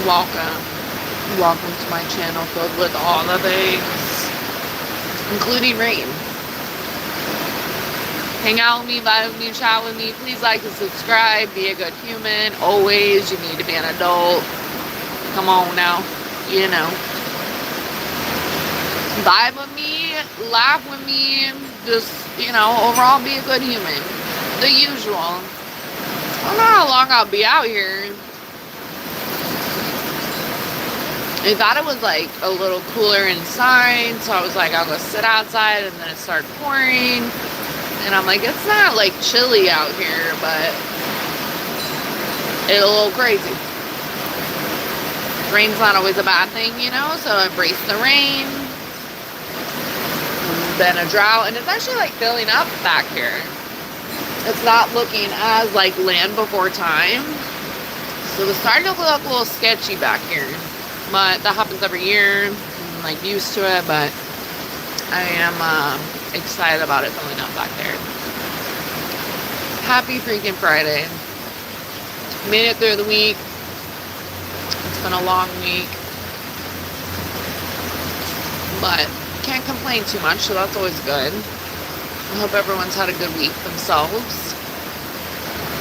Welcome. Welcome to my channel filled with all the things, including rain. Hang out with me, vibe with me, chat with me. Please like and subscribe. Be a good human. Always, you need to be an adult. Come on now. You know. Vibe with me. Laugh with me. Just, overall be a good human. The usual. I don't know how long I'll be out here. I thought it was like a little cooler inside, so I was like, I'll go sit outside, and then it started pouring, and I'm like, it's not like chilly out here, but it's a little crazy. Rain's not always a bad thing, so embrace the rain. It's been a drought, and it's actually like filling up back here. It's not looking as like land before time, so it's starting to look a little sketchy back here. But that happens every year. I'm like used to it, but I am excited about it filling up back there. Happy freaking Friday. Made it through the week. It's been a long week, but can't complain too much, so that's always good. I hope everyone's had a good week themselves.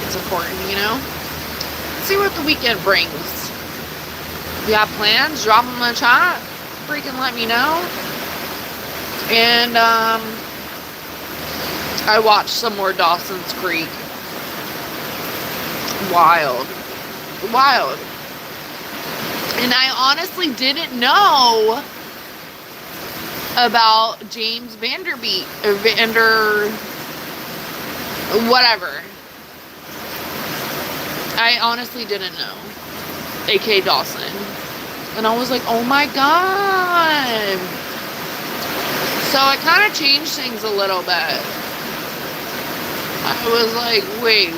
It's important, Let's see what the weekend brings. If you have plans, drop them in the chat. Freaking let me know. And I watched some more Dawson's Creek. Wild. And I honestly didn't know about James Vanderbeek or whatever. I honestly didn't know. A.K. Dawson. And I was like, oh my god. So it kind of changed things a little bit. I was like, wait,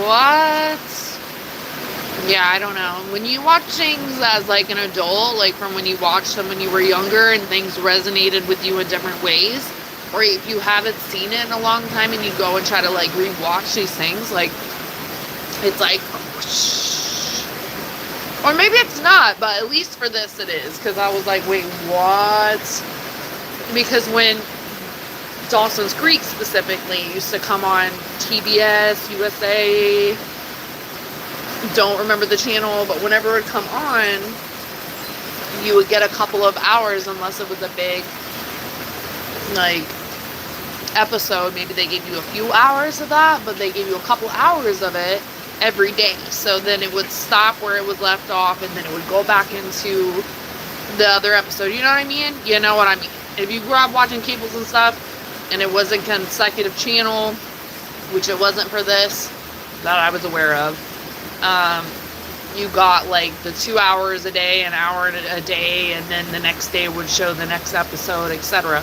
what? Yeah, I don't know. When you watch things as like an adult, like from when you watched them when you were younger and things resonated with you in different ways, or if you haven't seen it in a long time and you go and try to like rewatch these things, like it's like, or maybe it's not, but at least for this it is. Because I was like, wait, what? Because when Dawson's Creek specifically used to come on TBS, USA, don't remember the channel, but whenever it would come on, you would get a couple of hours unless it was a big, like, episode. Maybe they gave you a few hours of that, but they gave you a couple hours of it every day. So then it would stop where it was left off, and then it would go back into the other episode. You know what I mean? You know what I mean. If you grew up watching cables and stuff, and it wasn't consecutive channel, which it wasn't for this, that I was aware of, you got like the 2 hours a day, an hour a day, and then the next day would show the next episode, etc.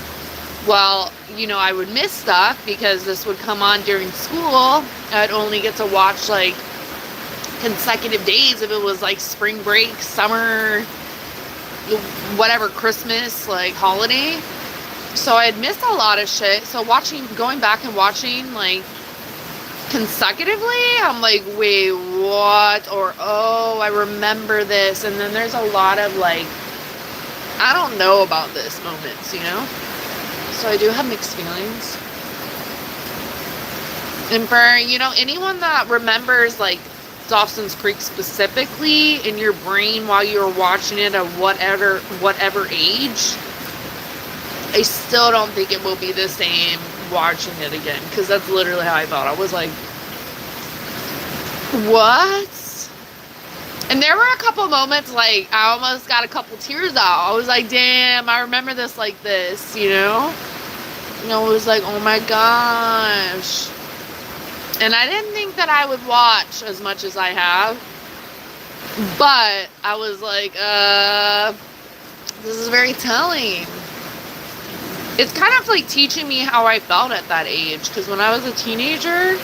Well, I would miss stuff because this would come on during school. I'd only get to watch like consecutive days if it was like spring break, summer, whatever, Christmas, like holiday. So I'd missed a lot of shit. So going back and watching like consecutively, I'm like, wait, what? Or, oh, I remember this. And then there's a lot of like, I don't know about this moments, So I do have mixed feelings. And for, anyone that remembers like Dawson's Creek specifically in your brain while you were watching it at whatever age, I still don't think it will be the same watching it again, because that's literally how I felt. I was like, what? And there were a couple moments like I almost got a couple tears out. I was like, damn, I remember this like this, it was like, oh my gosh. And I didn't think that I would watch as much as I have, but I was like, this is very telling. It's kind of like teaching me how I felt at that age, because when I was a teenager,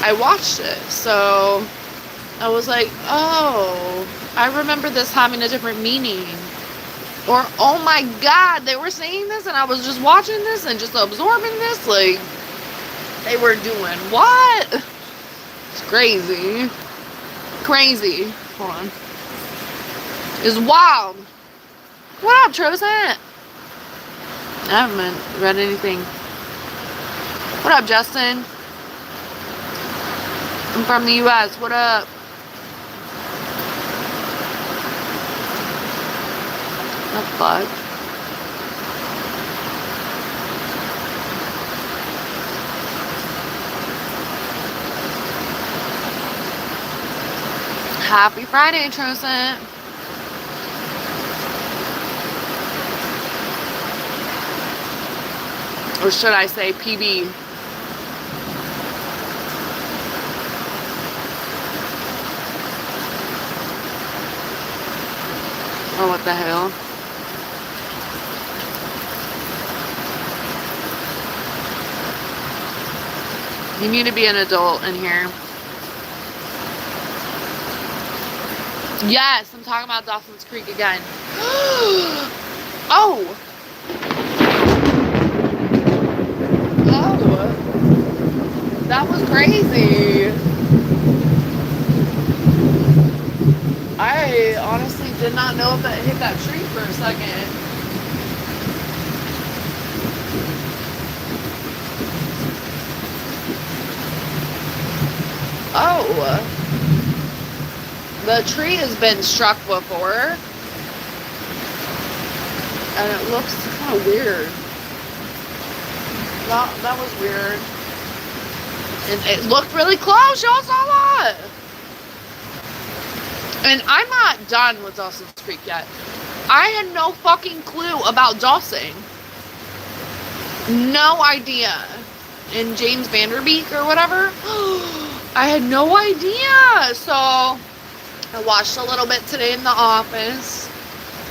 I watched it. So I was like, oh, I remember this having a different meaning. Or, oh my god, they were saying this and I was just watching this and just absorbing this. Like, they were doing what? It's crazy. Crazy. Hold on. Is wild. What up, Trosan? I haven't read anything. What up, Justin? I'm from the U.S. What up? What the fuck? Happy Friday, Trosan. Or should I say PB? Oh, what the hell? You need to be an adult in here. Yes, I'm talking about Dawson's Creek again. Oh! Oh! That was crazy. I honestly did not know if that hit that tree for a second. Oh. The tree has been struck before. And it looks kind of weird. That was weird. And it looked really close. Y'all saw that. And I'm not done with Dawson's Creek yet. I had no fucking clue about Dawson. No idea. And James Vanderbeek or whatever. I had no idea. So I watched a little bit today in the office.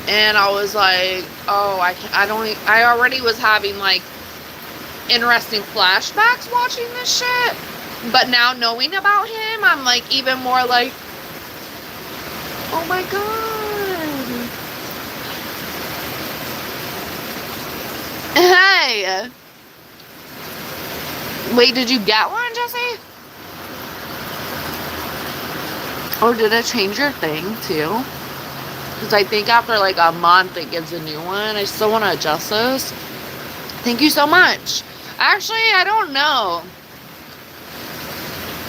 And I was like, oh, I already was having like interesting flashbacks watching this shit. But now knowing about him, I'm like even more like, oh my god. Hey. Wait, did you get one, Jesse? Or did it change your thing too? Because I think after like a month it gives a new one. I still want to adjust those. Thank you so much. Actually, I don't know.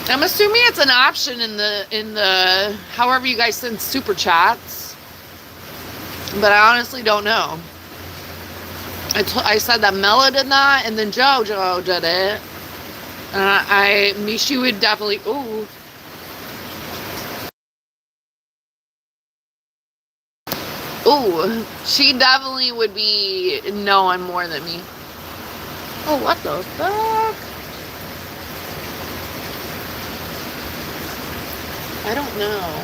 I'm assuming it's an option in the however you guys send super chats. But I honestly don't know. I said that Mela did that, and then JoJo did it. And Mishi would definitely, ooh. Ooh, she definitely would be knowing more than me. Oh, what the fuck? I don't know.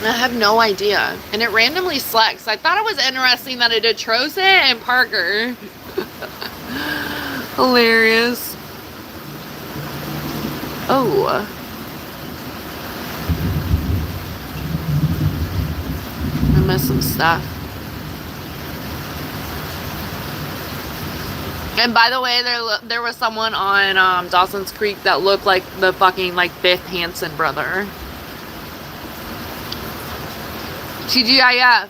I have no idea. And it randomly selects. I thought it was interesting that it did Trosa and Parker. Hilarious. Oh. I missed some stuff. And by the way, there was someone on Dawson's Creek that looked like the fucking like fifth Hansen brother. TGIF.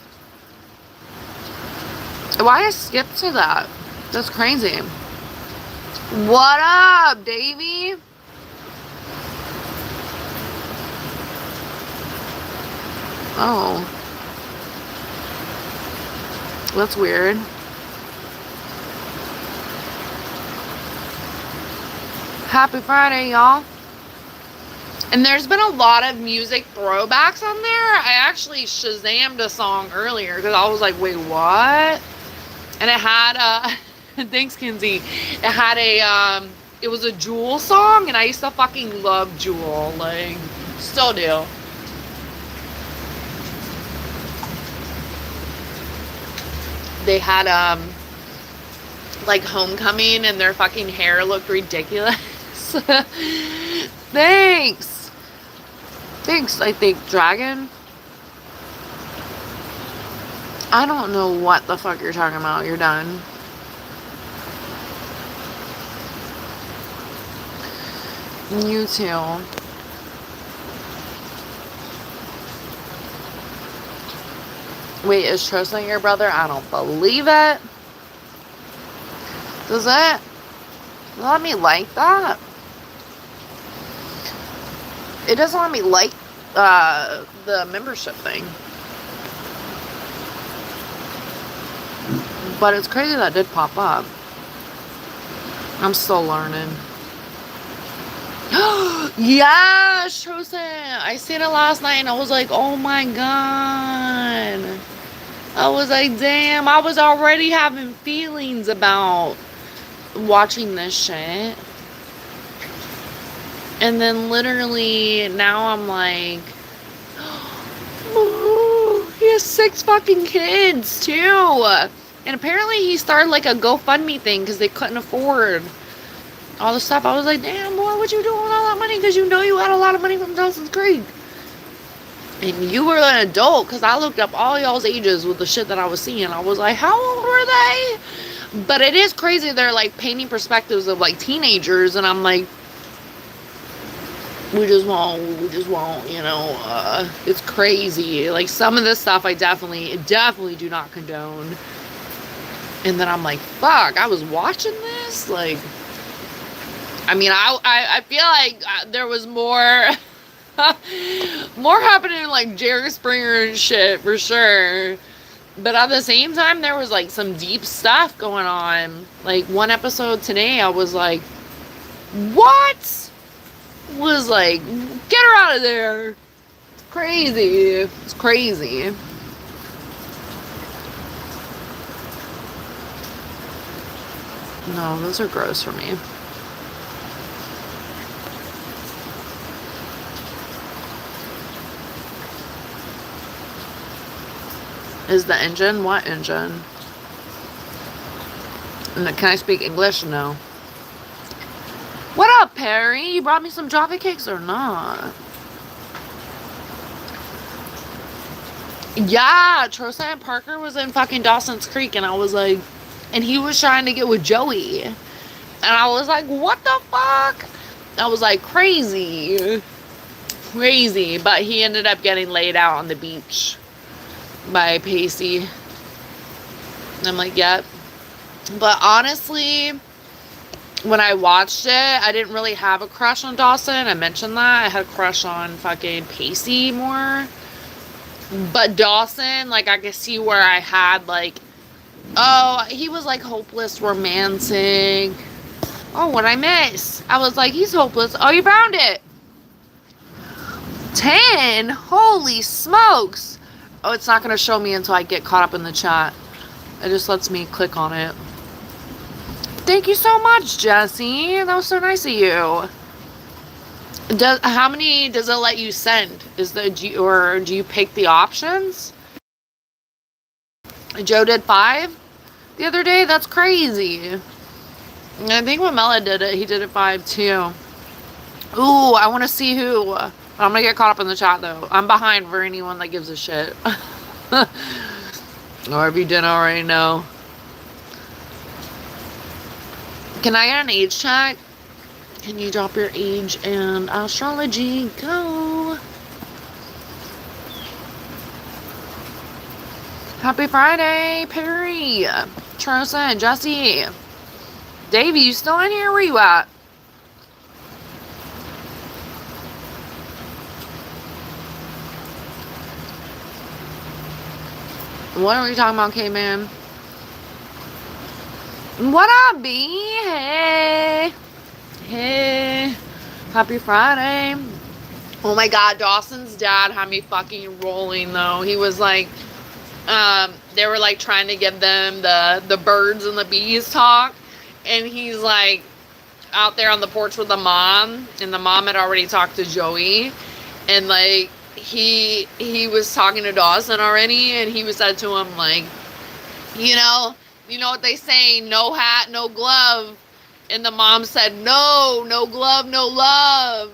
Why I skipped to that? That's crazy. What up, Davey? Oh. That's weird. Happy Friday, y'all. And there's been a lot of music throwbacks on there. I actually Shazammed a song earlier because I was like, wait, what? And it had thanks, Kinsey. It had it was a Jewel song, and I used to fucking love Jewel. Like, still do. They had like Homecoming, and their fucking hair looked ridiculous. Thanks, I think, Dragon. I don't know what the fuck you're talking about. You're done. You too. Wait, is Tristan your brother? I don't believe it. Does it let me like that? It doesn't let me like the membership thing. But it's crazy that did pop up. I'm still learning. Yes, Tristan! I seen it last night and I was like, oh my god. I was like, damn, I was already having feelings about watching this shit. And then literally now I'm like, oh, he has 6 fucking kids too. And apparently he started like a GoFundMe thing because they couldn't afford all the stuff. I was like, damn, boy, what you doing with all that money? Because you know you had a lot of money from Dawson's Creek. And you were an adult, because I looked up all y'all's ages with the shit that I was seeing. I was like, how old were they? But it is crazy. They're like painting perspectives of like teenagers. And I'm like, we just won't, you know, it's crazy. Like some of this stuff I definitely do not condone. And then I'm like, fuck, I was watching this? Like, I mean, I feel like there was more... more happening like Jerry Springer and shit for sure, but at the same time there was like some deep stuff going on. Like one episode today I was like, what? Was like, get her out of there. It's crazy. It's crazy. No, those are gross for me. Is the engine? What engine? Can I speak English? No. What up, Perry? You brought me some Jaffa cakes or not? Yeah, Tristan Parker was in fucking Dawson's Creek, and I was like, and he was trying to get with Joey. And I was like, what the fuck? I was like, crazy. Crazy. But he ended up getting laid out on the beach by Pacey. And I'm like, yep. But honestly, when I watched it, I didn't really have a crush on Dawson. I mentioned that. I had a crush on fucking Pacey more. But Dawson, like, I could see where I had, like, oh, he was, like, hopeless romancing. Oh, what'd I miss? I was like, he's hopeless. Oh, you found it. 10? Holy smokes. Oh, it's not going to show me until I get caught up in the chat. It just lets me click on it. Thank you so much, Jesse. That was so nice of you. How many does it let you send? Or do you pick the options? Joe did 5 the other day? That's crazy. I think when Mela did it, he did it 5 too. Ooh, I want to see who... I'm gonna get caught up in the chat though. I'm behind for anyone that gives a shit. Or if you didn't already know. Can I get an age check? Can you drop your age and astrology? Go! Happy Friday, Perry, Tristan, Jesse. Davey, you still in here? Where you at? What are we talking about, K-Man? What up, B? Hey. Hey. Happy Friday. Oh my god, Dawson's dad had me fucking rolling, though. He was like, they were like trying to give them the birds and the bees talk. And he's like out there on the porch with the mom. And the mom had already talked to Joey. And like, he was talking to Dawson already, and he was said to him, like, you know what they say, no hat, no glove. And the mom said, no glove, no love.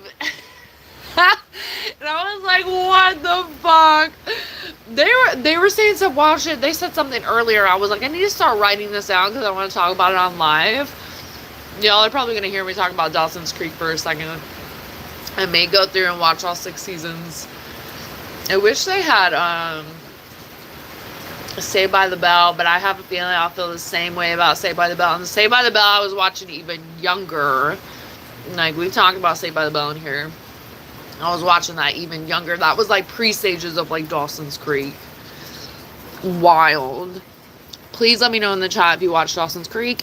And I was like, what the fuck? They were saying some wild shit. They said something earlier. I was like, I need to start writing this down because I want to talk about it on live. Y'all are probably going to hear me talk about Dawson's Creek for a second. I may go through and watch all 6 seasons. I wish they had, Saved by the Bell, but I have a feeling I'll feel the same way about Saved by the Bell. And Saved by the Bell, I was watching even younger. Like, we've talked about Saved by the Bell in here. I was watching that even younger. That was like pre-stages of like Dawson's Creek. Wild. Please let me know in the chat if you watched Dawson's Creek.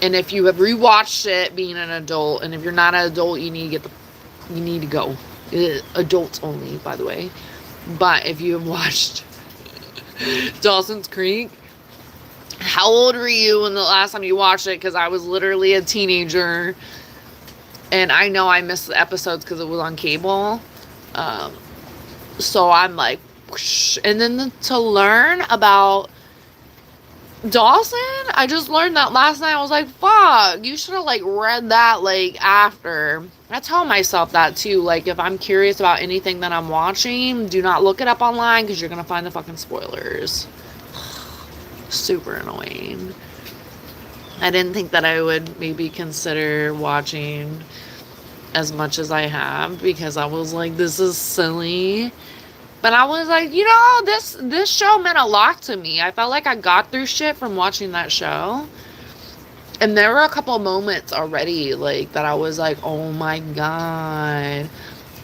And if you have rewatched it being an adult. And if you're not an adult, you need to go. Adults only, by the way. But if you have watched Dawson's Creek, how old were you when the last time you watched it? Because I was literally a teenager, and I know I missed the episodes because it was on cable. So I'm like, whoosh. And then to learn about Dawson, I just learned that last night. I was like, fuck, you should have like read that like after. I tell myself that too. Like, if I'm curious about anything that I'm watching, do not look it up online because you're gonna find the fucking spoilers. Super annoying. I didn't think that I would maybe consider watching as much as I have because I was like, this is silly. But I was like, you know, this show meant a lot to me. I felt like I got through shit from watching that show. And there were a couple moments already, like, that I was like, oh my God,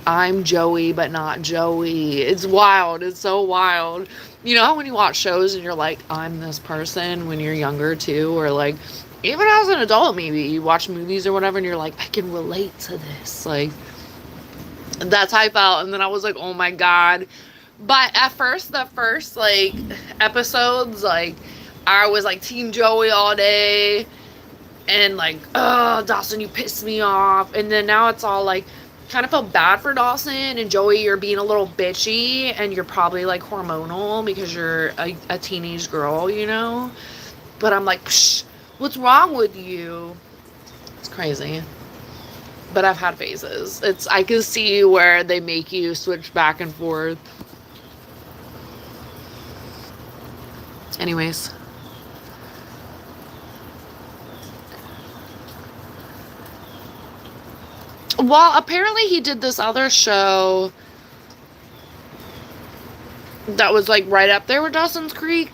I'm Joey, but not Joey. It's wild. It's so wild. You know how when you watch shows and you're like, I'm this person when you're younger too? Or like, even as an adult, maybe you watch movies or whatever and you're like, I can relate to this. Like, that's how I felt. And then I was like, oh my God. But at first, the first, like, episodes, like, I was, like, Team Joey all day. And, like, oh, Dawson, you pissed me off. And then now it's all, like, kind of feel bad for Dawson. And Joey, you're being a little bitchy. And you're probably, like, hormonal because you're a teenage girl, you know? But I'm like, psh, what's wrong with you? It's crazy. But I've had phases. I can see where they make you switch back and forth. Anyways. Well, apparently he did this other show that was like right up there with Dawson's Creek.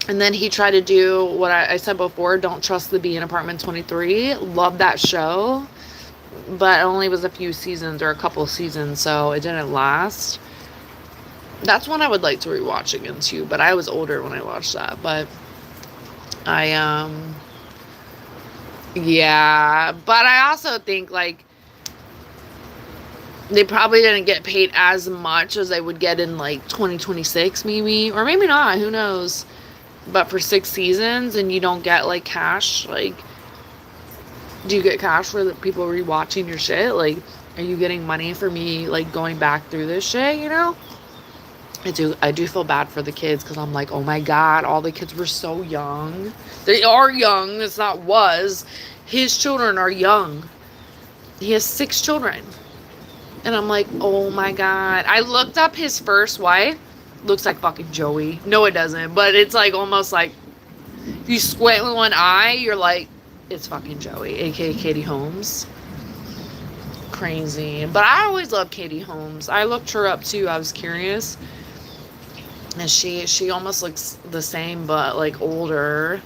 And then he tried to do what I said before, Don't Trust the Bee in Apartment 23. Love that show. But it only was a few seasons or a couple seasons, so it didn't last. That's one I would like to rewatch again too, but I was older when I watched that. But yeah. But I also think, like, they probably didn't get paid as much as they would get in, like, 2026 maybe. Or maybe not, who knows. But for 6 seasons and you don't get, like, cash, like, do you get cash for the people rewatching your shit? Like, are you getting money for me, like, going back through this shit, you know? I do feel bad for the kids because I'm like, oh my God, all the kids were so young. They are young. It's not was. His children are young. He has 6 children. And I'm like, oh my God. I looked up his first wife. Looks like fucking Joey. No, it doesn't. But it's like almost like, if you squint with one eye, you're like, it's fucking Joey, aka Katie Holmes. Crazy. But I always loved Katie Holmes. I looked her up too. I was curious. And she almost looks the same, but like older.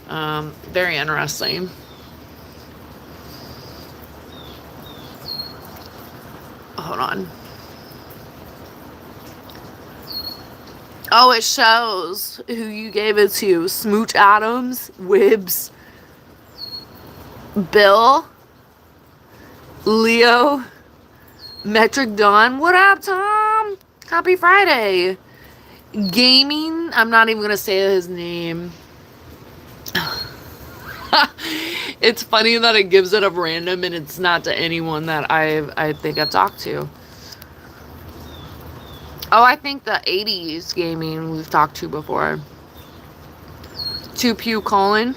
Very interesting. Hold on. Oh, it shows who you gave it to. Smooch Adams, Wibbs, Bill, Leo, Metric Dawn. What up, Tom? Happy Friday. Gaming. I'm not even going to say his name. It's funny that it gives it a random and it's not to anyone that I think I've talked to. Oh, I think the 80s gaming we've talked to before. 2 Pew Colin.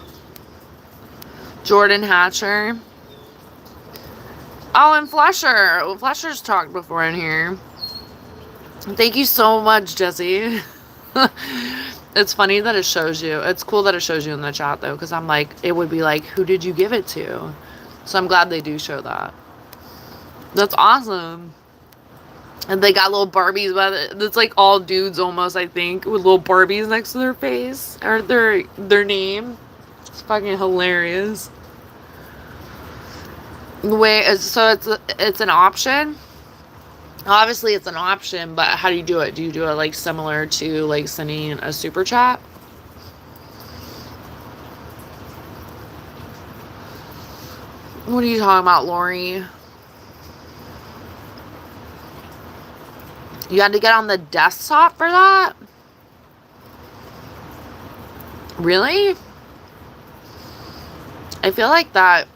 Jordan Hatcher. Oh, and Flesher. Well, Flesher's talked before in here. Thank you so much, Jesse. It's funny that it shows you. It's cool that it shows you in the chat, though, because I'm like, it would be like, who did you give it to? So I'm glad they do show that. That's awesome. And they got little Barbies, but it's like all dudes almost, I think, with little Barbies next to their face or their name. It's fucking hilarious. So it's an option. Obviously, it's an option, but how do you do it? Do you do it like similar to like sending a super chat? What are you talking about, Lori? You had to get on the desktop for that? Really? I feel like that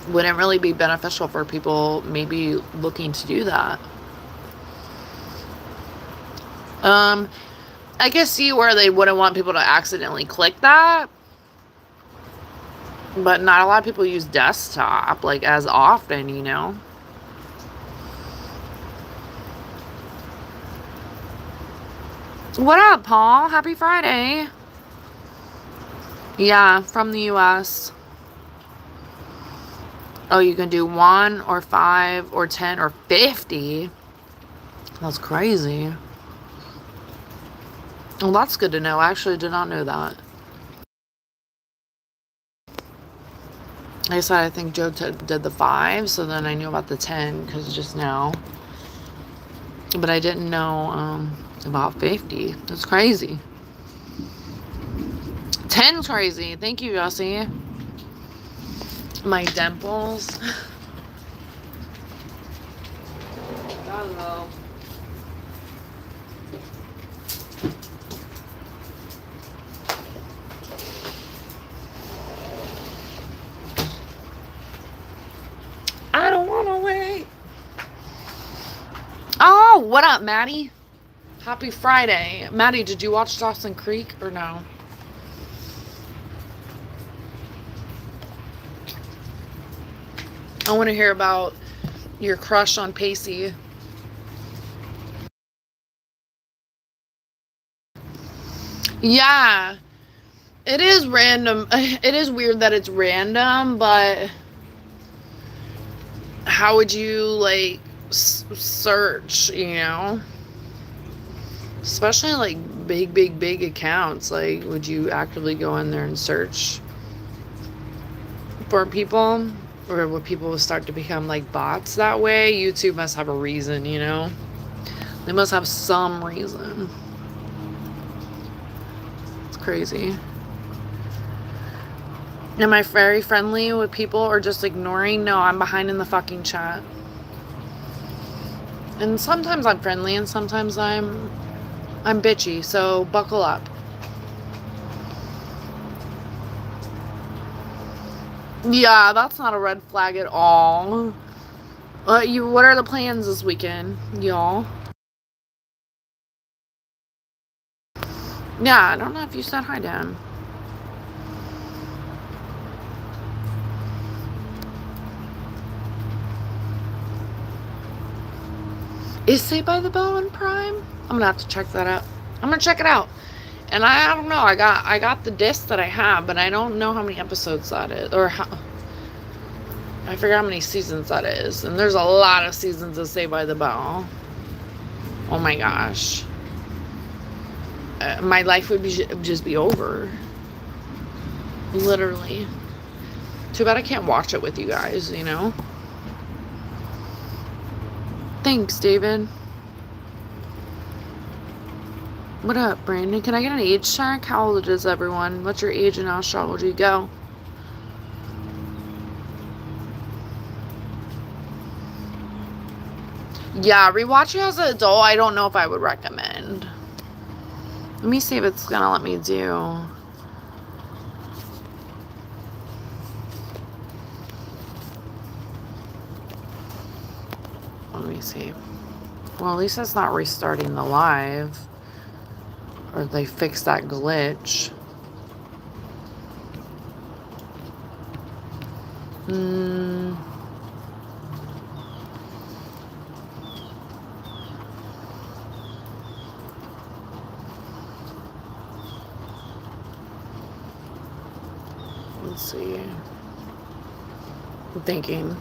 wouldn't really be beneficial for people maybe looking to do that. I can see where they wouldn't want people to accidentally click that. But not a lot of people use desktop like as often, you know? What up, Paul? Happy Friday. Yeah, from the US. Oh, you can do 1 or 5 or 10 or 50. That's crazy. Well, that's good to know. I actually did not know that. Like I said, I think Joe did the 5, so then I knew about the 10 because just now. But I didn't know about 50. That's crazy. 10's crazy. Thank you, Yossi. My dimples. Hello. I don't want to wait. Oh, what up, Maddie? Happy Friday. Maddie, did you watch Dawson Creek or no? I want to hear about your crush on Pacey. Yeah. It is random. It is weird that it's random, but how would you, like, search, you know? Especially, like, big accounts. Like, would you actively go in there and search for people? Or would people start to become, like, bots that way? YouTube must have a reason, you know? They must have some reason. It's crazy. Am I very friendly with people or just ignoring? No, I'm behind in the fucking chat. And sometimes I'm friendly and sometimes I'm bitchy, so buckle up. Yeah, that's not a red flag at all. What are the plans this weekend, y'all? Yeah, I don't know if you said hi to him. Is Saved by the Bell on Prime? I'm gonna have to check that out. I'm gonna check it out. And I don't know. I got the disc that I have, but I don't know how many episodes that is, or how. I forget how many seasons that is. And there's a lot of seasons of Saved by the Bell. Oh my gosh. My life would just be over. Literally. Too bad I can't watch it with you guys, you know? Thanks, David. What up, Brandon? Can I get an age check? How old is everyone? What's your age in astrology? Go. Yeah, rewatching as an adult, I don't know if I would recommend. Let me see if it's gonna let me do. Let me see. Well, at least it's not restarting the live. Or they fixed that glitch. Let's see. I'm thinking.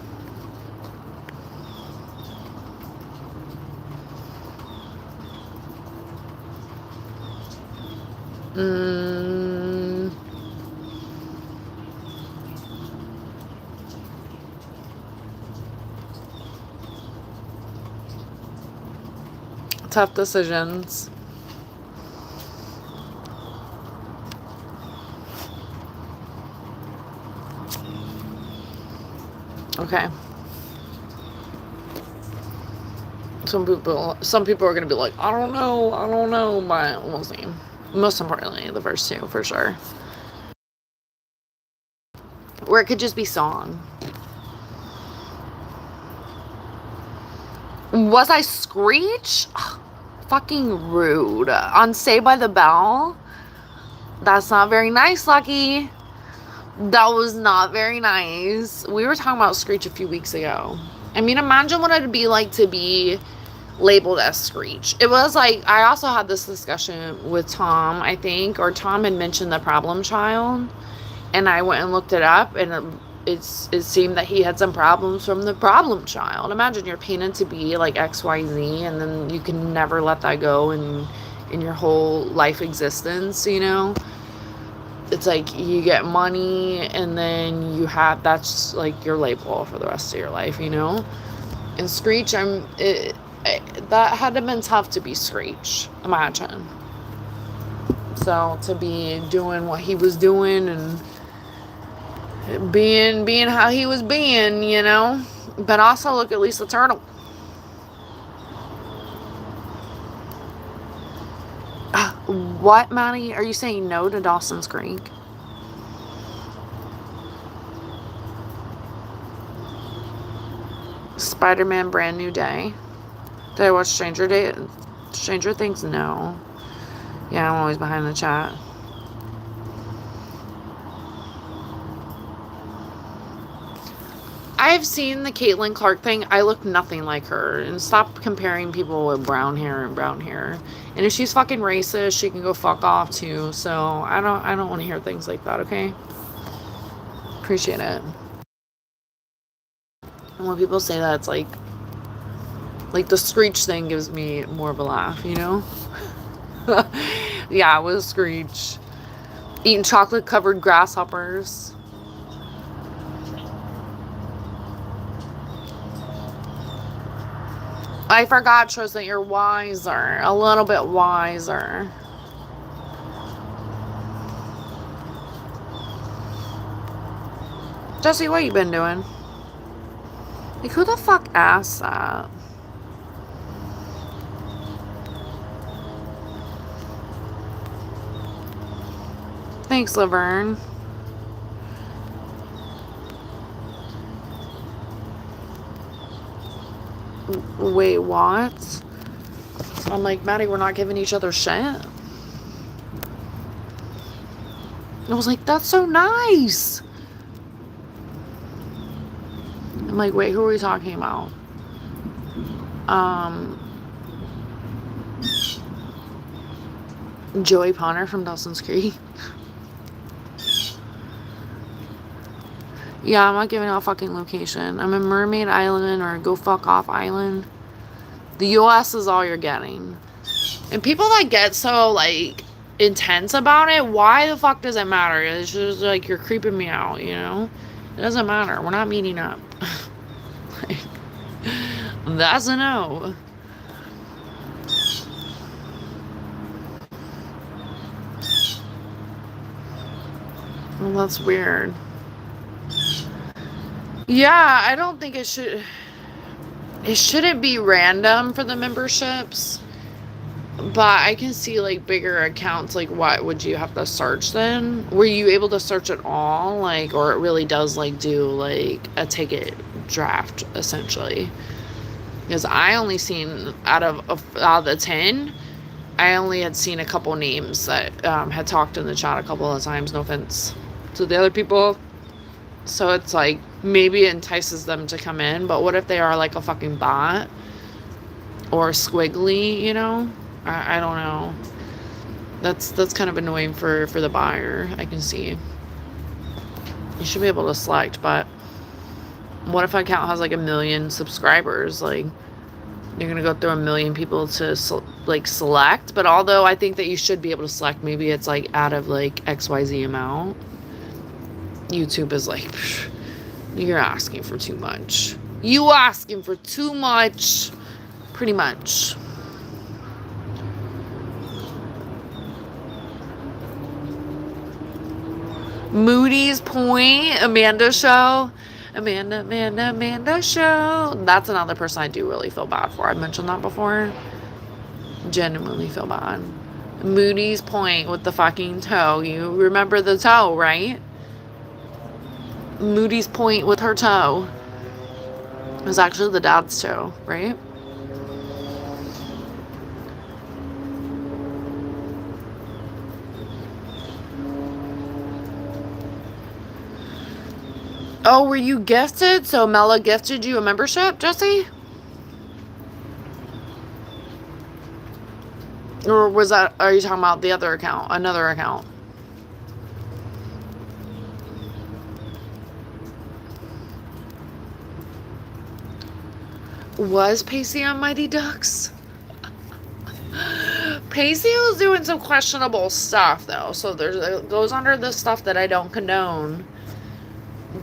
Mm, tough decisions. Okay. Some people are gonna be like, I don't know, but we'll see. Most importantly, the first two for sure. Or it could just be song. Was I Screech? Ugh, fucking rude. On Saved by the Bell? That's not very nice, Lucky. That was not very nice. We were talking about Screech a few weeks ago. I mean, imagine what it'd be like to be labeled as Screech. It was like, I also had this discussion with Tom, I think, or Tom had mentioned the problem child, and I went and looked it up, and it seemed that he had some problems from the problem child. Imagine you're painted to be like XYZ, and then you can never let that go in your whole life existence, you know? It's like you get money, and then you have, that's like your label for the rest of your life, you know? And Screech, that had to have been tough to be Screech, imagine. So to be doing what he was doing and being how he was being, you know. But also look at Lisa Turtle. What, Maddie? Are you saying no to Dawson's Creek? Spider-Man Brand New Day. Did I watch Stranger Things? No. Yeah, I'm always behind the chat. I've seen the Caitlin Clark thing. I look nothing like her. And stop comparing people with brown hair and brown hair. And if she's fucking racist, she can go fuck off too. So I don't want to hear things like that, okay? Appreciate it. And when people say that, it's like the Screech thing gives me more of a laugh, you know? Yeah, it was Screech. Eating chocolate covered grasshoppers. I forgot, Tris, that you're wiser. A little bit wiser. Jesse, what you been doing? Like, who the fuck asked that? Thanks, Laverne. Wait, what? I'm like, Maddie, we're not giving each other shit. I was like, that's so nice. I'm like, wait, who are we talking about? Joey Ponner from Dawson's Creek. Yeah, I'm not giving out fucking location. I'm in Mermaid Island or Go Fuck Off Island. The US is all you're getting. And people that get so, like, intense about it, why the fuck does it matter? It's just like, you're creeping me out, you know? It doesn't matter. We're not meeting up. Like, that's a no. Well, that's weird. Yeah, I don't think it shouldn't be random for the memberships. But I can see, like, bigger accounts, like, what would you have to search then? Were you able to search at all? Like, or it really does, like, do, like, a ticket draft, essentially? Because I only seen, out of the 10, I only had seen a couple names that had talked in the chat a couple of times. No offense to the other people. So it's like, maybe it entices them to come in, but what if they are like a fucking bot? Or squiggly, you know? I don't know. That's kind of annoying for the buyer, I can see. You should be able to select, but what if an account has like 1 million subscribers? Like, you're gonna go through a million people to like select. But although I think that you should be able to select, maybe it's like out of like XYZ amount. YouTube is like, you're asking for too much. You asking for too much, pretty much. Moody's Point, Amanda Show. Amanda Show. That's another person I do really feel bad for. I've mentioned that before. Genuinely feel bad. Moody's Point with the fucking toe. You remember the toe, right? Moody's Point with her toe. It was actually the dad's toe, right? Oh, were you gifted? So Mela gifted you a membership, Jesse? Or was that, are you talking about the other account? Another account? Was Pacey on Mighty Ducks? Pacey was doing some questionable stuff, though. So it goes under the stuff that I don't condone.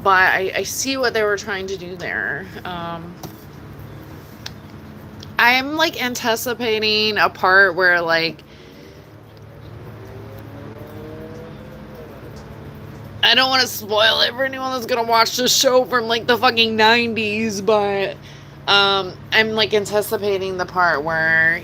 But I see what they were trying to do there. I'm like anticipating a part where like I don't want to spoil it for anyone that's gonna watch the show from like the fucking 90s, but I'm like anticipating the part where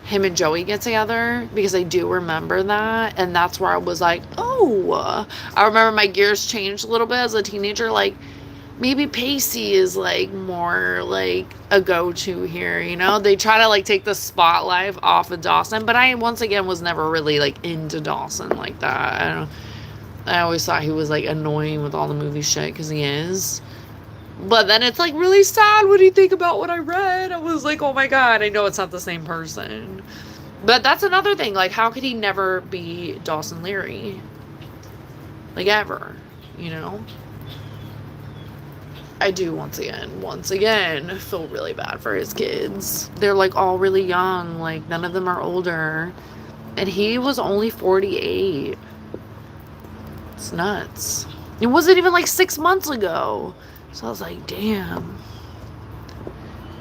him and Joey get together, because I do remember that, and that's where I was like, oh, I remember my gears changed a little bit as a teenager, like maybe Pacey is like more like a go-to here, you know? They try to like take the spotlight off of Dawson, but I once again was never really like into Dawson like that. I don't know. I always thought he was like annoying with all the movie shit, because he is. But then it's like really sad when you think about what I read. I was like, oh my god, I know it's not the same person. But that's another thing. Like, how could he never be Dawson Leary? Like, ever. You know? I do, once again, feel really bad for his kids. They're like all really young. Like, none of them are older. And he was only 48. It's nuts. It wasn't even like 6 months ago. So I was like, damn.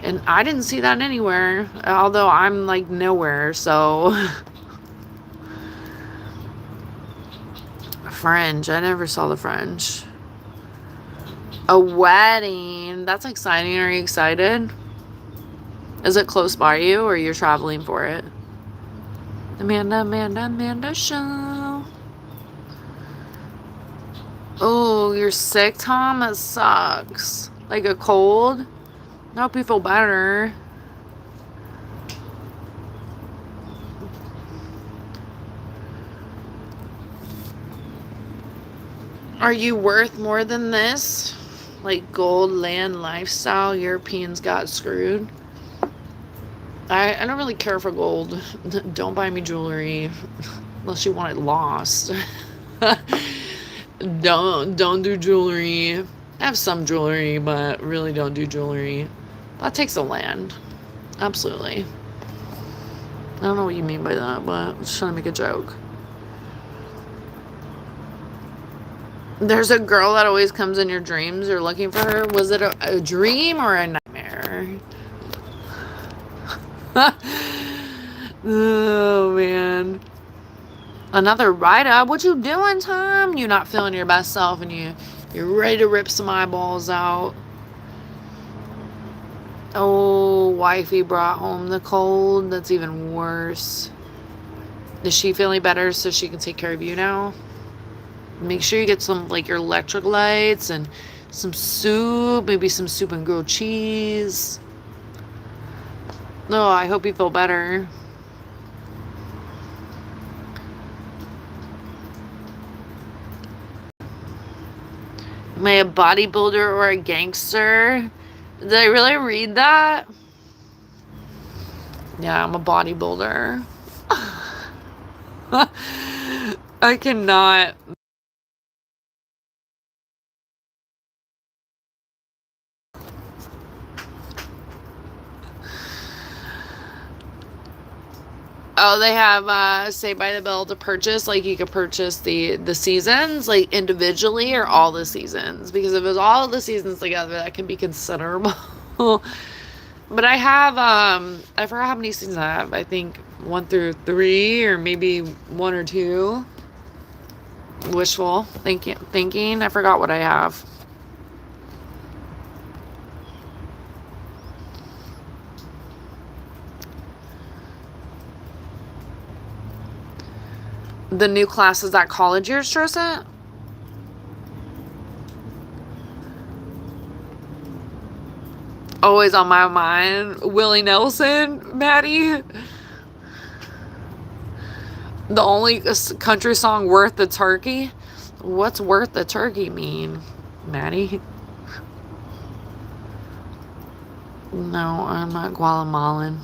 And I didn't see that anywhere. Although I'm like nowhere, so. Fringe. I never saw the Fringe. A wedding. That's exciting. Are you excited? Is it close by you, or you're traveling for it? Amanda Show. Oh, you're sick, Tom? That sucks. Like a cold? I hope you feel better. Are you worth more than this? Like gold land lifestyle, Europeans got screwed. I don't really care for gold. Don't buy me jewelry unless you want it lost. Don't do jewelry. I have some jewelry, but really don't do jewelry. That takes the land. Absolutely. I don't know what you mean by that, but I'm just trying to make a joke. There's a girl that always comes in your dreams. You're looking for her. Was it a dream or a nightmare? Oh, man. Another write-up. What you doing, Tom? You not feeling your best self, and you're ready to rip some eyeballs out. Oh, wifey brought home the cold. That's even worse. Is she feeling better so she can take care of you now? Make sure you get some, like, your electric lights and some soup. Maybe some soup and grilled cheese. No, I hope you feel better. Am I a bodybuilder or a gangster? Did I really read that? Yeah, I'm a bodybuilder. I cannot. Oh, they have Saved by the Bell to purchase. Like, you could purchase the seasons, like, individually, or all the seasons. Because if it was all the seasons together, that can be considerable. But I have, I forgot how many seasons I have. I think 1 through 3, or maybe 1 or 2. Wishful thinking. I forgot what I have. The new classes at college you're stressing? Always on my mind. Willie Nelson, Maddie. The only country song worth the turkey? What's worth the turkey mean, Maddie? No, I'm not Guatemalan.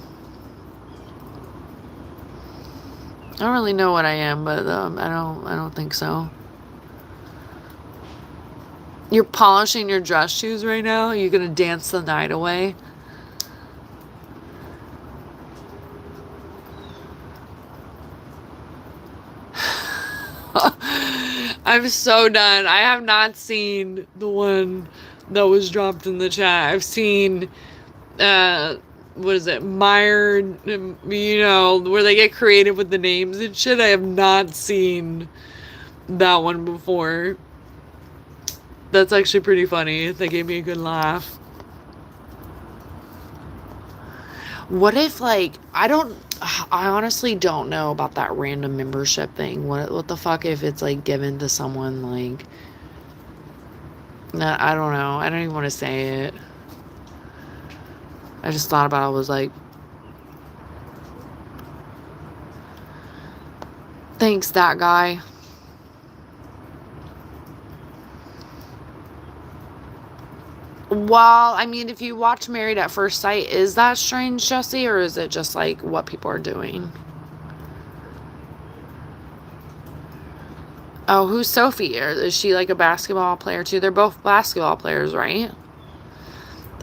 I don't really know what I am, but I don't think so. You're polishing your dress shoes right now? You're gonna dance the night away? I'm so done. I have not seen the one that was dropped in the chat. I've seen, what is it, Meyer, where they get creative with the names and shit. I have not seen that one before. That's actually pretty funny. They gave me a good laugh. What if, like, I honestly don't know about that random membership thing. What the fuck if it's, like, given to someone, like, I don't know. I don't even want to say it. I just thought about it. I was like, thanks, that guy. Well, I mean, if you watch Married at First Sight, is that strange, Jesse, or is it just, like, what people are doing? Oh, who's Sophie? Is she, like, a basketball player, too? They're both basketball players, right?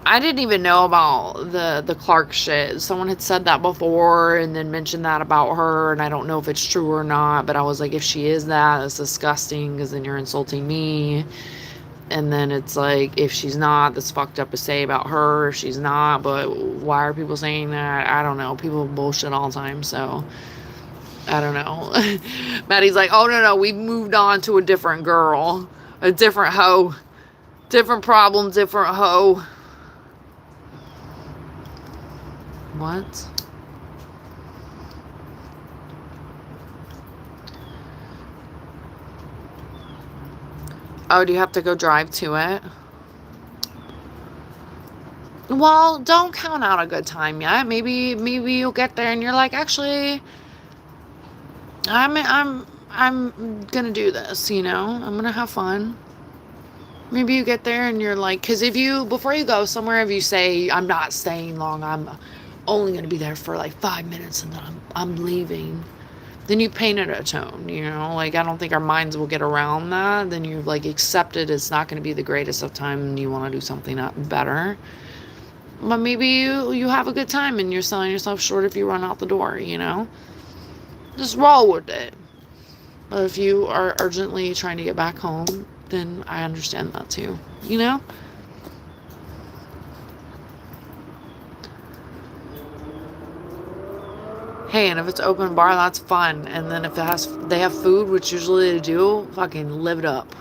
I didn't even know about the Clark shit. Someone had said that before and then mentioned that about her, and I don't know if it's true or not, but I was like, if she is that, it's disgusting, because then you're insulting me. And then it's like, if she's not, that's fucked up to say about her. If she's not, but why are people saying that? I don't know. People bullshit all the time, so I don't know. Maddie's like, oh, no, we've moved on to a different girl. A different hoe. Different problem, different hoe. What? Oh, do you have to go drive to it? Well, don't count out a good time yet. Maybe you'll get there and you're like, actually, I'm gonna do this, I'm gonna have fun. Maybe you get there and you're like, because before you go somewhere, if you say, I'm not staying long, I'm only gonna be there for like 5 minutes and then I'm leaving, then you painted a tone, like, I don't think our minds will get around that. Then you've, like, accepted it's not going to be the greatest of time and you want to do something better. But maybe you have a good time and you're selling yourself short if you run out the door, just roll with it. But if you are urgently trying to get back home, then I understand that too, Hey, and if it's open bar, that's fun. And then if they have food, which usually they do, fucking live it up.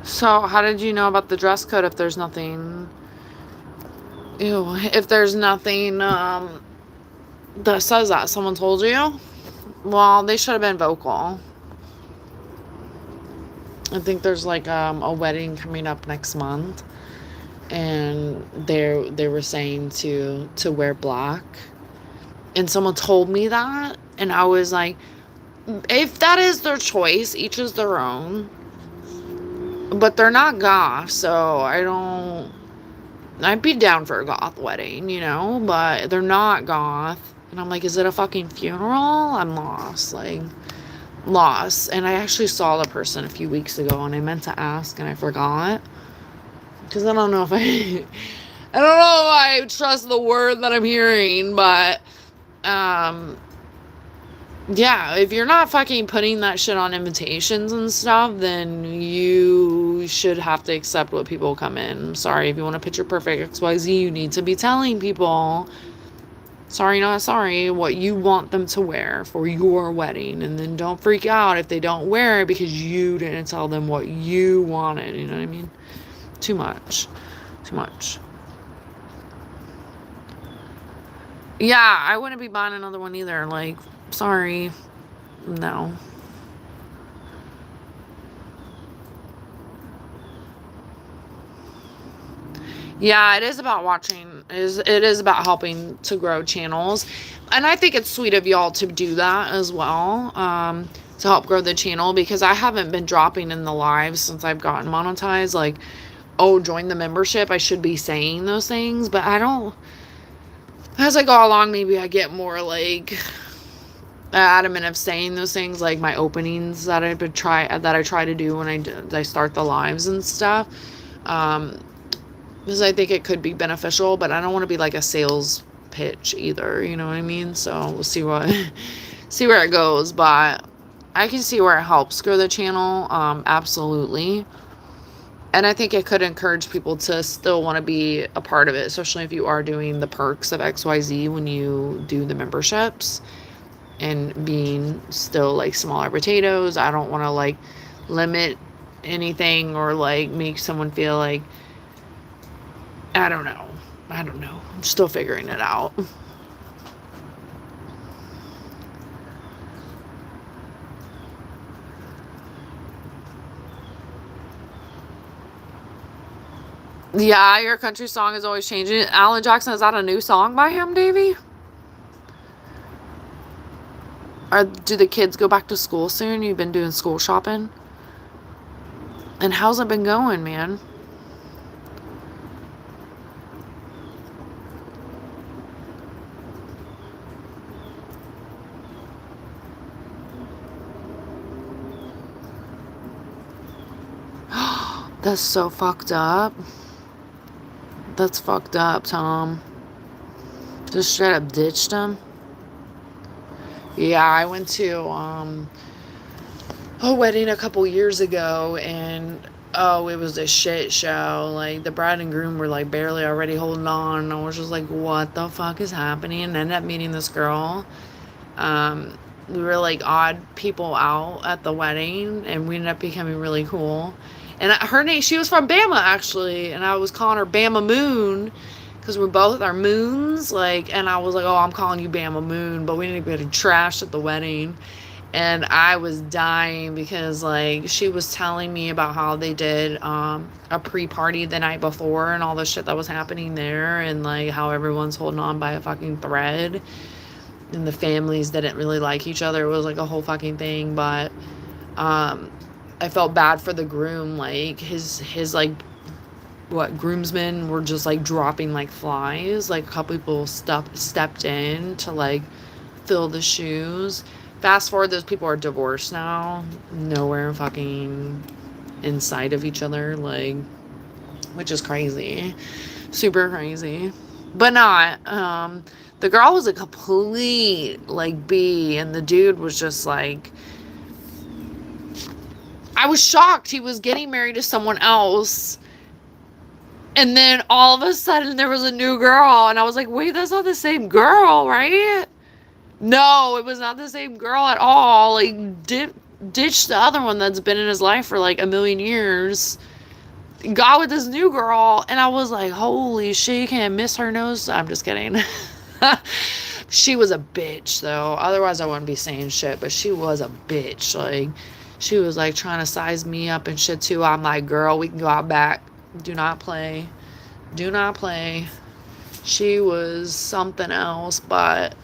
So, how did you know about the dress code if there's nothing... if there's nothing that says that? Someone told you? Well, they should have been vocal. I think there's, like, a wedding coming up next month. And they were saying to wear black. And someone told me that. And I was like, if that is their choice, each is their own. But they're not goth, so I'd be down for a goth wedding, you know, but they're not goth. And I'm like, is it a fucking funeral? I'm lost. Like, lost. And I actually saw the person a few weeks ago and I meant to ask and I forgot. Because I don't know if I don't know if I trust the word that I'm hearing, but yeah, if you're not fucking putting that shit on invitations and stuff, then you should have to accept what people come in. I'm sorry, if you want to picture perfect XYZ, you need to be telling people, sorry, not sorry, what you want them to wear for your wedding. And then don't freak out if they don't wear it because you didn't tell them what you wanted. You know what I mean? Too much. Too much. Yeah, I wouldn't be buying another one either. Like, sorry. No. Yeah, it is about watching. It is about helping to grow channels. And I think it's sweet of y'all to do that as well. To help grow the channel, because I haven't been dropping in the lives since I've gotten monetized. Like, oh, join the membership. I should be saying those things, but I don't. As I go along, maybe I get more like adamant of saying those things, like my openings that I try to do when I start the lives and stuff. Because I think it could be beneficial, but I don't want to be like a sales pitch either, you know what I mean? So we'll see where it goes, but I can see where it helps grow the channel, absolutely. And I think it could encourage people to still want to be a part of it, especially if you are doing the perks of XYZ when you do the memberships, and being still like smaller potatoes. I don't want to like limit anything or like make someone feel like, I don't know. I'm still figuring it out. Yeah, your country song is always changing. Alan Jackson, is that a new song by him, Davey? Or do the kids go back to school soon? You've been doing school shopping? And how's it been going, man? That's so fucked up. That's fucked up, Tom. Just straight up ditched him. Yeah, I went to a wedding a couple years ago, and oh, it was a shit show. Like, the bride and groom were like barely already holding on, and I was just like, what the fuck is happening? And I ended up meeting this girl. We were like odd people out at the wedding, and we ended up becoming really cool. And her name, she was from Bama actually, and I was calling her Bama Moon because we're both our moons. Like, and I was like, oh, I'm calling you Bama Moon, but we didn't get trashed at the wedding. And I was dying because like she was telling me about how they did a pre-party the night before and all the shit that was happening there, and like how everyone's holding on by a fucking thread, and the families didn't really like each other. It was like a whole fucking thing. But I felt bad for the groom. Like his like groomsmen were just like dropping like flies. Like a couple people stepped in to like fill the shoes. Fast forward, those people are divorced now, nowhere fucking inside of each other, like, which is crazy, super crazy. But not the girl was a complete like B, and the dude was just like, I was shocked he was getting married to someone else. And then all of a sudden there was a new girl, and I was like, wait, that's not the same girl, right? No, it was not the same girl at all. Like, ditched the other one that's been in his life for like a million years. Got with this new girl, and I was like, holy shit, you can't miss her nose. I'm just kidding. She was a bitch, though. Otherwise, I wouldn't be saying shit, but she was a bitch. Like, she was like trying to size me up and shit too. I'm like, girl, we can go out back. Do not play. Do not play. She was something else, but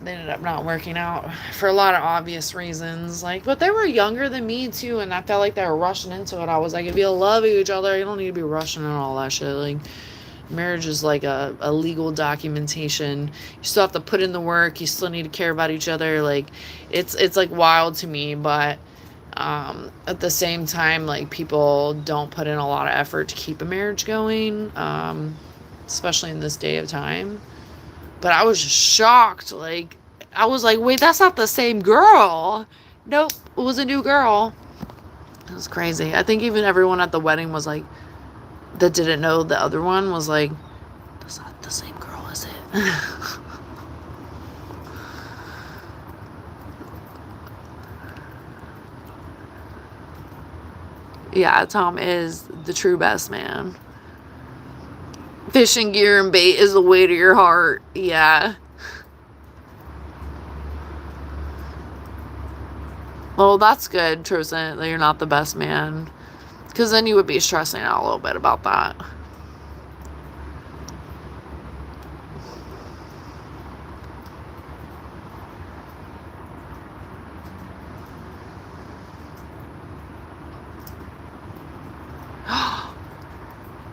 they ended up not working out for a lot of obvious reasons. Like, but they were younger than me too, and I felt like they were rushing into it. I was like, if you love each other, you don't need to be rushing and all that shit. Like, marriage is like a legal documentation. You still have to put in the work. You still need to care about each other. Like, it's like wild to me, but at the same time, like, people don't put in a lot of effort to keep a marriage going, especially in this day of time. But I was just shocked. Like, I was like, wait, that's not the same girl. Nope, it was a new girl. It was crazy. I think even everyone at the wedding was like, that didn't know the other one was like, that's not the same girl, is it? Yeah, Tom is the true best man. Fishing gear and bait is the way to your heart. Yeah. Well, that's good, Tristan, that you're not the best man. Because then you would be stressing out a little bit about that.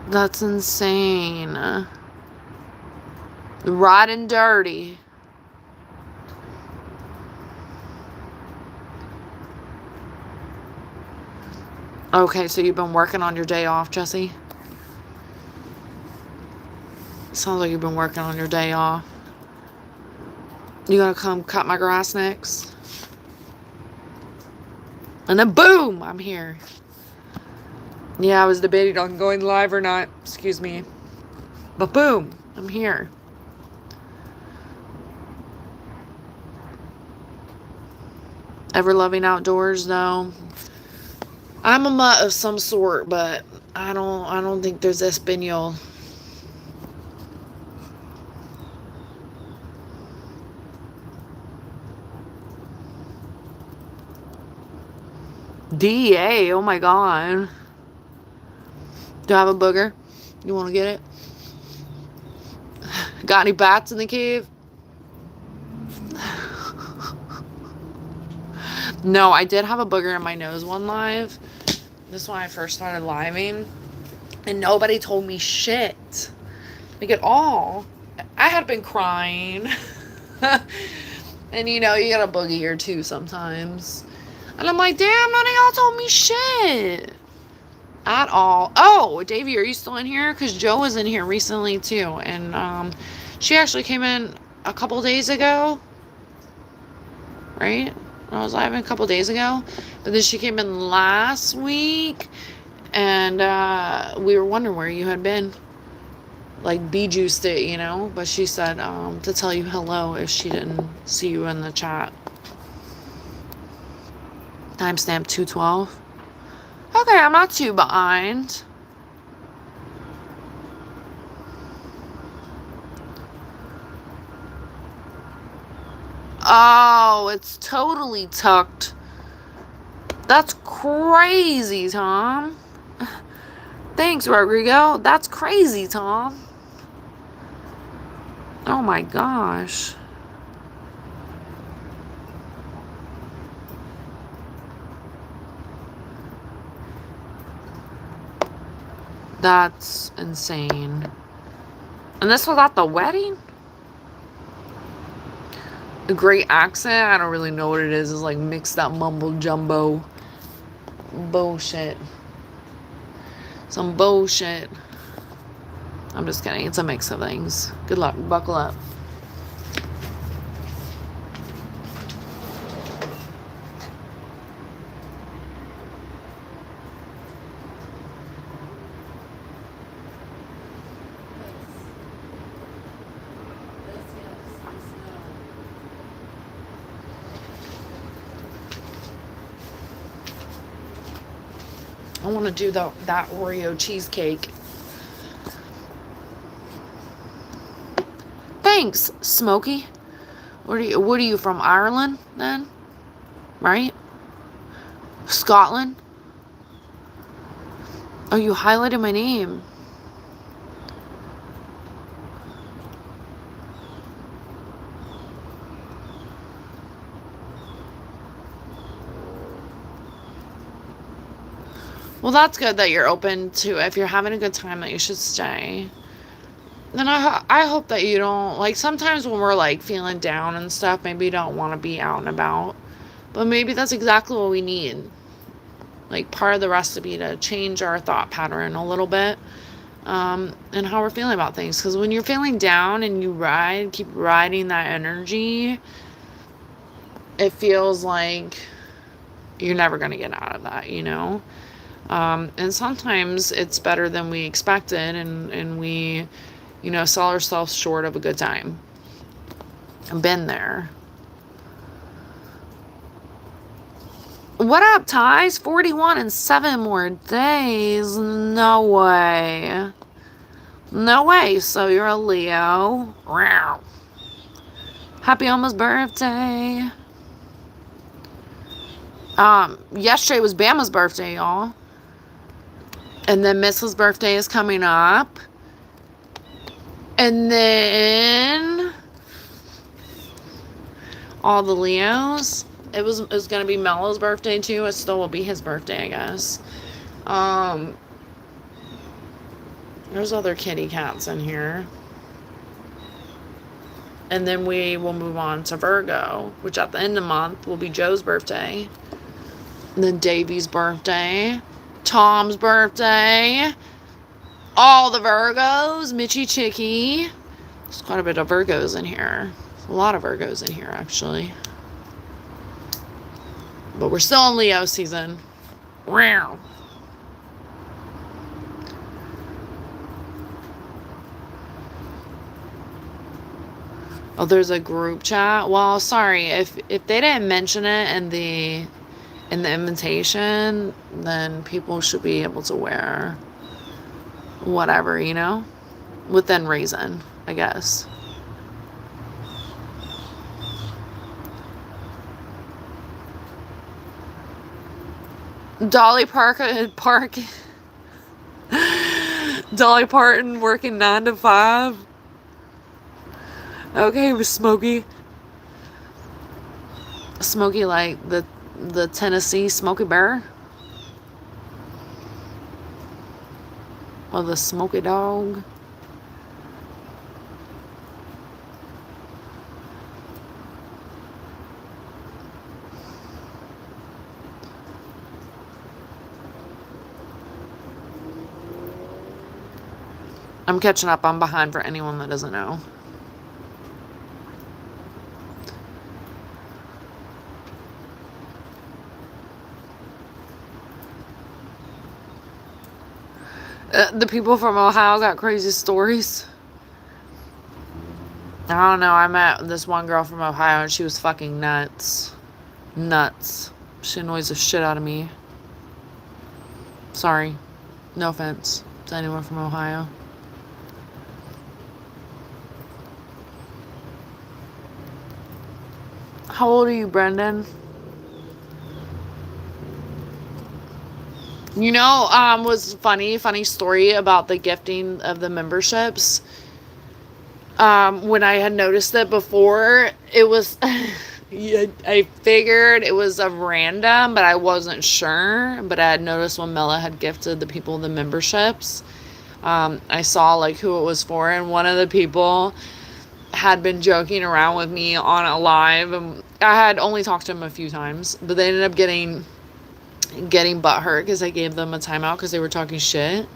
That's insane. Riding dirty. Okay, so you've been working on your day off, Jesse? Sounds like you've been working on your day off. You gonna come cut my grass next? And then boom, I'm here. Yeah, I was debating on going live or not. Excuse me. But boom, I'm here. Ever loving outdoors though? I'm a mutt of some sort, but I don't think there's Espanol. DEA, oh my god. Do I have a booger? You want to get it? Got any bats in the cave? No, I did have a booger in my nose one live. This is when I first started living. And nobody told me shit. Like, at all. I had been crying. And you know, you get a boogie or two sometimes. And I'm like, damn, none of y'all told me shit. At all. Oh, Davey, are you still in here? Because Joe was in here recently too. And she actually came in a couple days ago. Right? I was live a couple days ago. But then she came in last week. And we were wondering where you had been. Like, bee-juiced it, you know? But she said to tell you hello if she didn't see you in the chat. Timestamp 2:12. Okay, I'm not too behind. Oh, it's totally tucked. That's crazy, Tom. Thanks, Rodrigo. That's crazy, Tom. Oh my gosh. That's insane. And this was at the wedding? A great accent? I don't really know what it is. It's like mixed up mumble jumbo. Bullshit. Some bullshit. I'm just kidding. It's a mix of things. Good luck. Buckle up. I want to do that Oreo cheesecake. Thanks, Smokey. What are you from, Ireland then? Right? Scotland? Oh, you highlighted my name. Well, that's good that you're open to it. If you're having a good time, that you should stay. Then I hope that you don't, like, sometimes when we're, like, feeling down and stuff, maybe you don't want to be out and about. But maybe that's exactly what we need. Like, part of the recipe to change our thought pattern a little bit. And how we're feeling about things. Because when you're feeling down and you keep riding that energy, it feels like you're never going to get out of that, you know? And sometimes it's better than we expected, and we, you know, sell ourselves short of a good time. I've been there. What up, Ties? 41 and 7 more days. No way. No way. So you're a Leo. Wow. Happy almost birthday. Yesterday was Bama's birthday, y'all. And then Mrs. birthday is coming up. And then all the Leos. It was going to be Mello's birthday too. It still will be his birthday, I guess. There's other kitty cats in here. And then we will move on to Virgo, which at the end of the month will be Joe's birthday. And then Davy's birthday. Tom's birthday. All the Virgos. Mitchy Chicky. There's quite a bit of Virgos in here. A lot of Virgos in here, actually. But we're still in Leo season. Wow. Oh, there's a group chat. Well, sorry, if they didn't mention it in the invitation, then people should be able to wear whatever, you know, within reason, I guess. Dolly Dolly Parton working 9 to 5. Okay, with Smokey like the Tennessee Smokey Bear, or the Smokey Dog. I'm catching up. I'm behind for anyone that doesn't know. The people from Ohio got crazy stories. I don't know. I met this one girl from Ohio and she was fucking nuts. Nuts. She annoys the shit out of me. Sorry. No offense to anyone from Ohio. How old are you, Brendan? You know, was funny story about the gifting of the memberships. When I had noticed it before, it was, I figured it was a random, but I wasn't sure. But I had noticed when Mela had gifted the people the memberships, I saw like who it was for, and one of the people had been joking around with me on a live, and I had only talked to him a few times, but they ended up getting butthurt because I gave them a timeout because they were talking shit,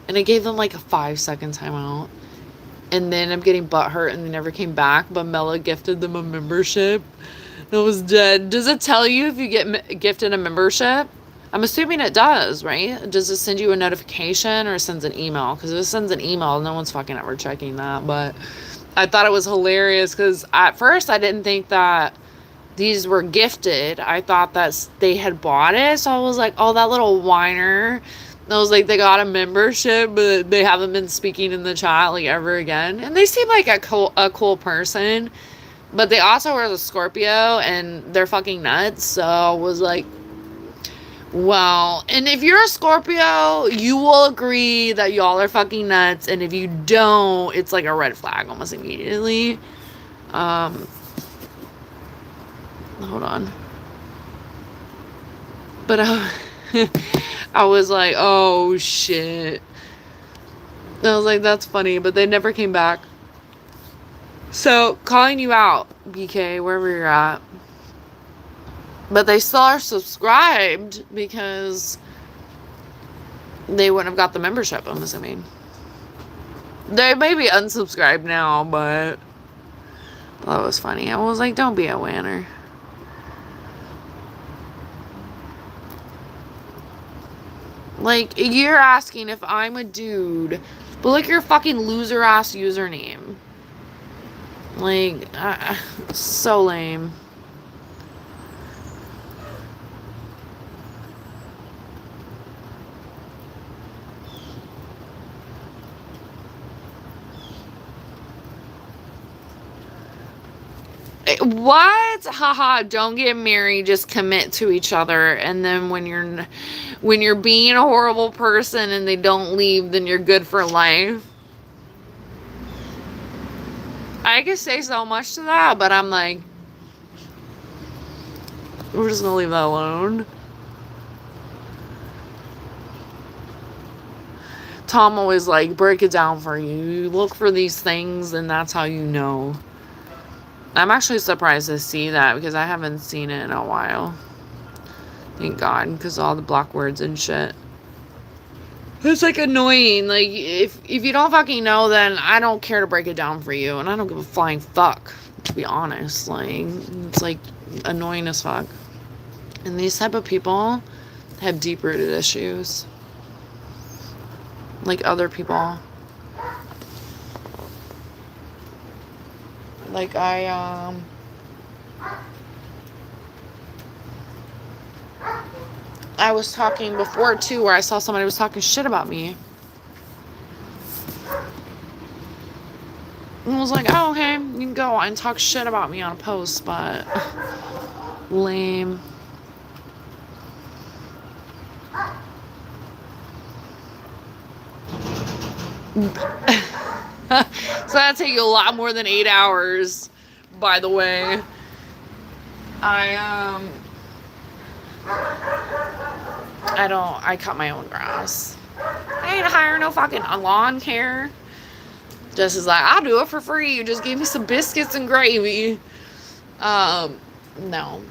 and I gave them like a 5-second timeout, and then I'm getting butthurt, and they never came back. But Mela gifted them a membership. It was dead. Does it tell you if you get gifted a membership? I'm assuming it does, right? Does it send you a notification or sends an email? Because if it sends an email, no one's fucking ever checking that. But I thought it was hilarious because at first I didn't think that these were gifted. I thought that they had bought it. So I was like, oh, that little whiner. And I was like, they got a membership, but they haven't been speaking in the chat like ever again. And they seem like a cool person. But they also were a Scorpio and they're fucking nuts. So I was like, well, and if you're a Scorpio, you will agree that y'all are fucking nuts. And if you don't, it's like a red flag almost immediately. Hold on. But I was like, oh shit. I was like, that's funny, but they never came back. So, calling you out, BK, wherever you're at. But they still are subscribed because they wouldn't have got the membership, I'm assuming. They may be unsubscribed now, but that was funny. I was like, don't be a wanner. Like, you're asking if I'm a dude, but look at your fucking loser ass username. Like, so lame. What? Haha, don't get married, just commit to each other, and then when you're being a horrible person and they don't leave, then you're good for life. I could say so much to that, but I'm like, we're just gonna leave that alone. Tom always like, break it down for you. You look for these things and that's how you know. I'm actually surprised to see that because I haven't seen it in a while. Thank God, because all the block words and shit. It's like annoying. Like, if you don't fucking know, then I don't care to break it down for you. And I don't give a flying fuck, to be honest. Like, it's like annoying as fuck. And these type of people have deep-rooted issues. Like other people. Like I was talking before too, where I saw somebody was talking shit about me. And I was like, oh, okay, you can go and talk shit about me on a post, but lame. So that'd take you a lot more than 8 hours, by the way. I cut my own grass. I ain't hire no fucking lawn care. Jess is like, I'll do it for free. You just give me some biscuits and gravy. No.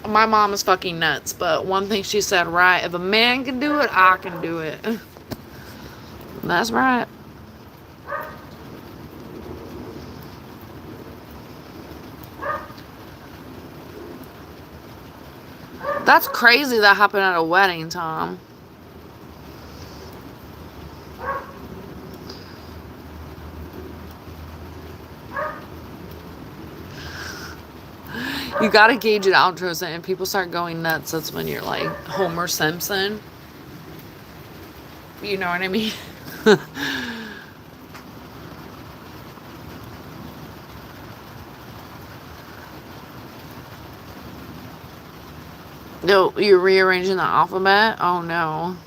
My mom is fucking nuts, but one thing she said right, if a man can do it, I can do it. That's right. That's crazy that happened at a wedding, Tom. You gotta gauge it out, Rosa, and people start going nuts. That's when you're like Homer Simpson. You know what I mean? No, you're rearranging the alphabet? Oh no.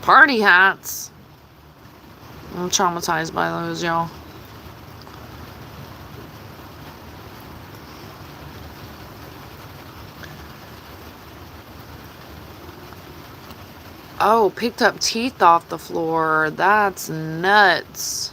Party hats. I'm traumatized by those, y'all. Oh, picked up teeth off the floor. That's nuts.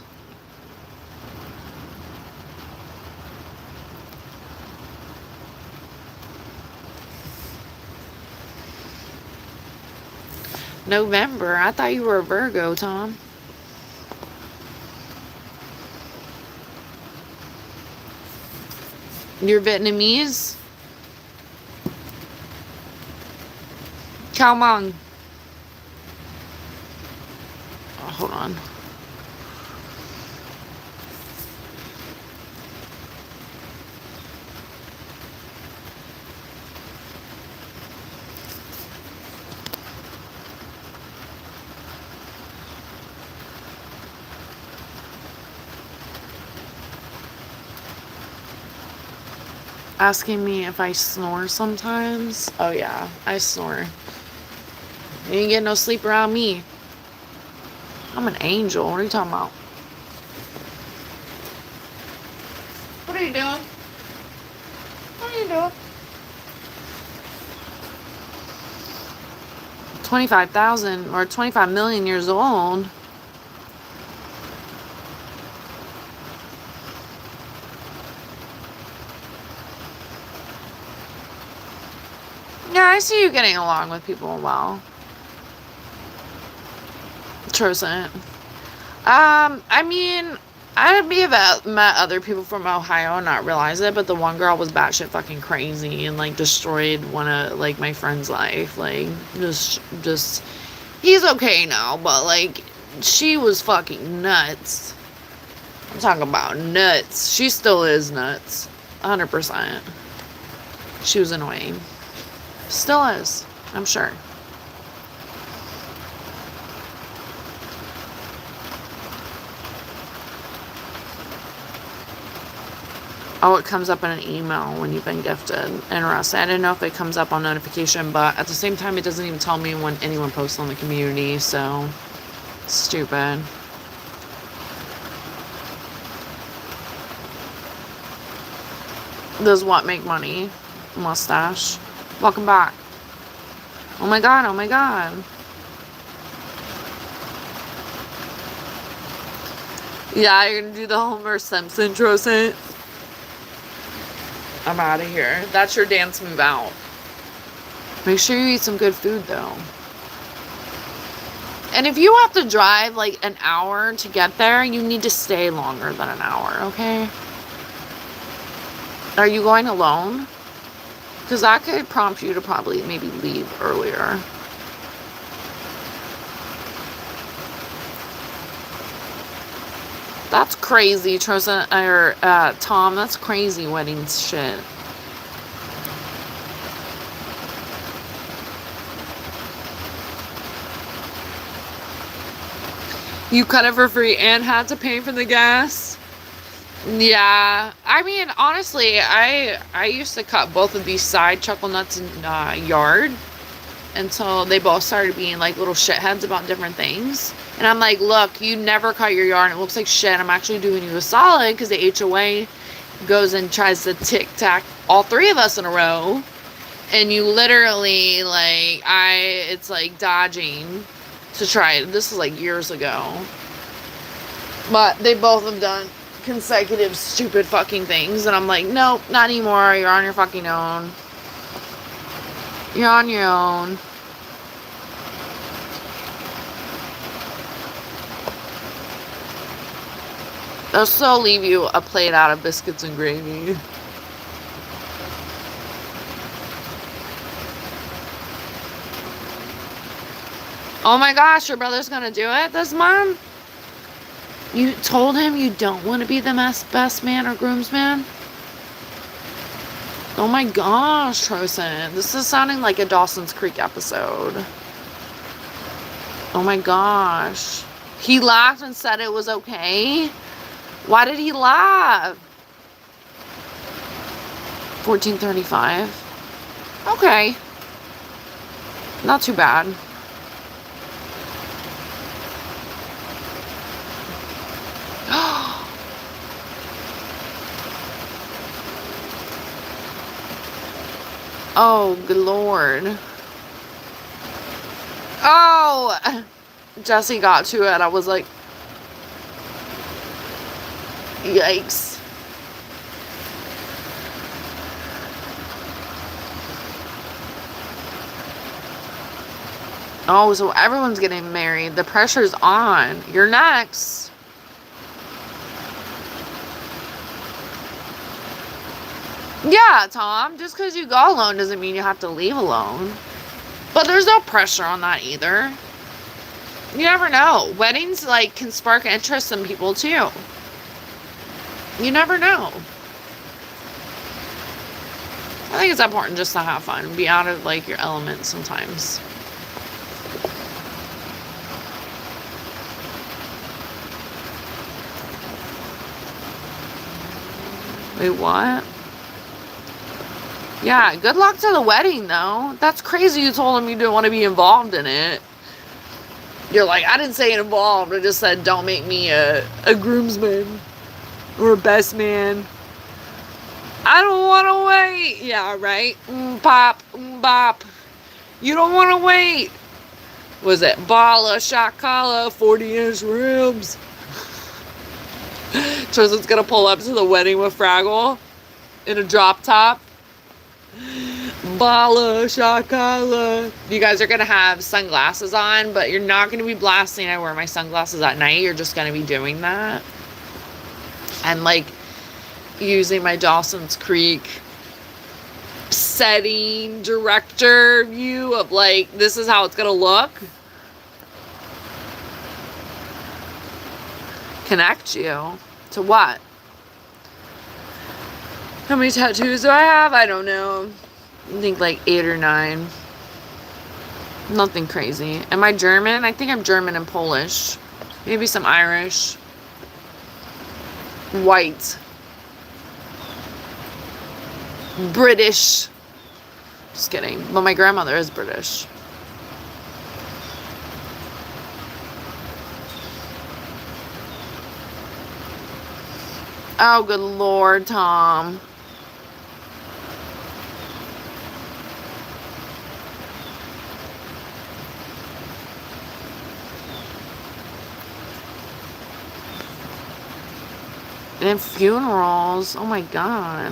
November? I thought you were a Virgo, Tom. You're Vietnamese? Khao Mang. Oh, hold on. Asking me if I snore sometimes. Oh yeah, I snore. You ain't get no sleep around me. I'm an angel. What are you talking about? What are you doing? What are you doing? 25,000 or 25 million years old. Yeah, I see you getting along with people well. Trosan. I mean, I may have met other people from Ohio and not realize it, but the one girl was batshit fucking crazy and, like, destroyed one of, like, my friend's life. Like, just, he's okay now, but, like, she was fucking nuts. I'm talking about nuts. She still is nuts. 100%. She was annoying. Still is, I'm sure. Oh, it comes up in an email when you've been gifted. Interesting. I didn't know if it comes up on notification, but at the same time, it doesn't even tell me when anyone posts on the community, so stupid. Does what make money? Mustache. Welcome back. Oh my god, oh my god. Yeah, you're gonna do the Homer Simpson Trosan. I'm out of here. That's your dance move out. Make sure you eat some good food, though. And if you have to drive, like, an hour to get there, you need to stay longer than an hour, okay? Are you going alone? Because that could prompt you to probably maybe leave earlier. That's crazy, Trosa, or Tom. That's crazy wedding shit. You cut it for free and had to pay for the gas? Yeah. I mean, honestly, I used to cut both of these side chuckle nuts in yard until they both started being like little shitheads about different things. And I'm like, look, you never cut your yard. It looks like shit. I'm actually doing you a solid because the HOA goes and tries to tic-tac all three of us in a row. And you literally, like, it's like dodging to try it. This was like years ago. But they both have done consecutive stupid fucking things. And I'm like, nope, not anymore. You're on your fucking own. You're on your own. They'll still leave you a plate out of biscuits and gravy. Oh my gosh, your brother's gonna do it this month? You told him you don't want to be the best man or groomsman? Oh my gosh, Trosan. This is sounding like a Dawson's Creek episode. Oh my gosh. He laughed and said it was okay? Why did he laugh? 14:35. Okay. Not too bad. Oh, good lord. Oh! Jesse got to it. I was like, yikes. Oh, so everyone's getting married. The pressure's on. You're next. Yeah, Tom. Just because you go alone doesn't mean you have to leave alone. But there's no pressure on that either. You never know. Weddings, like, can spark interest in people, too. You never know. I think it's important just to have fun. Be out of, like, your element sometimes. Wait, what? Yeah, good luck to the wedding, though. That's crazy you told him you didn't want to be involved in it. You're like, I didn't say involved. I just said don't make me a groomsman or a best man. I don't want to wait. Yeah, right? Pop, bop. You don't want to wait. Was it Bala, Shakala, 40-inch rims? Tristan's gonna pull up to the wedding with Fraggle in a drop top. Bala, Shakala. You guys are gonna have sunglasses on, but you're not gonna be blasting. I wear my sunglasses at night. You're just gonna be doing that. And like using my Dawson's Creek setting director view of like, this is how it's gonna look. Connect you to what? How many tattoos do I have? I don't know. I think like 8 or 9. Nothing crazy. Am I German? I think I'm German and Polish. Maybe some Irish. White. British. Just kidding. But my grandmother is British. Oh, good Lord, Tom. And funerals. Oh my God.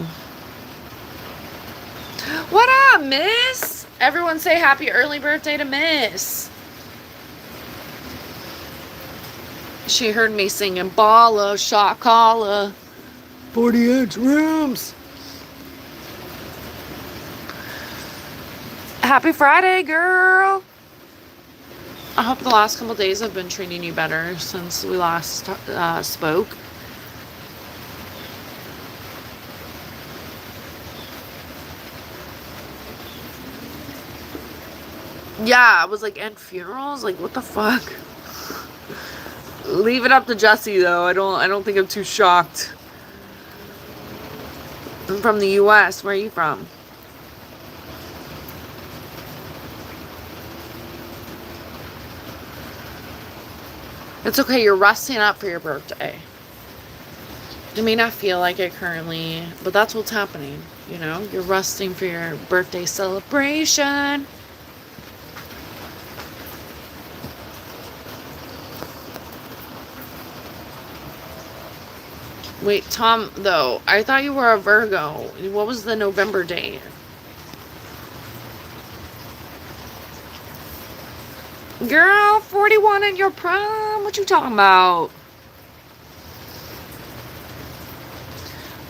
What up, Miss? Everyone say happy early birthday to Miss. She heard me singing Bala, Shakala, 40-inch rims. Happy Friday, girl. I hope the last couple days have been treating you better since we last spoke. Yeah, I was like, and funerals? Like, what the fuck? Leave it up to Jesse, though. I don't think I'm too shocked. I'm from the U.S. Where are you from? It's okay. You're resting up for your birthday. You may not feel like it currently, but that's what's happening. You know, you're resting for your birthday celebration. Wait, Tom, though, I thought you were a Virgo. What was the November date? Girl, 41 in your prime? What you talking about?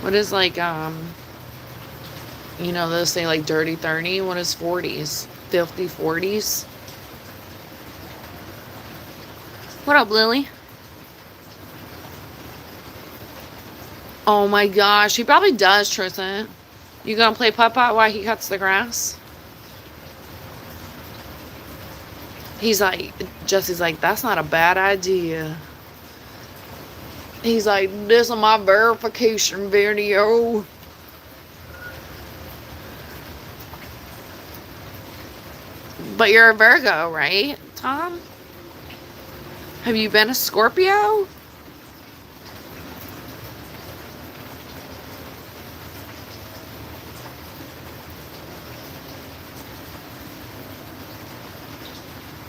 What is like, you know, they say like dirty 30? What is 40s? Filthy 40s? What up, Lily? Oh my gosh, he probably does, Tristan. You gonna play putt-putt while he cuts the grass? He's like, Jesse's like, that's not a bad idea. He's like, this is my verification video. But you're a Virgo, right, Tom? Have you been a Scorpio?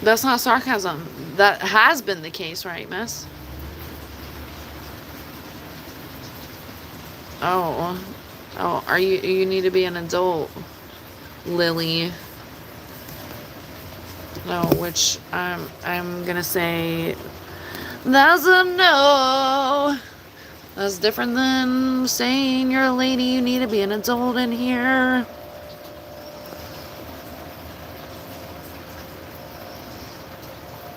That's not sarcasm. That has been the case, right, miss? Oh. Oh, you need to be an adult, Lily. No, which I'm gonna say that's a no. That's different than saying you're a lady, you need to be an adult in here.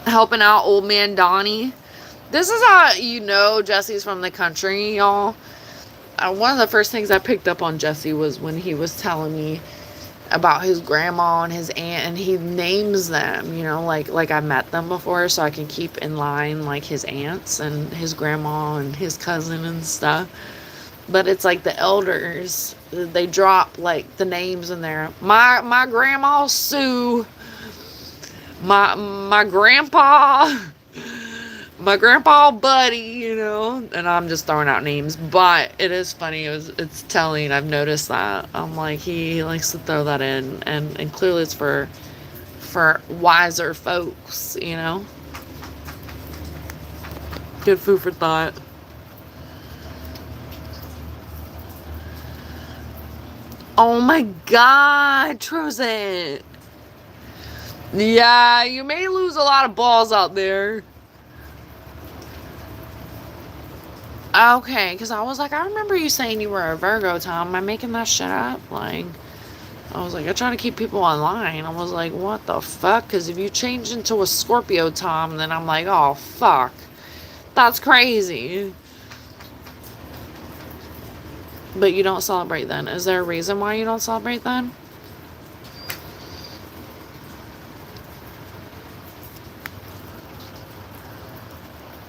Helping out old man Donnie. This is how you know Jesse's from the country, y'all. One of the first things I picked up on Jesse was when he was telling me about his grandma and his aunt, and he names them, you know, like I met them before, so I can keep in line like his aunts and his grandma and his cousin and stuff. But it's like the elders, they drop like the names in there. My grandma Sue. My grandpa Buddy, you know, and I'm just throwing out names, but it is funny. It's telling. I've noticed that. I'm like, he likes to throw that in, and clearly it's for for wiser folks, you know? Good food for thought. Oh my God, Trozit. Yeah, you may lose a lot of balls out there. Okay, because I was like, I remember you saying you were a Virgo, Tom. Am I making that shit up? Like, I was like, I try to keep people online. I was like, what the fuck? Because if you change into a Scorpio, Tom, then I'm like, oh, fuck. That's crazy. But you don't celebrate then. Is there a reason why you don't celebrate then?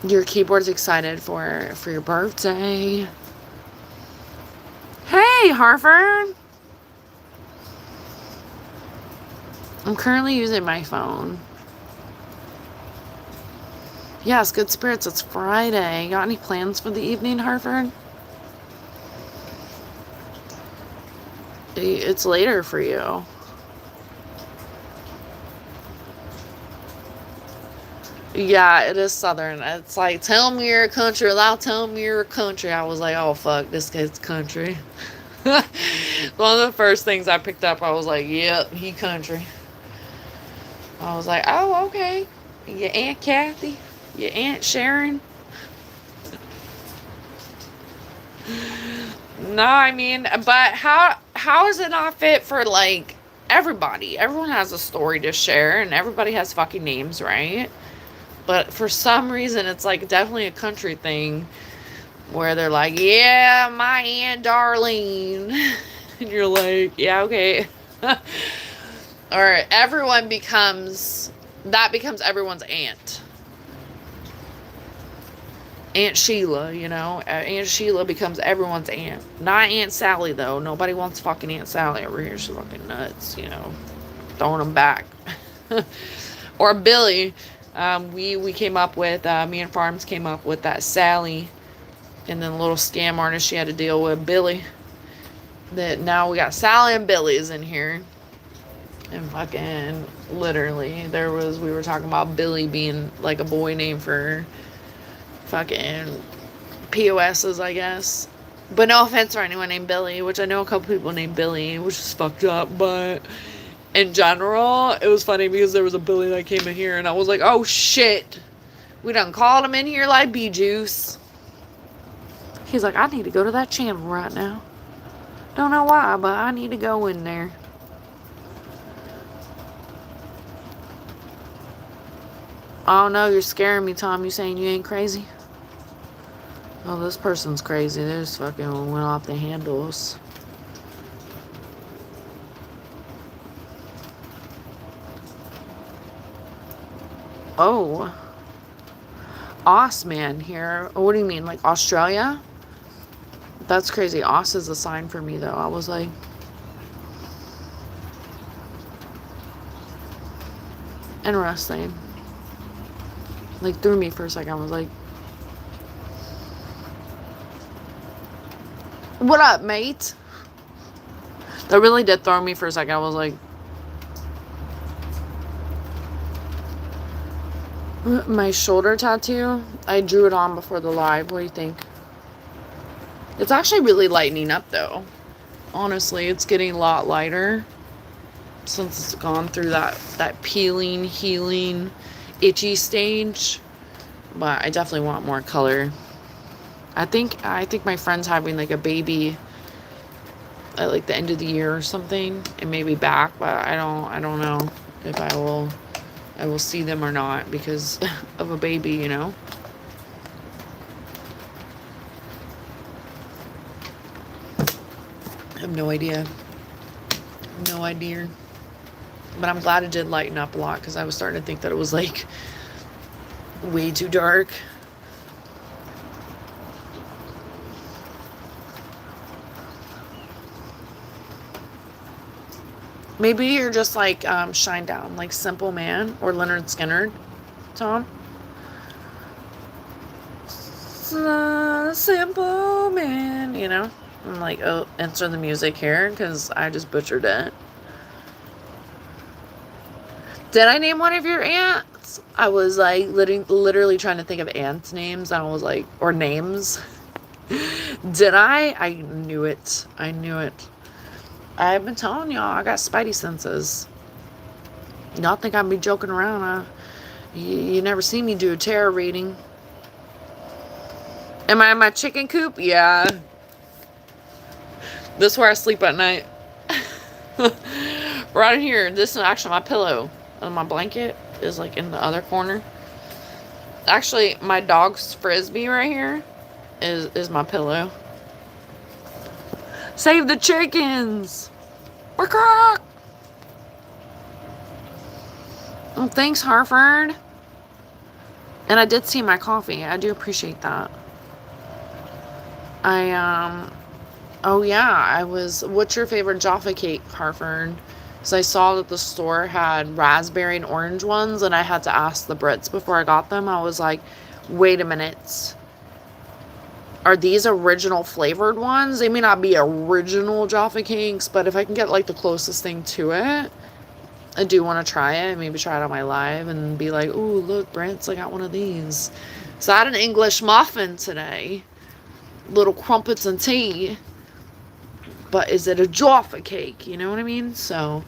Your keyboard's excited for your birthday. Hey, Harvard. I'm currently using my phone. Yes, good spirits. It's Friday. Got any plans for the evening, Harvard? It's later for you. Yeah, it is southern. It's like, tell me you're a country without telling me you're a country. I was like, oh, fuck, this kid's country. One of the first things I picked up, I was like, yep, he country. I was like, oh, okay. Your Aunt Kathy? Your Aunt Sharon? No, I mean, but how is it not fit for, like, everybody? Everyone has a story to share, and everybody has fucking names, right? But for some reason, it's, like, definitely a country thing where they're like, yeah, my Aunt Darlene. And you're like, yeah, okay. Or everyone becomes everyone's aunt. Aunt Sheila, you know? Aunt Sheila becomes everyone's aunt. Not Aunt Sally, though. Nobody wants fucking Aunt Sally over here. She's fucking nuts, you know? Throwing them back. Or Billy. We came up with, me and Farms came up with that Sally. And then the little scam artist she had to deal with, Billy. That now we got Sally and Billy's in here. And fucking literally we were talking about Billy being like a boy name for fucking POSs, I guess. But no offense for anyone named Billy, which I know a couple people named Billy, which is fucked up, but in general, it was funny because there was a Billy that came in here and I was like, oh shit. We done called him in here like B-Juice. He's like, I need to go to that channel right now. Don't know why, but I need to go in there. Oh no, you're scaring me, Tom. You saying you ain't crazy? Oh, this person's crazy. They just fucking went off the handles. Oh. Oss man here. What do you mean? Like Australia? That's crazy. Oss is a sign for me, though. I was like... Interesting. Like, threw me for a second. I was like... What up, mate? That really did throw me for a second. I was like... My shoulder tattoo? I drew it on before the live. What do you think? It's actually really lightening up, though. Honestly, it's getting a lot lighter. Since it's gone through that peeling, healing, itchy stage. But I definitely want more color. I think my friend's having like a baby at like the end of the year or something, and maybe back, but I don't know if I will see them or not because of a baby, you know. I have no idea. No idea. But I'm glad it did lighten up a lot because I was starting to think that it was like way too dark. Maybe you're just like Shinedown, like Simple Man or Leonard Skinner, Tom. Simple Man, you know. I'm like, oh, insert the music here because I just butchered it. Did I name one of your ants? I was like literally trying to think of ants' names. And I was like, or names. Did I? I knew it. I knew it. I've been telling y'all, I got spidey senses. Y'all think I'd be joking around. You never see me do a terror reading. Am I in my chicken coop? Yeah. This is where I sleep at night. Right here. This is actually my pillow. And my blanket is like in the other corner. Actually, my dog's frisbee right here is my pillow. Save the chickens! Well, thanks, Harford. And I did see my coffee. I do appreciate that. Oh yeah, what's your favorite Jaffa cake, Harford? Because I saw that the store had raspberry and orange ones, and I had to ask the Brits before I got them. I was like, wait a minute. Are these original flavored ones? They may not be original Jaffa cakes, but if I can get like the closest thing to it, I do want to try it. Maybe try it on my live and be like, ooh, look, Brits, I got one of these. So I had an English muffin today. Little crumpets and tea. But is it a Jaffa cake? You know what I mean? So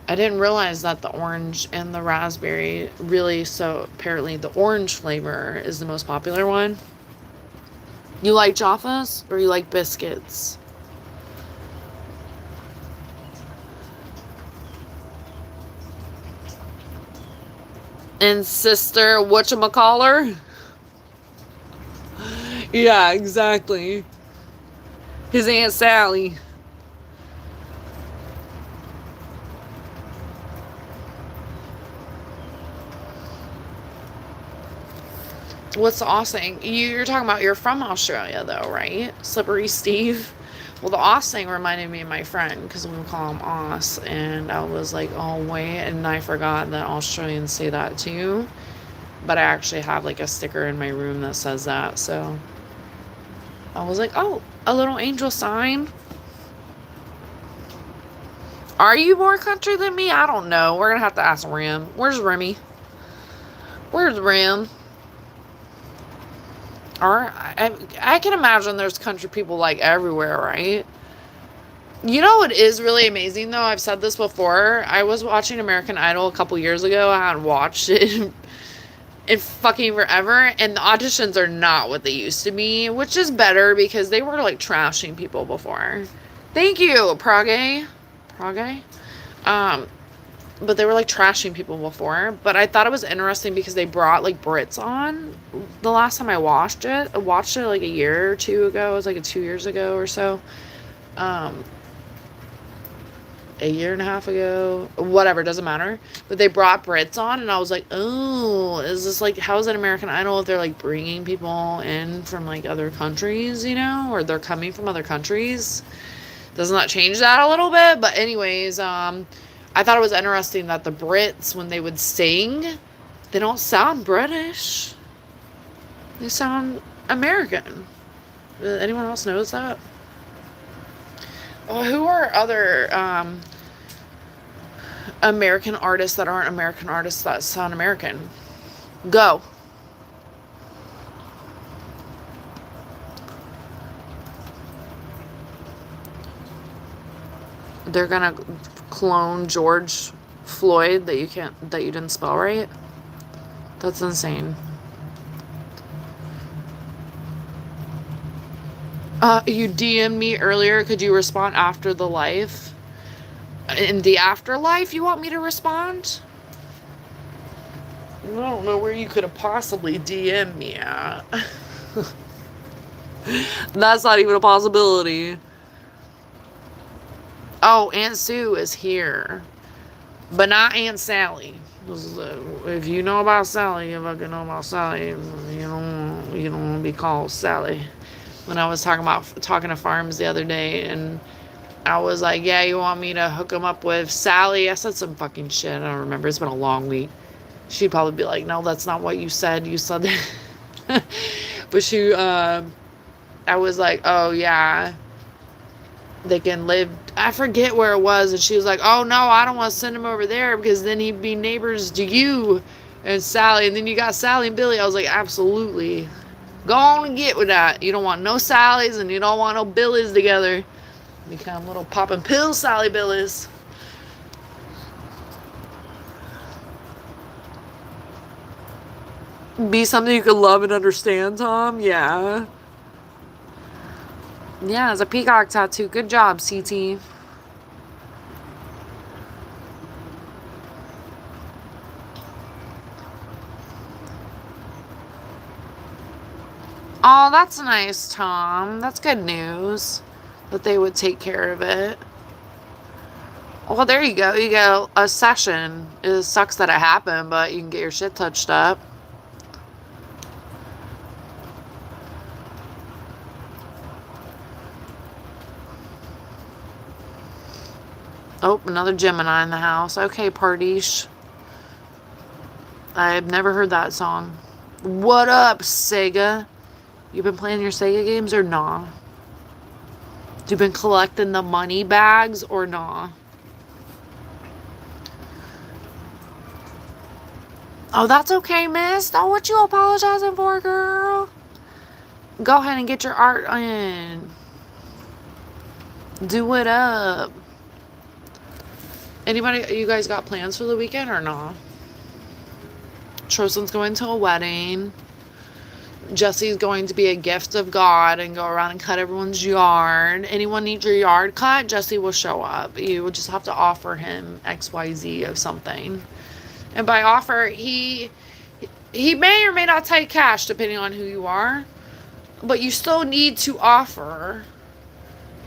I didn't realize that the orange and the raspberry really, so apparently the orange flavor is the most popular one. You like Jaffas or you like biscuits? And sister, whatchamacaller? Yeah, exactly. His Aunt Sally. What's the Oz thing? You're talking about you're from Australia, though, right? Slippery Steve. Well, the Oz thing reminded me of my friend because we call him Oz, and I was like, oh wait, and I forgot that Australians say that too. But I actually have like a sticker in my room that says that, so I was like, oh, a little angel sign. Are you more country than me? I don't know. We're gonna have to ask Rim. Where's Remy? Where's Rim? I can imagine there's country people like everywhere, right? You know what is really amazing though? I've said this before. I was watching American Idol a couple years ago. I hadn't watched it in fucking forever, and the auditions are not what they used to be, which is better because they were like trashing people before. Thank you, Prague. But they were like trashing people before. But I thought it was interesting because they brought like Brits on. The last time I watched it like a year or two ago. It was like 2 years ago or so. A year and a half ago, whatever, doesn't matter. But they brought Brits on, and I was like, oh, is this like, how is it American Idol if they're like bringing people in from like other countries, you know, or they're coming from other countries? Doesn't that change that a little bit? But anyways, I thought it was interesting that the Brits, when they would sing, they don't sound British. They sound American. Anyone else knows that? Well, who are other American artists that aren't American artists that sound American? Go. They're gonna clone George Floyd that you didn't spell right. That's insane. You DM'd me earlier. Could you respond after the live? In the afterlife, you want me to respond? I don't know where you could have possibly DM'd me at. That's not even a possibility. Oh, Aunt Sue is here. But not Aunt Sally. If you know about Sally, you fucking know about Sally. You don't want to be called Sally. When I was talking to Farms the other day, and I was like, yeah, you want me to hook him up with Sally? I said some fucking shit. I don't remember. It's been a long week. She'd probably be like, no, that's not what you said. You said that. But I was like, oh, yeah. they can live. I forget where it was, and she was like, "Oh no, I don't want to send him over there because then he'd be neighbors to you and Sally, and then you got Sally and Billy." I was like, "Absolutely, go on and get with that. You don't want no Sallys and you don't want no Billies together. Become little popping pill Sally Billies." Be something you could love and understand, Tom. Yeah. Yeah, it's a peacock tattoo. Good job, CT. Oh, that's nice, Tom. That's good news that they would take care of it. Well, there you go. You get a session. It sucks that it happened, but you can get your shit touched up. Oh, another Gemini in the house. Okay, Pardeesh. I've never heard that song. What up, Sega? You been playing your Sega games or nah? You been collecting the money bags or nah? Oh, that's okay, miss. Oh, what you apologizing for, girl? Go ahead and get your art in. Do it up. Anybody, you guys got plans for the weekend or not? Trosan's going to a wedding. Jesse's going to be a gift of God and go around and cut everyone's yard. Anyone need your yard cut? Jesse will show up. You will just have to offer him XYZ of something. And by offer, he may or may not take cash depending on who you are. But you still need to offer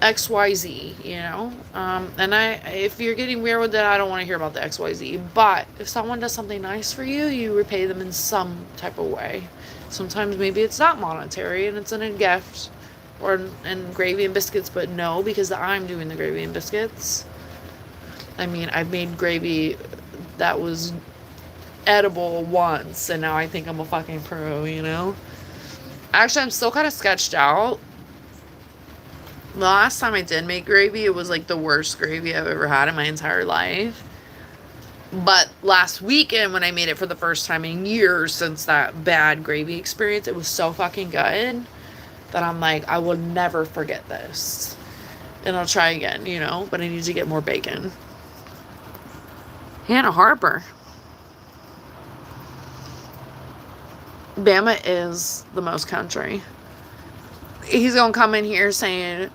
XYZ, you know? And if you're getting weird with it, I don't want to hear about the XYZ. But if someone does something nice for you, you repay them in some type of way. Sometimes maybe it's not monetary and it's in a gift or in gravy and biscuits, but no, because I'm doing the gravy and biscuits. I mean, I've made gravy that was edible once, and now I think I'm a fucking pro, you know? Actually, I'm still kind of sketched out. The last time I did make gravy, it was like the worst gravy I've ever had in my entire life. But last weekend, when I made it for the first time in years since that bad gravy experience, it was so fucking good that I'm like, I will never forget this. And I'll try again, you know? But I need to get more bacon. Hannah Harper. Bama is the most country. He's gonna come in here saying,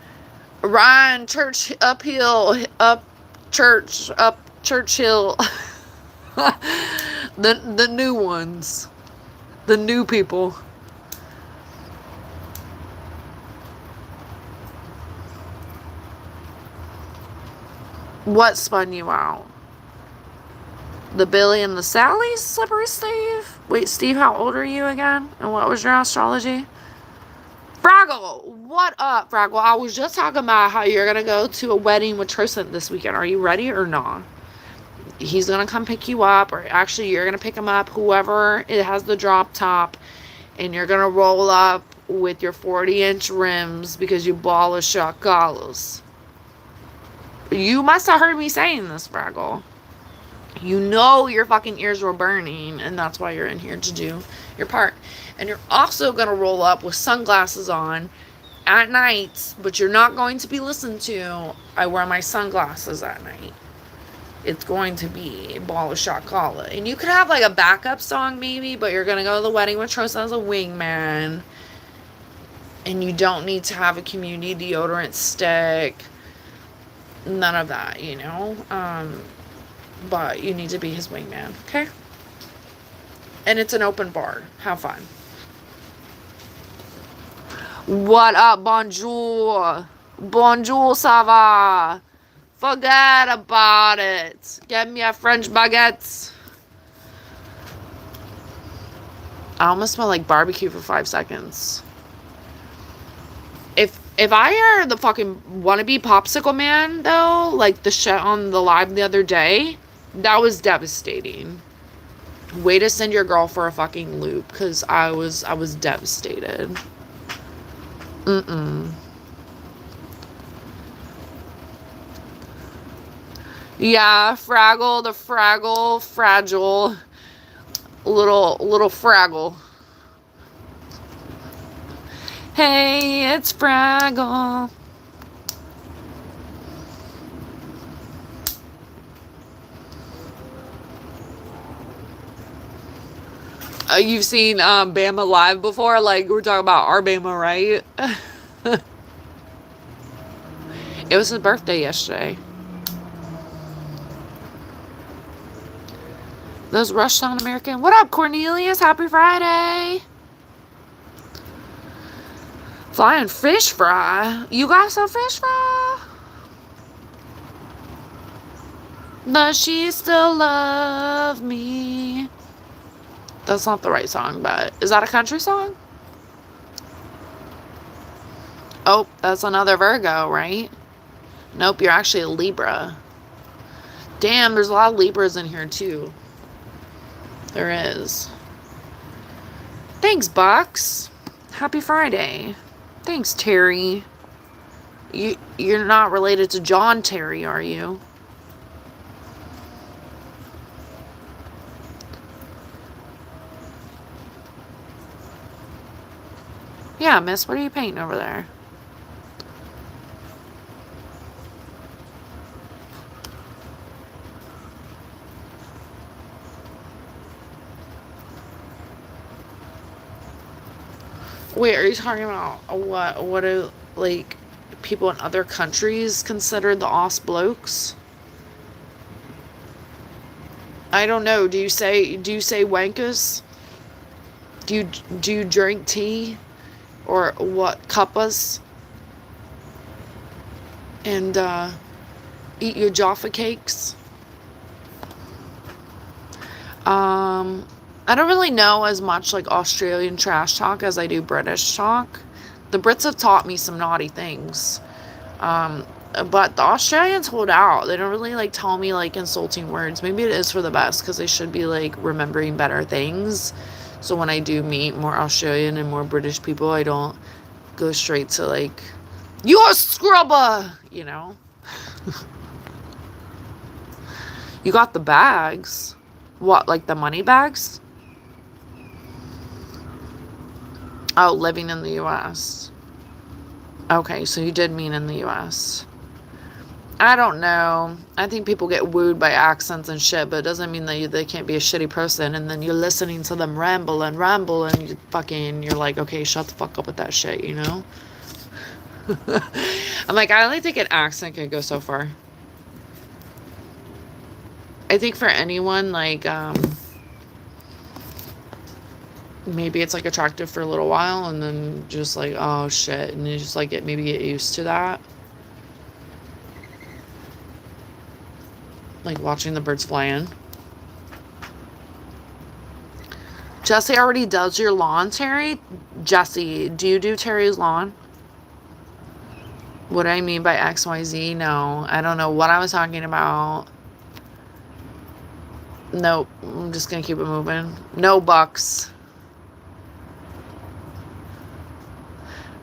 Ryan Church uphill, up Churchill. the new ones. The new people. What spun you out? The Billy and the Sally, Slippery Steve? Wait, Steve, how old are you again? And what was your astrology? Fraggle, what up, Fraggle? I was just talking about how you're going to go to a wedding with Tristan this weekend. Are you ready or not? He's going to come pick you up, or actually you're going to pick him up, whoever it has the drop top, and you're going to roll up with your 40-inch rims because you ball of shot galos. You must have heard me saying this, Fraggle. You know your fucking ears were burning, and that's why you're in here to do your part. And you're also going to roll up with sunglasses on at night, but you're not going to be listened to. I wear my sunglasses at night. It's going to be Ball of Shot Kala. And you could have like a backup song maybe, but you're going to go to the wedding with Trosa as a wingman. And you don't need to have a community deodorant stick. None of that, you know? But you need to be his wingman, okay? And it's an open bar. Have fun. What up, bonjour? Bonjour, ça va? Forget about it. Get me a French baguette. I almost smell like barbecue for 5 seconds. If I hear the fucking wannabe popsicle man, though, like the shit on the live the other day, that was devastating. Way to send your girl for a fucking loop, because I was devastated. Yeah, Fraggle, the Fraggle, fragile, little Fraggle. Hey, it's Fraggle. You've seen Bama live before? Like, we're talking about our Bama, right? It was his birthday yesterday. Those Rush Sound American. What up, Cornelius? Happy Friday. Flying fish fry. You got some fish fry? Does she still love me? That's not the right song, but is that a country song? Oh, that's another Virgo, right? Nope, you're actually a Libra. Damn, there's a lot of Libras in here, too. There is. Thanks, Bucks. Happy Friday. Thanks, Terry. You're not related to John Terry, are you? Yeah, miss, what are you painting over there? Wait, are you talking about what do, like, people in other countries consider the os blokes? I don't know. Do you say wankus? Do you drink tea? Or what, cuppas? And eat your Jaffa cakes? I don't really know as much like Australian trash talk as I do British talk. The Brits have taught me some naughty things. But the Australians hold out. They don't really like tell me like insulting words. Maybe it is for the best because they should be like remembering better things. So when I do meet more Australian and more British people, I don't go straight to like, you're a scrubber, you know? You got the bags. What, like the money bags? Oh, living in the U.S. Okay, so you did mean in the U.S. I don't know. I think people get wooed by accents and shit, but it doesn't mean that they can't be a shitty person. And then you're listening to them ramble, and you're like, okay, shut the fuck up with that shit, you know? I'm like, I only think an accent can go so far. I think for anyone, like, maybe it's like attractive for a little while, and then just like, oh shit, and you just like maybe get used to that. Like watching the birds fly in. Jesse already does your lawn, Terry? Jesse, do you do Terry's lawn? What do I mean by XYZ? No, I don't know what I was talking about. Nope, I'm just gonna keep it moving. No, Bucks.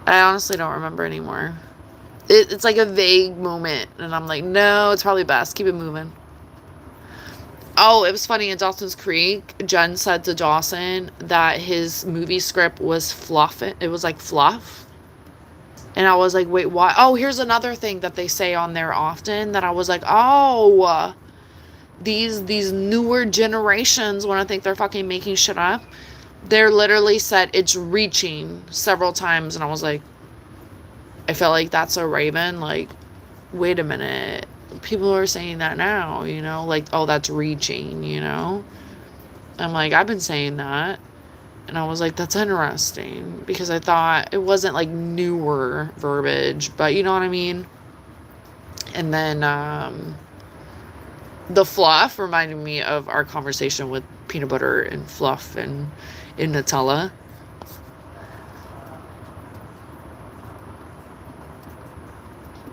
I honestly don't remember anymore. It's like a vague moment, and I'm like, no, it's probably best. Keep it moving. Oh, it was funny. In Dawson's Creek, Jen said to Dawson that his movie script was fluff. It was like fluff. And I was like, wait, what? Oh, here's another thing that they say on there often that I was like, oh, these newer generations want to think they're fucking making shit up. They're literally said it's reaching several times. And I was like, I felt like that's a Raven. Like, wait a minute. People are saying that now, you know, like, oh, that's reaching, you know. I'm like, I've been saying that. And I was like, that's interesting, because I thought it wasn't like newer verbiage, but you know what I mean. And then the fluff reminded me of our conversation with peanut butter and fluff and in Nutella.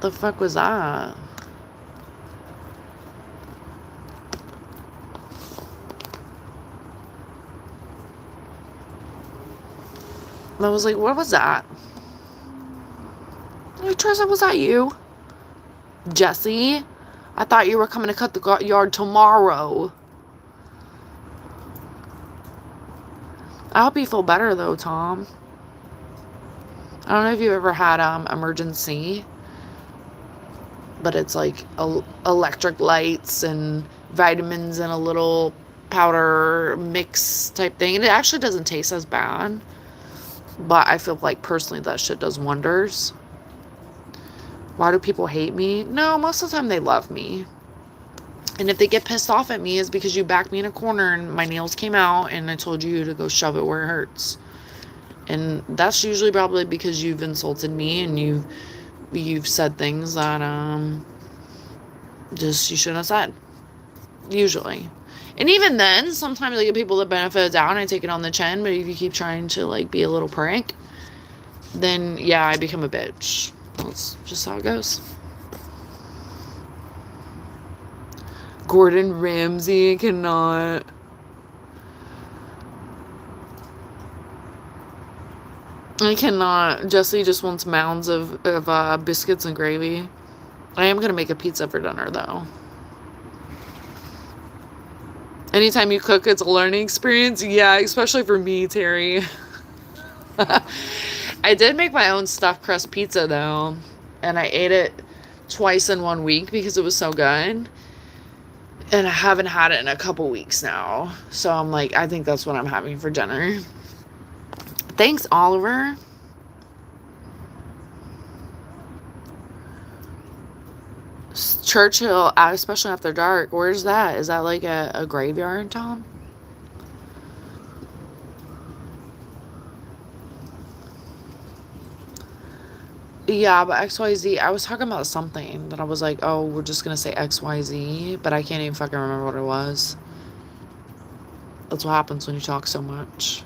The fuck was that? I was like, what was that? Like, Trisha, was that you? Jesse? I thought you were coming to cut the yard tomorrow. I hope you feel better though, Tom. I don't know if you've ever had emergency, but it's like electric lights and vitamins and a little powder mix type thing. And it actually doesn't taste as bad, but I feel like personally that shit does wonders. Why do people hate me? No, most of the time they love me. And if they get pissed off at me, it's because you backed me in a corner and my nails came out and I told you to go shove it where it hurts. And that's usually probably because you've insulted me and you've said things that just you shouldn't have said. Usually. And even then, sometimes I get people that benefit out and I take it on the chin, but if you keep trying to like be a little prick, then yeah, I become a bitch. That's just how it goes. Gordon Ramsay cannot. I cannot. Jesse just wants mounds of biscuits and gravy. I am going to make a pizza for dinner, though. Anytime you cook, it's a learning experience. Yeah, especially for me, Terry. I did make my own stuffed crust pizza, though. And I ate it twice in 1 week because it was so good. And I haven't had it in a couple weeks now. So I'm like, I think that's what I'm having for dinner. Thanks, Oliver. Churchill, especially after dark. Where's that? Is that like a graveyard, Tom? Yeah, but XYZ, I was talking about something that I was like, oh, we're just going to say XYZ, but I can't even fucking remember what it was. That's what happens when you talk so much.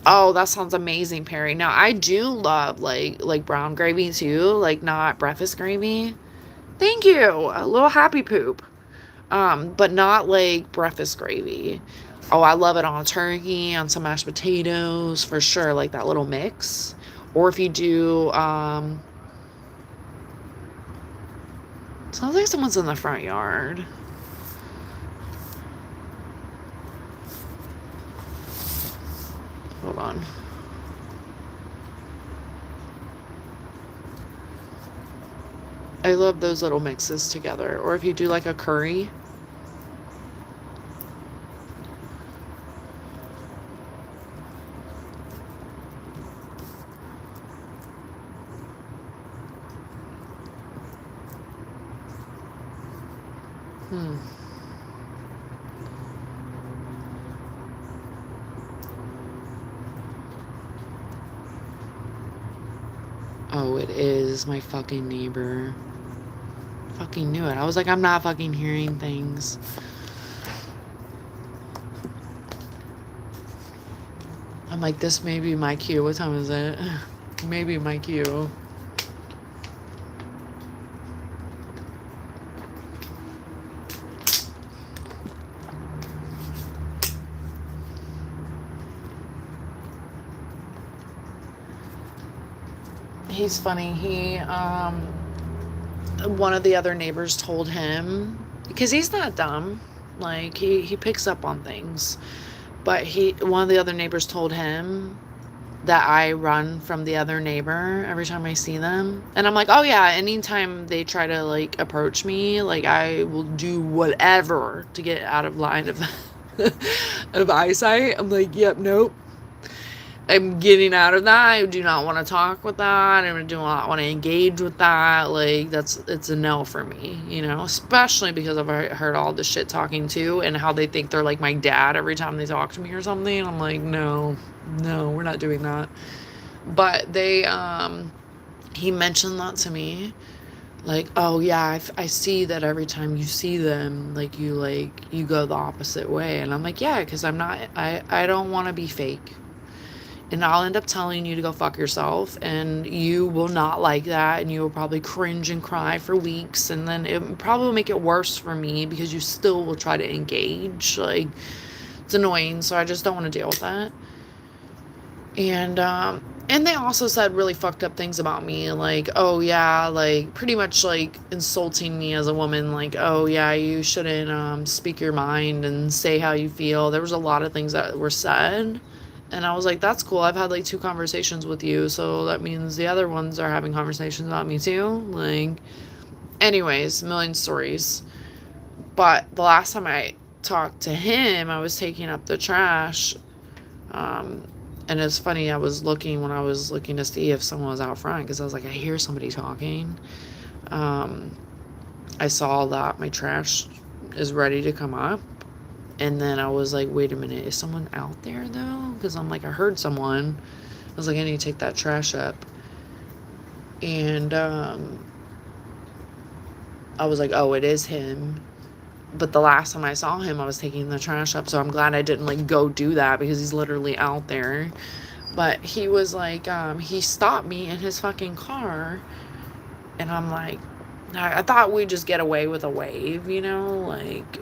Oh, that sounds amazing, Perry. Now, I do love, like brown gravy, too. Like, not breakfast gravy. Thank you. A little happy poop. But not, like, breakfast gravy. Oh, I love it on turkey, on some mashed potatoes, for sure. Like, that little mix. Or if you do, sounds like someone's in the front yard. Hold on. I love those little mixes together. Or if you do like a curry. Oh, it is my fucking neighbor. Fucking knew it. I was like, I'm not fucking hearing things. I'm like, this may be my cue. What time is it? Maybe my cue. He's funny. One of the other neighbors told him, because he's not dumb, like he picks up on things, but one of the other neighbors told him that I run from the other neighbor every time I see them. And I'm like, oh yeah, anytime they try to like approach me, like I will do whatever to get out of line of eyesight. I'm like, yep, nope. I'm getting out of that. I do not want to talk with that. I do not want to engage with that. Like, it's a no for me, you know? Especially because I've heard all this shit talking too, and how they think they're like my dad every time they talk to me or something. I'm like, no, we're not doing that. But he mentioned that to me. Like, oh yeah, I see that every time you see them, like you go the opposite way. And I'm like, yeah, because I don't want to be fake. And I'll end up telling you to go fuck yourself, and you will not like that, and you will probably cringe and cry for weeks, and then it probably will make it worse for me because you still will try to engage. Like, it's annoying, so I just don't want to deal with that. And And they also said really fucked up things about me, like, oh yeah, like pretty much like insulting me as a woman, like, oh yeah, you shouldn't speak your mind and say how you feel. There was a lot of things that were said, and I was like, that's cool. I've had like 2 conversations with you, so that means the other ones are having conversations about me too. Like, anyways, million stories. But the last time I talked to him, I was taking up the trash. And it's funny, I was looking to see if someone was out front, because I was like, I hear somebody talking. I saw that my trash is ready to come up. And then I was like, wait a minute, is someone out there though? Because I'm like, I heard someone. I was like, I need to take that trash up. And I was like, oh, it is him. But the last time I saw him, I was taking the trash up. So I'm glad I didn't like go do that, because he's literally out there. But he was like, he stopped me in his fucking car. And I'm like, I thought we'd just get away with a wave, you know? Like,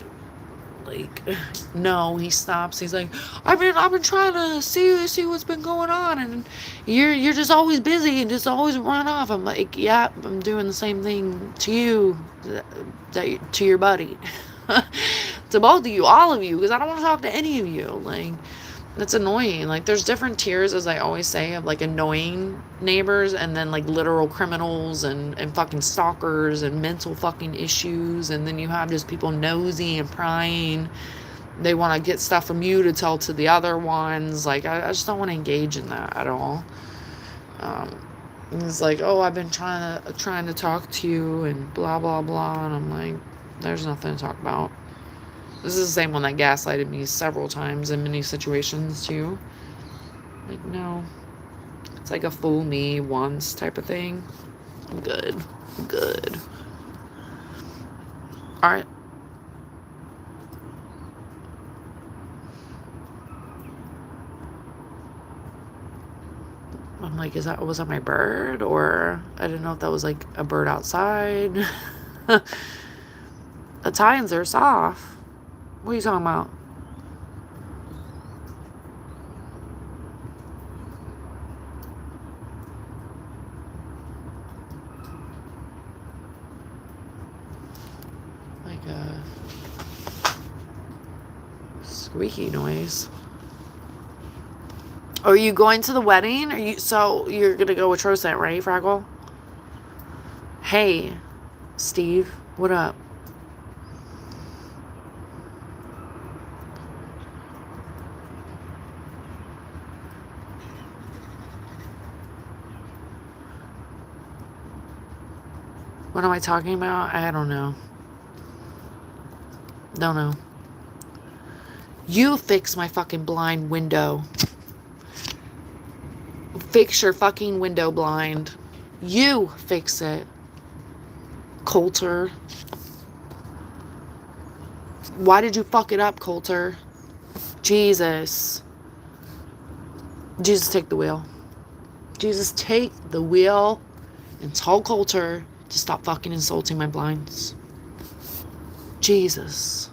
no, he stops. He's like, I've been trying to see what's been going on, and you're just always busy and just always run off. I'm like, yeah, I'm doing the same thing to you, to your buddy, to both of you, all of you, because I don't want to talk to any of you. Like, it's annoying. Like, there's different tiers, as I always say, of like annoying neighbors, and then like literal criminals and fucking stalkers and mental fucking issues. And then you have just people nosy and prying. They want to get stuff from you to tell to the other ones. Like, I just don't want to engage in that at all. It's like, oh, I've been trying to talk to you and blah blah blah, and I'm like, there's nothing to talk about. This is the same one that gaslighted me several times in many situations, too. Like, no. It's like a fool me once type of thing. I'm good. I'm good. Alright. I'm like, was that my bird? Or I didn't know if that was like a bird outside. Italians are soft. What are you talking about? Like a squeaky noise. Are you going to the wedding? So you're gonna go with Trosant, right, Fraggle? Hey, Steve, what up? What am I talking about? I don't know. Don't know. You fix my fucking blind window. Fix your fucking window blind. You fix it. Coulter. Why did you fuck it up, Coulter? Jesus. Jesus, take the wheel. Jesus, take the wheel and tell Coulter to stop fucking insulting my blinds. Jesus.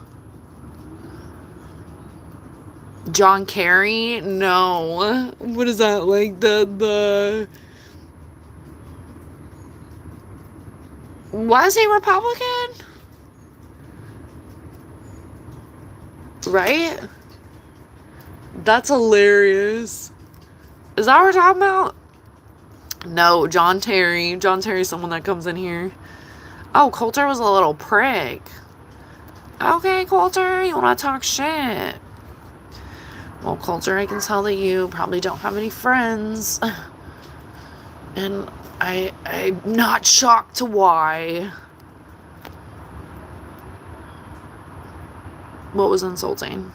John Kerry? No. What is that? Like the was he Republican? Right? That's hilarious. Is that what we're talking about? No, John Terry. John Terry's someone that comes in here. Oh, Coulter was a little prick. Okay, Coulter, you want to talk shit. Well, Coulter, I can tell that you probably don't have any friends. And I'm not shocked to why. What was insulting?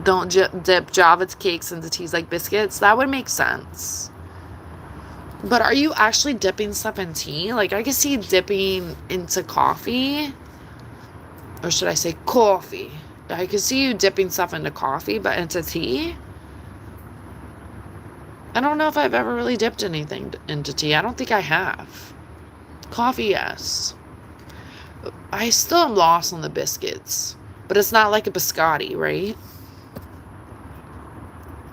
Don't dip Java's cakes into teas like biscuits. That would make sense. But are you actually dipping stuff in tea? Like, I can see dipping into coffee. Or should I say coffee? I can see you dipping stuff into coffee, but into tea? I don't know if I've ever really dipped anything into tea. I don't think I have. Coffee, yes. I still am lost on the biscuits. But it's not like a biscotti, right?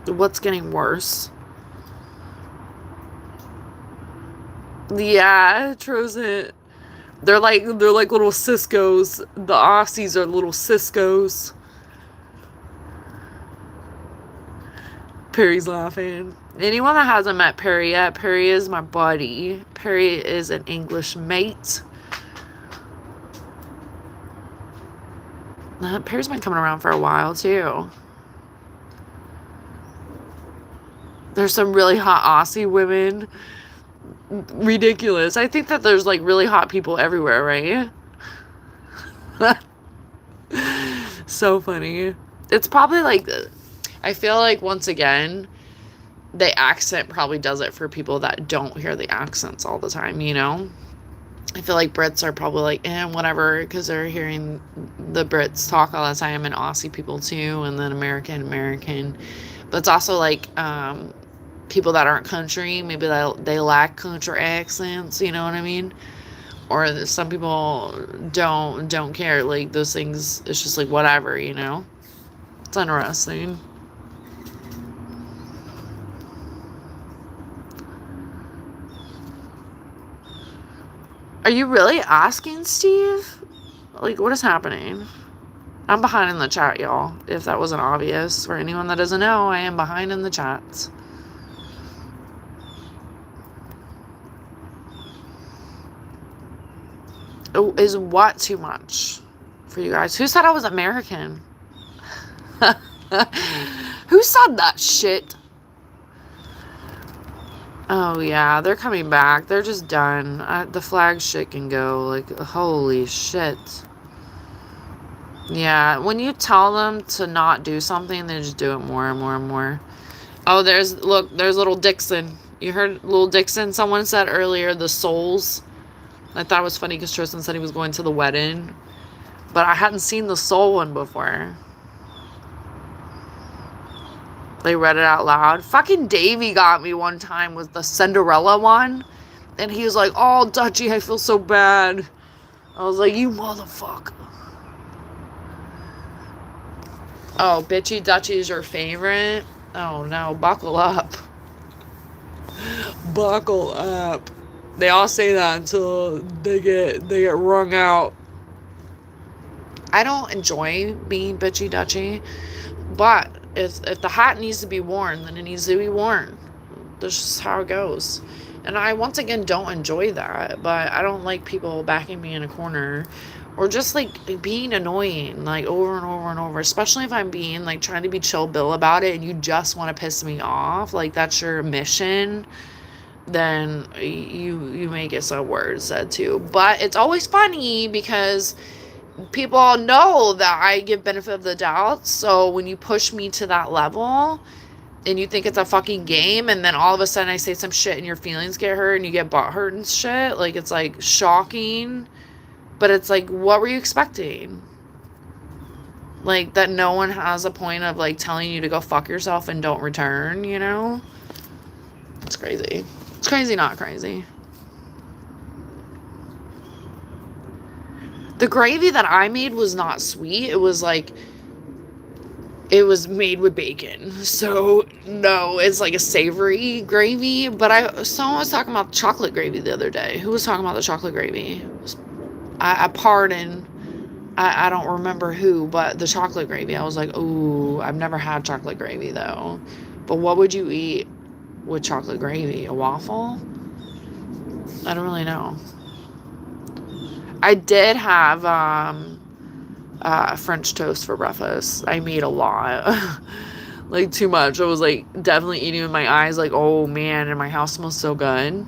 What's getting worse? Yeah, Trozen. They're like little Cisco's. The Aussies are little Cisco's. Perry's laughing. Anyone that hasn't met Perry yet, Perry is my buddy. Perry is an English mate. Perry's been coming around for a while too. There's some really hot Aussie women. Ridiculous. I think that there's like really hot people everywhere, right? So funny. It's probably like, I feel like once again, the accent probably does it for people that don't hear the accents all the time, you know? I feel like Brits are probably like, whatever, because they're hearing the Brits talk all the time, and Aussie people too, and then American. But it's also like, people that aren't country, maybe they lack country accents, you know what I mean? Or some people don't care, like those things, it's just like whatever, you know? It's interesting. Are you really asking, Steve? Like, what is happening? I'm behind in the chat, y'all, if that wasn't obvious. For anyone that doesn't know, I am behind in the chats. Oh, is what too much for you guys? Who said I was American? Who said that shit? Oh, yeah, they're coming back. They're just done. The flag shit can go. Like, holy shit. Yeah, when you tell them to not do something, they just do it more and more and more. Oh, there's little Dixon. You heard little Dixon? Someone said earlier, the souls. I thought it was funny because Tristan said he was going to the wedding. But I hadn't seen the soul one before. They read it out loud. Fucking Davey got me one time with the Cinderella one. And he was like, oh, Dutchie, I feel so bad. I was like, you motherfucker. Oh, Bitchy Dutchie is your favorite? Oh, no. Buckle up. Buckle up. They all say that until they get wrung out. I don't enjoy being Bitchy Dutchie. But if the hat needs to be worn, then it needs to be worn. That's just how it goes. And I, once again, don't enjoy that. But I don't like people backing me in a corner. Or just, like, being annoying, like, over and over and over. Especially if I'm being, like, trying to be chill Bill about it and you just want to piss me off. Like, that's your mission. Then you may get some words said too. But it's always funny because people all know that I give benefit of the doubt. So when you push me to that level and you think it's a fucking game, and then all of a sudden I say some shit and your feelings get hurt and you get butthurt and shit, like, it's like shocking. But it's like, what were you expecting? Like, that no one has a point of, like, telling you to go fuck yourself and don't return, you know? It's crazy. It's crazy, not crazy. The gravy that I made was not sweet. It was like, it was made with bacon. So, no, it's like a savory gravy. But someone was talking about chocolate gravy the other day. Who was talking about the chocolate gravy? I don't remember who, but the chocolate gravy. I was like, ooh, I've never had chocolate gravy, though. But what would you eat with chocolate gravy? A waffle? I don't really know. I did have French toast for breakfast. I made a lot. Like, too much. I was, like, definitely eating with my eyes, like, oh, man, and my house smells so good.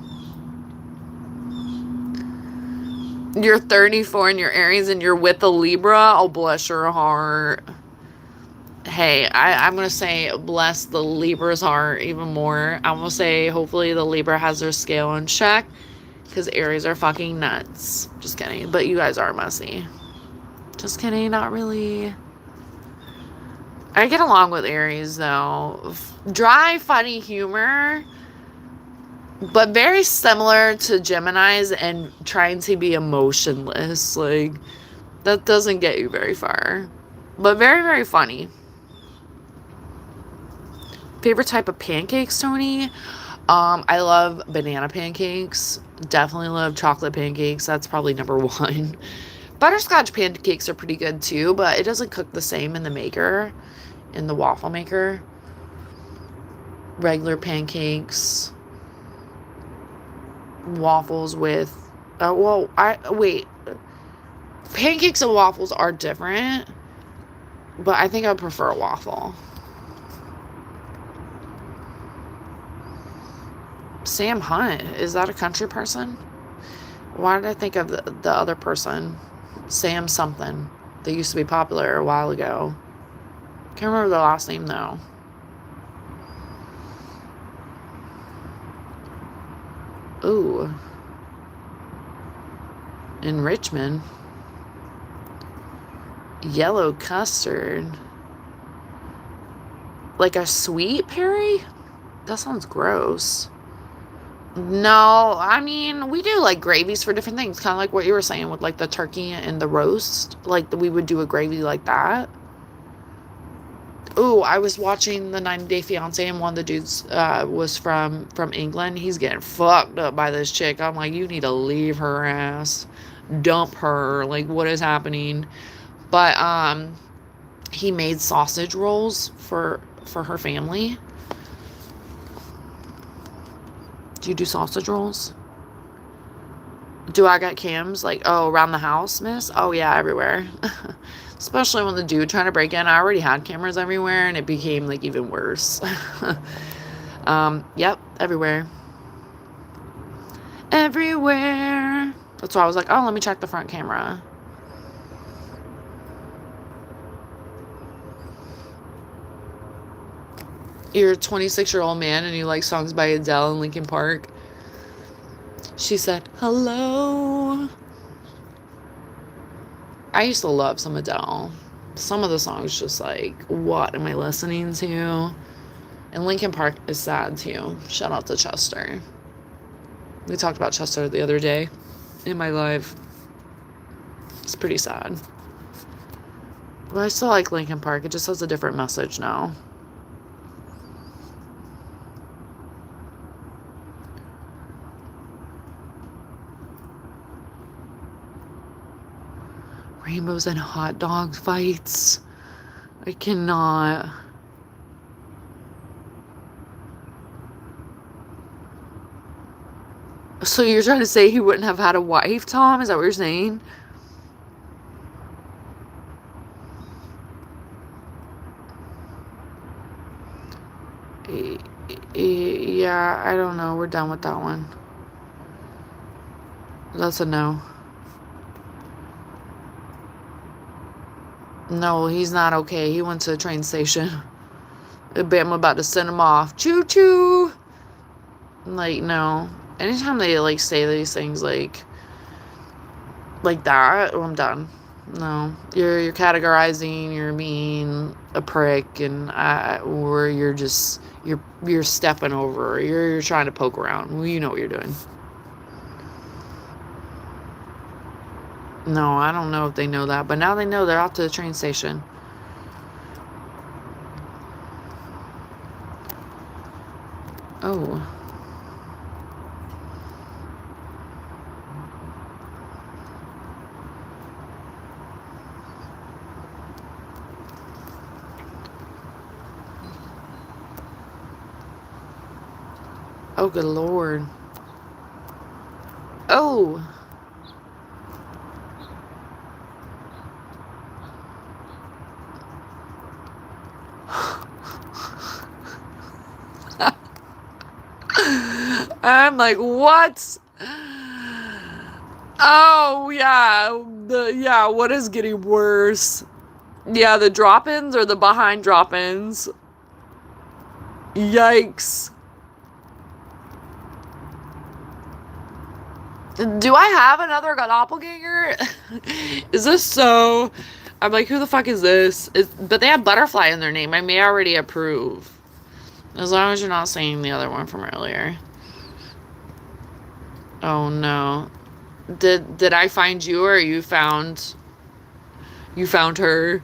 You're 34 and you're Aries and you're with a Libra. Oh, bless your heart. Hey, I'm going to say bless the Libra's heart even more. I'm going to say hopefully the Libra has their scale in check. Because Aries are fucking nuts. Just kidding. But you guys are messy. Just kidding. Not really. I get along with Aries, though. Dry, funny humor. But very similar to Geminis and trying to be emotionless. Like, that doesn't get you very far. But very, very funny. Favorite type of pancakes, Tony? I love banana pancakes. Definitely love chocolate pancakes. That's probably number one. Butterscotch pancakes are pretty good too, but it doesn't cook the same in the maker, in the waffle maker. Regular pancakes, waffles with, wait. Pancakes and waffles are different, but I think I prefer a waffle. Sam Hunt, is that a country person? Why did I think of the other person? Sam something. They used to be popular a while ago. Can't remember the last name though. Ooh. In Richmond. Yellow custard. Like a sweet Perry? That sounds gross. No, I mean, we do like gravies for different things. Kind of like what you were saying with like the turkey and the roast. Like we would do a gravy like that. Ooh, I was watching the 90 Day Fiance and one of the dudes was from England. He's getting fucked up by this chick. I'm like, you need to leave her ass. Dump her. Like, what is happening? But he made sausage rolls for her family. Do you do sausage rolls? Do I got cams? Like, oh, around the house, miss? Oh, yeah, everywhere. Especially when the dude trying to break in. I already had cameras everywhere, and it became, like, even worse. Yep, everywhere. Everywhere. That's why I was like, oh, let me check the front camera. You're a 26-year-old man, and you like songs by Adele and Linkin Park. She said, hello. I used to love some Adele. Some of the songs just like, what am I listening to? And Linkin Park is sad too. Shout out to Chester. We talked about Chester the other day in my live. It's pretty sad. But I still like Linkin Park. It just has a different message now. Rainbows and hot dog fights. I cannot. So you're trying to say he wouldn't have had a wife, Tom? Is that what you're saying? Yeah, I don't know. We're done with that one. That's a no. No, he's not okay. He went to the train station. I'm about to send him off. Choo choo. Like, no. Anytime they like say these things like that, I'm done. No, you're categorizing. You're being a prick, and or you're stepping over. You're trying to poke around. Well, you know what you're doing. No, I don't know if they know that, but now they know. They're off to the train station. Oh. Oh, good Lord. Oh. I'm like, what? Oh, yeah. What is getting worse? Yeah, the drop-ins or the behind drop-ins? Yikes. Do I have another doppelganger? Is this so? I'm like, who the fuck is this? But they have butterfly in their name. I may already approve. As long as you're not saying the other one from earlier. Oh no. Did I find you, or you found her?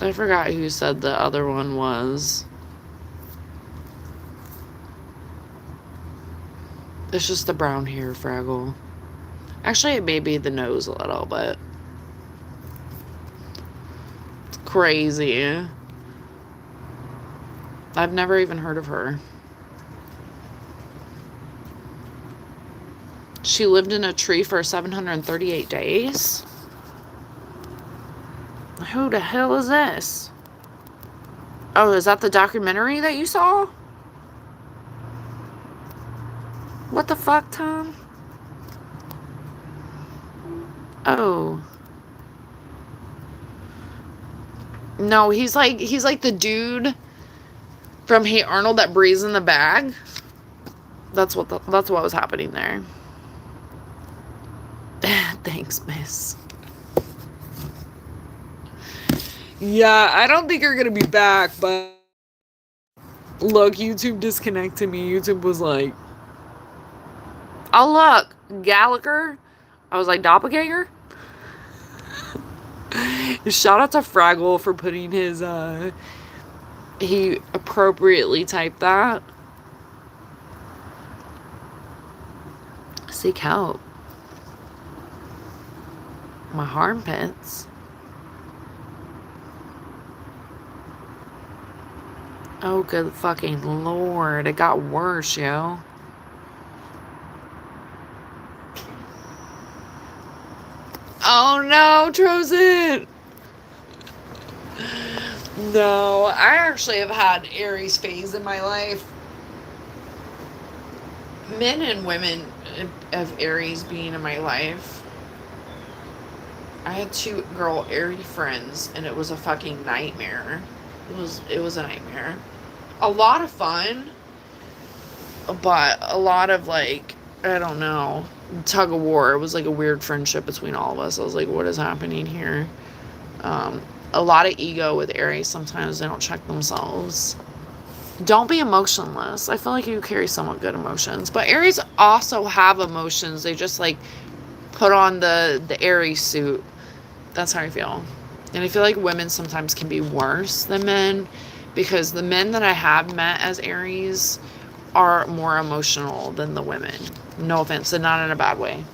I forgot who said the other one was. It's just the brown hair, Fraggle. Actually, it may be the nose a little, but it's crazy. I've never even heard of her. She lived in a tree for 738 days? Who the hell is this? Oh, is that the documentary that you saw? What the fuck, Tom? Oh. No, he's like the dude from Hey Arnold that breathes in the bag. That's what was happening there. Thanks, miss. Yeah, I don't think you're gonna be back, but look, YouTube disconnected me. YouTube was like, oh look, Gallagher. I was like, doppelganger? Shout out to Fraggle for putting his, he appropriately typed that. Seek help. My armpits. Oh, good fucking lord. It got worse, yo. Oh no, Trozen! No, I actually have had Aries phase in my life. Men and women of Aries being in my life. I had 2 girl Aries friends, and it was a fucking nightmare. It was a nightmare. A lot of fun, but a lot of like, I don't know, tug of war. It was like a weird friendship between all of us. I was like, what is happening here? A lot of ego with Aries. Sometimes they don't check themselves. Don't be emotionless. I feel like you carry somewhat good emotions, but Aries also have emotions. They just like put on the Aries suit. That's how I feel. And I feel like women sometimes can be worse than men, because the men that I have met as Aries are more emotional than the women. No offense, and not in a bad way.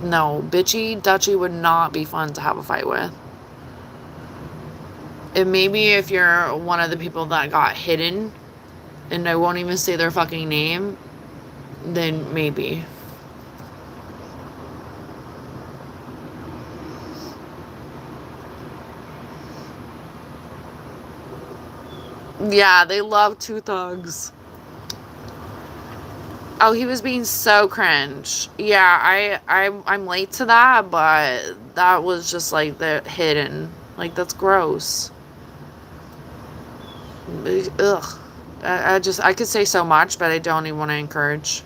No, bitchy Dutchy would not be fun to have a fight with. And maybe if you're one of the people that got hidden and I won't even say their fucking name, then maybe. Yeah, they love 2 thugs. Oh, he was being so cringe. Yeah, I'm late to that, but that was just like the hidden. Like, that's gross. Ugh. I could say so much, but I don't even want to encourage.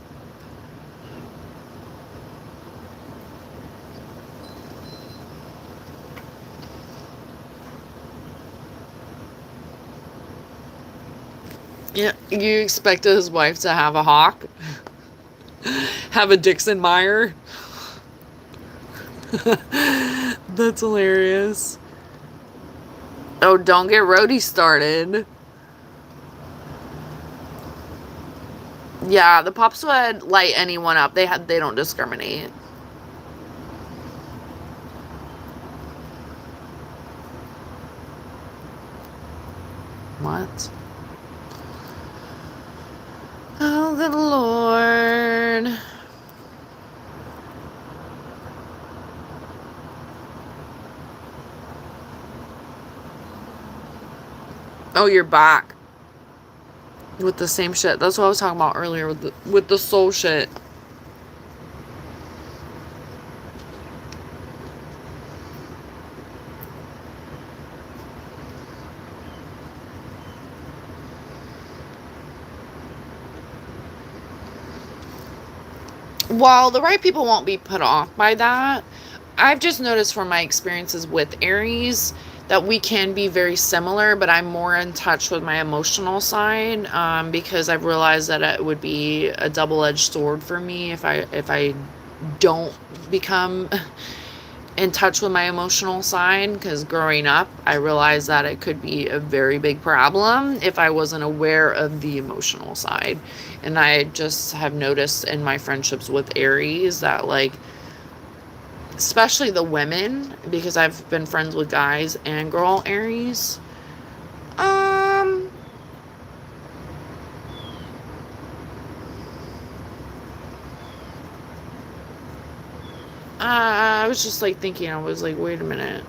Yeah, you expected his wife to have a hawk? Have a Dixon Meyer? That's hilarious. Oh, don't get Rhodey started. Yeah, the Pops would light anyone up. They don't discriminate. What? Oh, good Lord. Oh, you're back. With the same shit. That's what I was talking about earlier with the soul shit. While the right people won't be put off by that, I've just noticed from my experiences with Aries that we can be very similar, but I'm more in touch with my emotional side, because I've realized that it would be a double-edged sword for me if I don't become in touch with my emotional side, because growing up, I realized that it could be a very big problem if I wasn't aware of the emotional side. And I just have noticed in my friendships with Aries that, like, especially the women, because I've been friends with guys and girl Aries, um, I was just like thinking, I was like, wait a minute.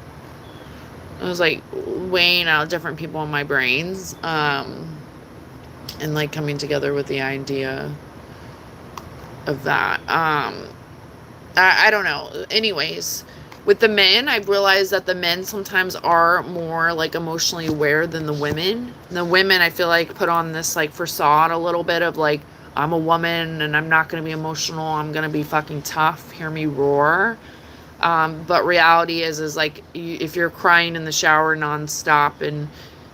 I was like weighing out different people in my brains, and like coming together with the idea of that. I don't know. Anyways, with the men, I've realized that the men sometimes are more like emotionally aware than the women. The women, I feel like, put on this like facade a little bit of like, I'm a woman and I'm not going to be emotional. I'm going to be fucking tough. Hear me roar. But reality is like, if you're crying in the shower nonstop and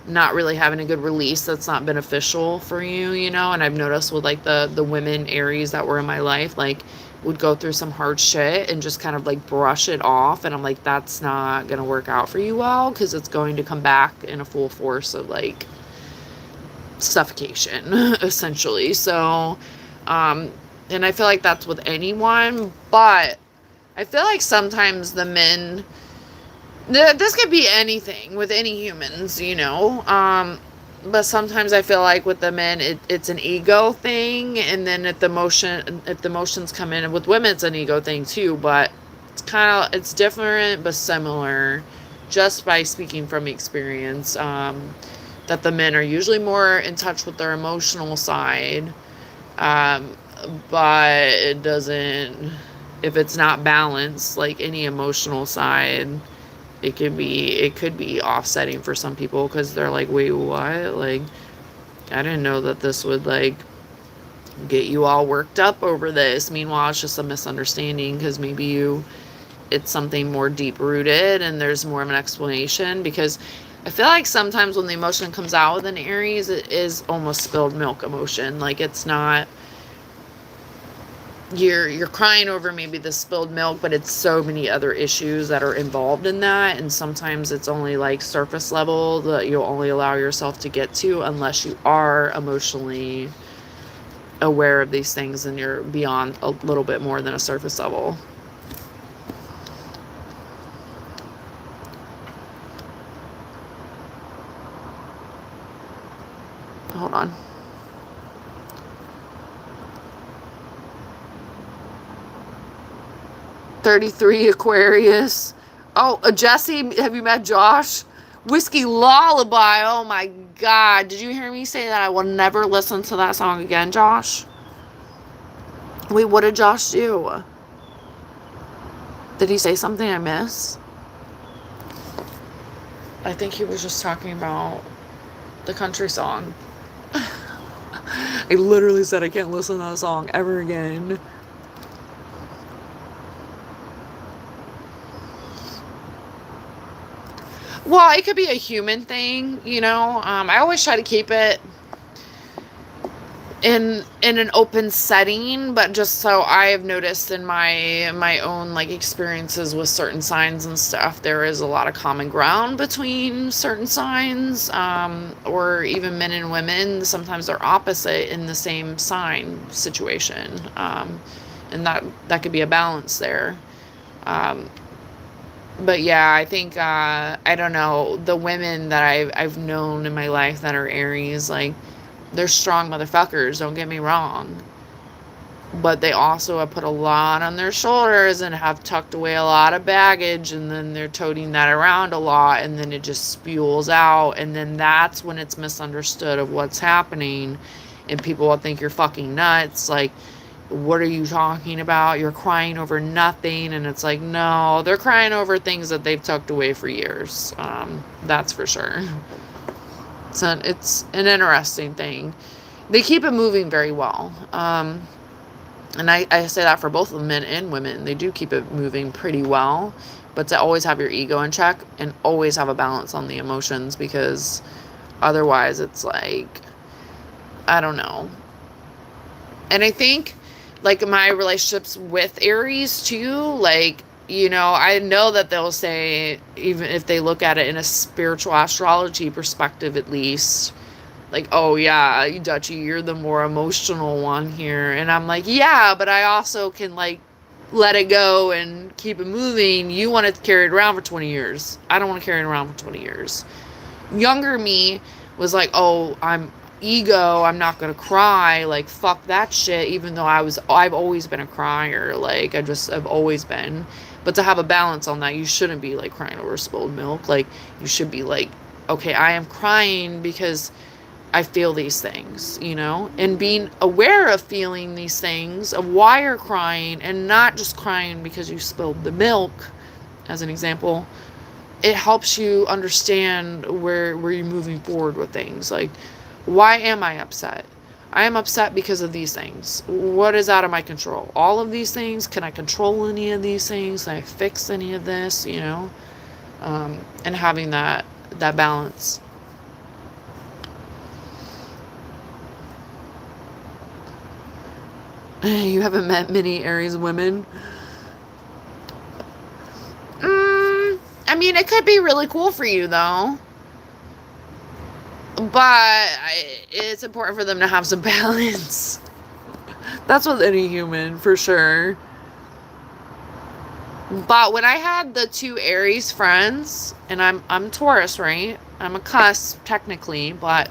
not really having a good release, that's not beneficial for you, you know. And I've noticed with like the women Aries that were in my life, like, would go through some hard shit and just kind of like brush it off, and I'm like, that's not gonna work out for you well, because it's going to come back in a full force of like suffocation essentially. So and I feel like that's with anyone, but I feel like sometimes the men, this could be anything with any humans, you know. But sometimes I feel like with the men, it's an ego thing, and then if the emotions come in, and with women, it's an ego thing too. But it's different but similar, just by speaking from experience. That the men are usually more in touch with their emotional side, um, but it doesn't. If it's not balanced, like any emotional side, it could be offsetting for some people, because they're like, wait, what? Like, I didn't know that this would like get you all worked up over this. Meanwhile, it's just a misunderstanding, because maybe it's something more deep rooted and there's more of an explanation. Because I feel like sometimes when the emotion comes out with an Aries, it is almost spilled milk emotion. Like, it's not, you're crying over maybe the spilled milk, but it's so many other issues that are involved in that, and sometimes it's only like surface level that you'll only allow yourself to get to unless you are emotionally aware of these things and you're beyond a little bit more than a surface level. Hold on. 33 Aquarius. Oh, Jesse, have you met Josh? Whiskey Lullaby. Oh my God. Did you hear me say that I will never listen to that song again, Josh? Wait, what did Josh do? Did he say something I missed? I think he was just talking about the country song. I literally said I can't listen to that song ever again. Well, it could be a human thing, you know. I always try to keep it in an open setting, but just so I have noticed in my own like experiences with certain signs and stuff, there is a lot of common ground between certain signs, or even men and women. Sometimes they're opposite in the same sign situation, and that could be a balance there. Um, but yeah, I think I don't know, the women that I've known in my life that are Aries, like, they're strong motherfuckers, don't get me wrong, but they also have put a lot on their shoulders and have tucked away a lot of baggage, and then they're toting that around a lot, and then it just spews out, and then that's when it's misunderstood of what's happening, and people will think you're fucking nuts. Like, what are you talking about? You're crying over nothing. And it's like, no, they're crying over things that they've tucked away for years. That's for sure. It's an interesting thing. They keep it moving very well. And I say that for both of men and women. They do keep it moving pretty well. But to always have your ego in check and always have a balance on the emotions, because otherwise it's like, I don't know. And I think like my relationships with Aries too, like, you know, I know that they'll say, even if they look at it in a spiritual astrology perspective at least, like, oh yeah, Dutchy, you're the more emotional one here. And I'm like, yeah, but I also can like let it go and keep it moving. You want to carry it around for 20 years. I don't want to carry it around for 20 years. Younger me was like, oh, I'm not gonna cry, like fuck that shit, even though I've always been a crier, like I've always been. But to have a balance on that, you shouldn't be like crying over spilled milk. Like you should be like, okay, I am crying because I feel these things, you know, and being aware of feeling these things, of why you're crying, and not just crying because you spilled the milk, as an example. It helps you understand where you're moving forward with things. Like, why am I upset? I am upset because of these things. What is out of my control? All of these things. Can I control any of these things? Can I fix any of this? You know, and having that balance. You haven't met many Aries women. I mean, it could be really cool for you, though. But it's important for them to have some balance. That's with any human, for sure. But when I had the two Aries friends, and I'm Taurus, right? I'm a cusp, technically, but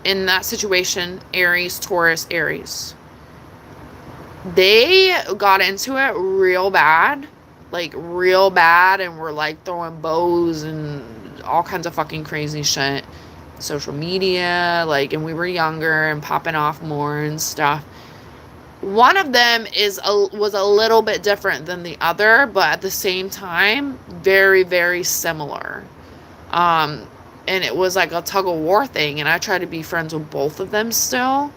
in that situation, Aries, Taurus, Aries. They got into it real bad. Like, real bad, and were, like, throwing bows and all kinds of fucking crazy shit. Social media, like, and we were younger and popping off more and stuff. One of them was a little bit different than the other, but at the same time, very, very similar. And it was like a tug of war thing, and I tried to be friends with both of them still.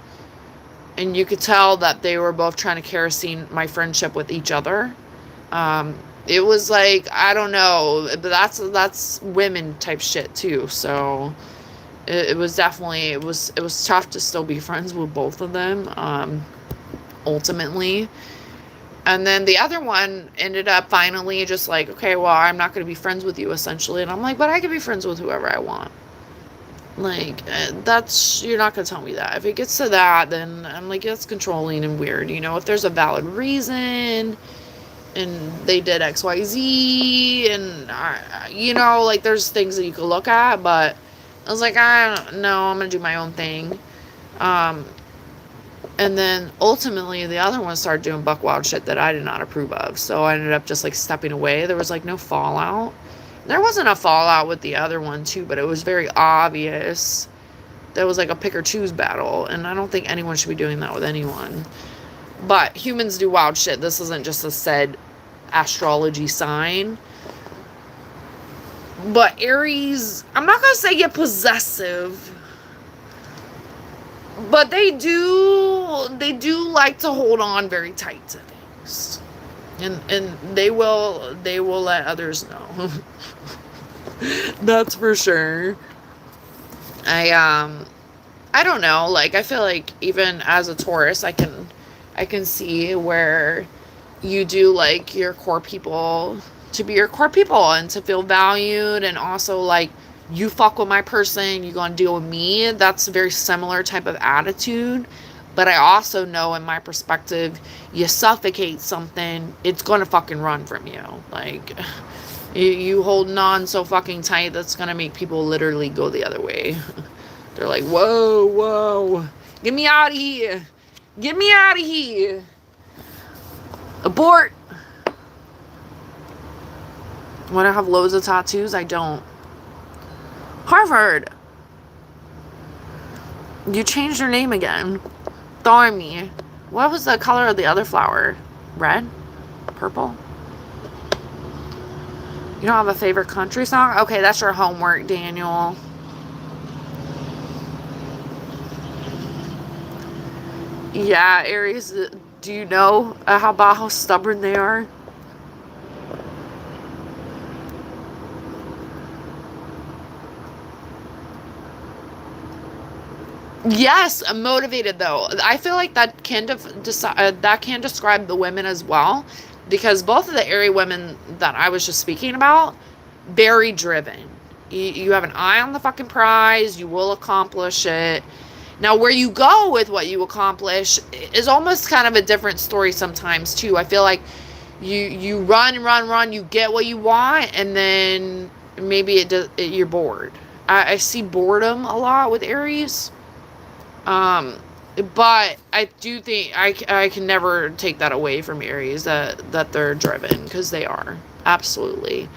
And you could tell that they were both trying to kerosene my friendship with each other. It was like, I don't know, but that's women type shit too. So it was definitely, it was tough to still be friends with both of them, ultimately. And then the other one ended up finally just like, okay, well, I'm not going to be friends with you, essentially. And I'm like, but I can be friends with whoever I want. Like, you're not going to tell me that. If it gets to that, then I'm like, that's controlling and weird. You know, if there's a valid reason and they did XYZ and, you know, like, there's things that you could look at, but I was like, I don't know, I'm going to do my own thing. And then ultimately the other one started doing buck wild shit that I did not approve of. So I ended up just like stepping away. There was like no fallout. There wasn't a fallout with the other one too, but it was very obvious. There was like a pick or choose battle. And I don't think anyone should be doing that with anyone. But humans do wild shit. This isn't just a said astrology sign. But Aries, I'm not going to say get possessive. But they do like to hold on very tight to things. And they will let others know. That's for sure. I don't know, like, I feel like even as a Taurus, I can see where you do like your core people to be your core people and to feel valued, and also like, you fuck with my person, you gonna deal with me. That's a very similar type of attitude. But I also know, in my perspective, you suffocate something, it's gonna fucking run from you. Like, you holding on so fucking tight, that's gonna make people literally go the other way. They're like, whoa, get me out of here. Get me out of here. Abort. Want to have loads of tattoos? I don't. Harvard. You changed your name again. Darn me. What was the color of the other flower? Red? Purple? You don't have a favorite country song? Okay, that's your homework, Daniel. Yeah, Aries, do you know about how stubborn they are? Yes, motivated though. I feel like that that can describe the women as well, because both of the area women that I was just speaking about, very driven. You have an eye on the fucking prize. You will accomplish it. Now, where you go with what you accomplish is almost kind of a different story sometimes too. I feel like you run, you get what you want, and then maybe you're bored. I see boredom a lot with Aries. But I do think I can never take that away from Aries, that they're driven, because they are. Absolutely.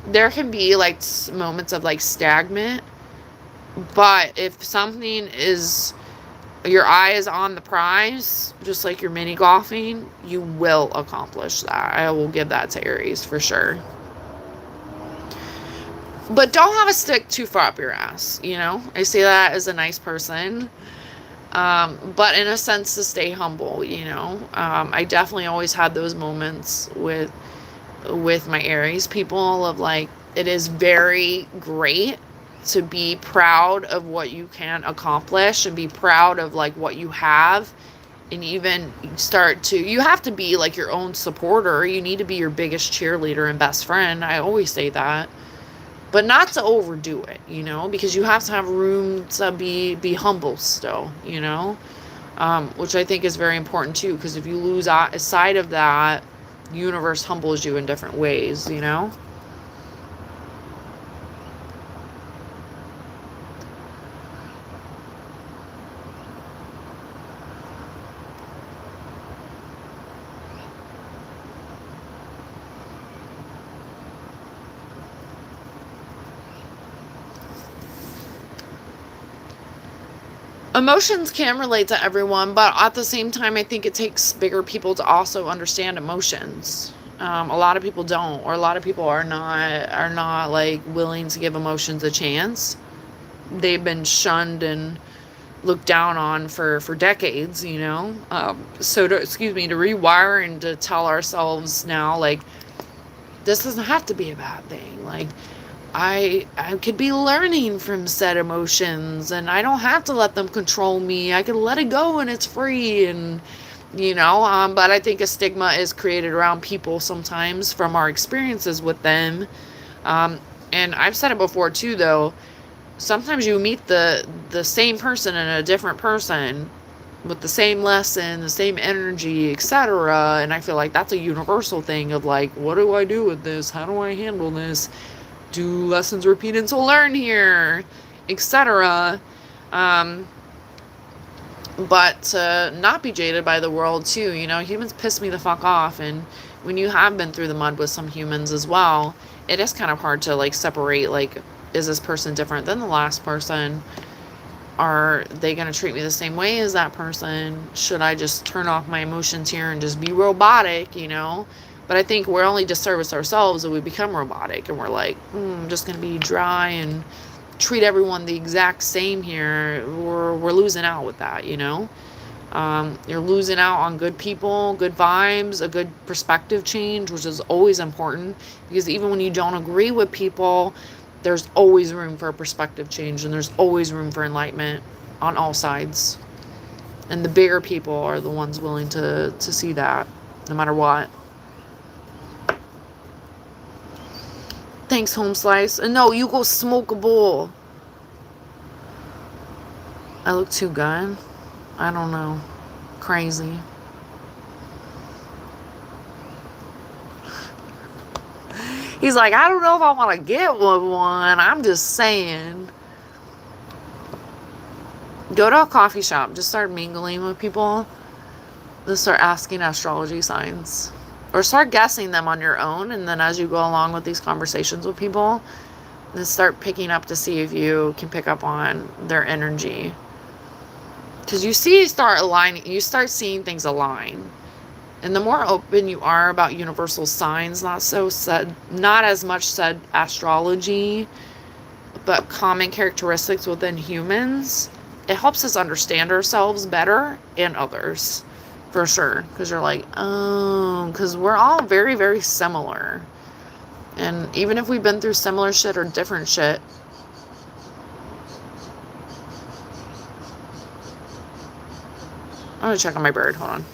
There can be like moments of like stagnant, but if something is, your eye is on the prize, just like your mini golfing, you will accomplish that. I will give that to Aries for sure. But don't have a stick too far up your ass, you know? I say that as a nice person. But in a sense, to stay humble, you know? I definitely always had those moments with my Aries people of like, it is very great to be proud of what you can accomplish and be proud of like what you have, and even you have to be like your own supporter. You need to be your biggest cheerleader and best friend. I always say that, but not to overdo it, you know, because you have to have room to be humble still, you know, which I think is very important too, because if you lose sight of that, the universe humbles you in different ways, you know. Emotions can relate to everyone, but at the same time, I think it takes bigger people to also understand emotions. A lot of people don't, or a lot of people are not like willing to give emotions a chance. They've been shunned and looked down on for decades, you know. To rewire and to tell ourselves now, like, this doesn't have to be a bad thing. Like, I could be learning from said emotions, and I don't have to let them control me. I can let it go and it's free, and you know, but I think a stigma is created around people sometimes from our experiences with them. And I've said it before too, though. Sometimes you meet the same person and a different person with the same lesson, the same energy, etc. And I feel like that's a universal thing of like, what do I do with this? How do I handle this? Do lessons repeat until learn here, etc. But to not be jaded by the world too, you know, humans piss me the fuck off, and when you have been through the mud with some humans as well, it is kind of hard to like separate, like, is this person different than the last person? Are they going to treat me the same way as that person? Should I just turn off my emotions here and just be robotic, you know? But I think we're only disservice ourselves if we become robotic and we're like, I'm just going to be dry and treat everyone the exact same here. We're losing out with that, you know? You're losing out on good people, good vibes, a good perspective change, which is always important, because even when you don't agree with people, there's always room for a perspective change, and there's always room for enlightenment on all sides. And the bigger people are the ones willing to see that, no matter what. Thanks, Home Slice. No, you go smoke a bowl. I look too good. I don't know. Crazy. He's like, I don't know if I want to get one. I'm just saying. Go to a coffee shop. Just start mingling with people. Just start asking astrology signs. Or start guessing them on your own. And then as you go along with these conversations with people, then start picking up to see if you can pick up on their energy. Because you start seeing things align. And the more open you are about universal signs, not as much said astrology, but common characteristics within humans, it helps us understand ourselves better and others, for sure. Because you're like, oh, because we're all very, very similar. And even if we've been through similar shit or different shit, gonna check on my bird. Hold on.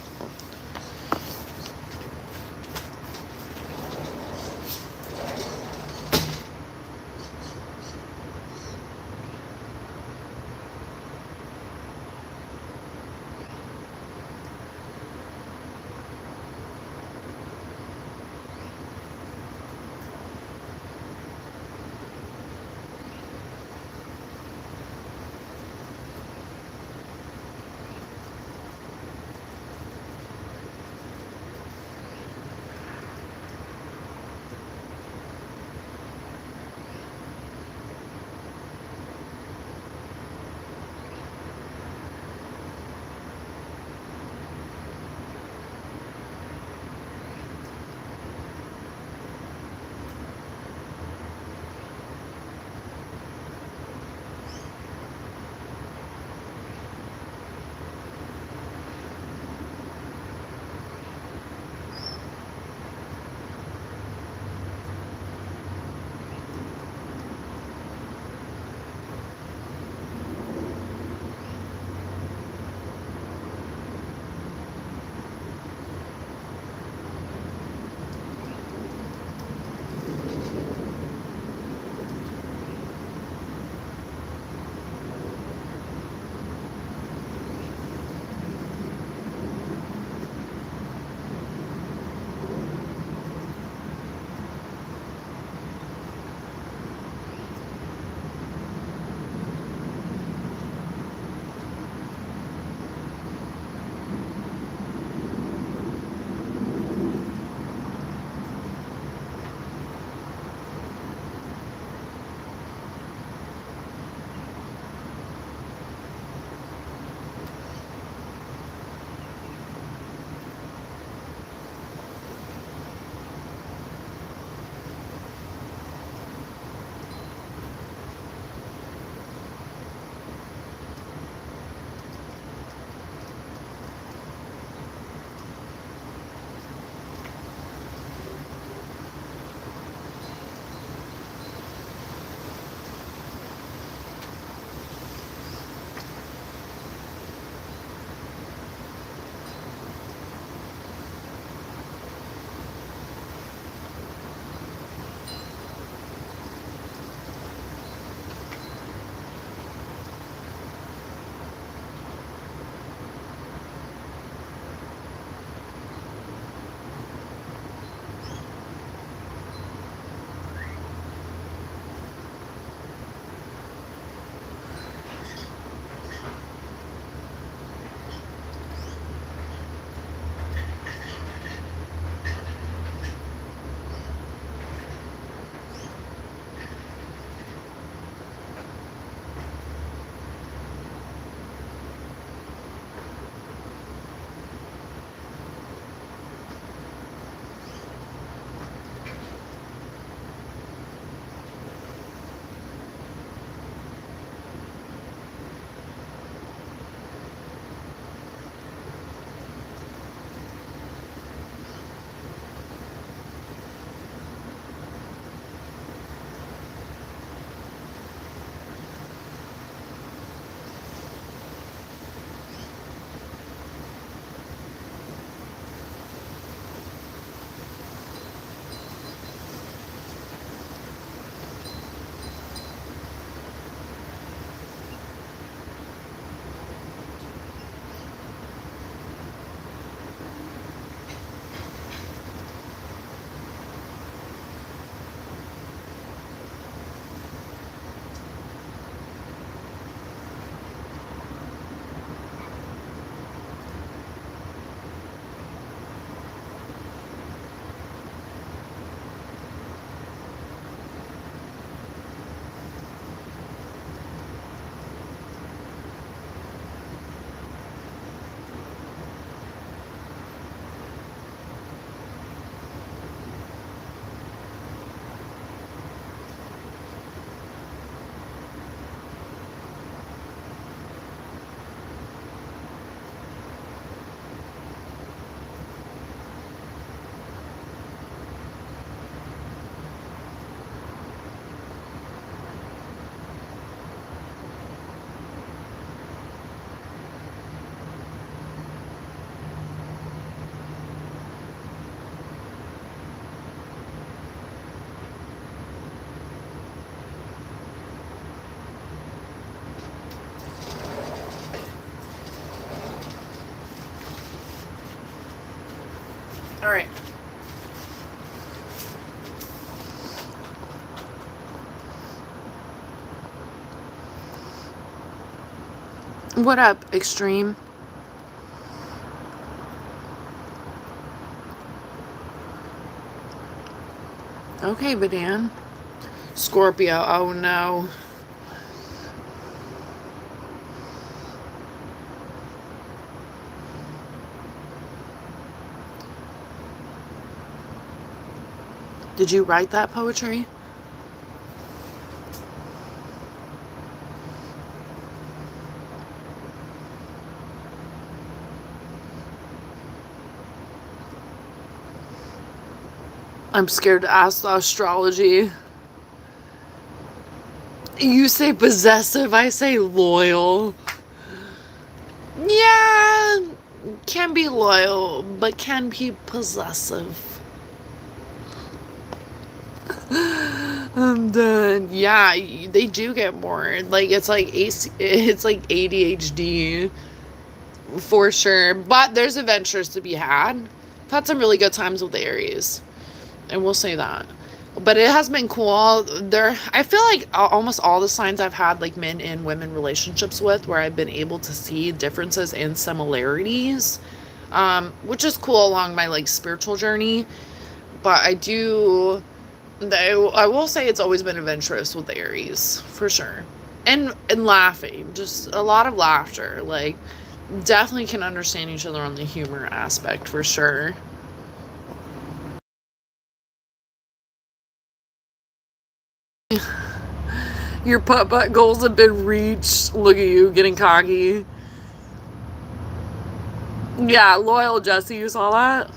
All right. What up, Extreme? Okay, Badan. Scorpio. Oh no. Did you write that poetry? I'm scared to ask the astrology. You say possessive, I say loyal. Yeah, can be loyal, but can be possessive. I'm done. Yeah, they do get bored. Like it's like ADHD for sure. But there's adventures to be had. I've had some really good times with Aries, and we'll say that. But it has been cool. I feel like almost all the signs I've had like men and women relationships with, where I've been able to see differences and similarities, which is cool along my like spiritual journey. But I will say it's always been adventurous with Aries for sure, and laughing, just a lot of laughter. Like definitely can understand each other on the humor aspect for sure. Your putt-putt goals have been reached. Look at you getting cocky. Yeah, loyal Jesse, you saw that?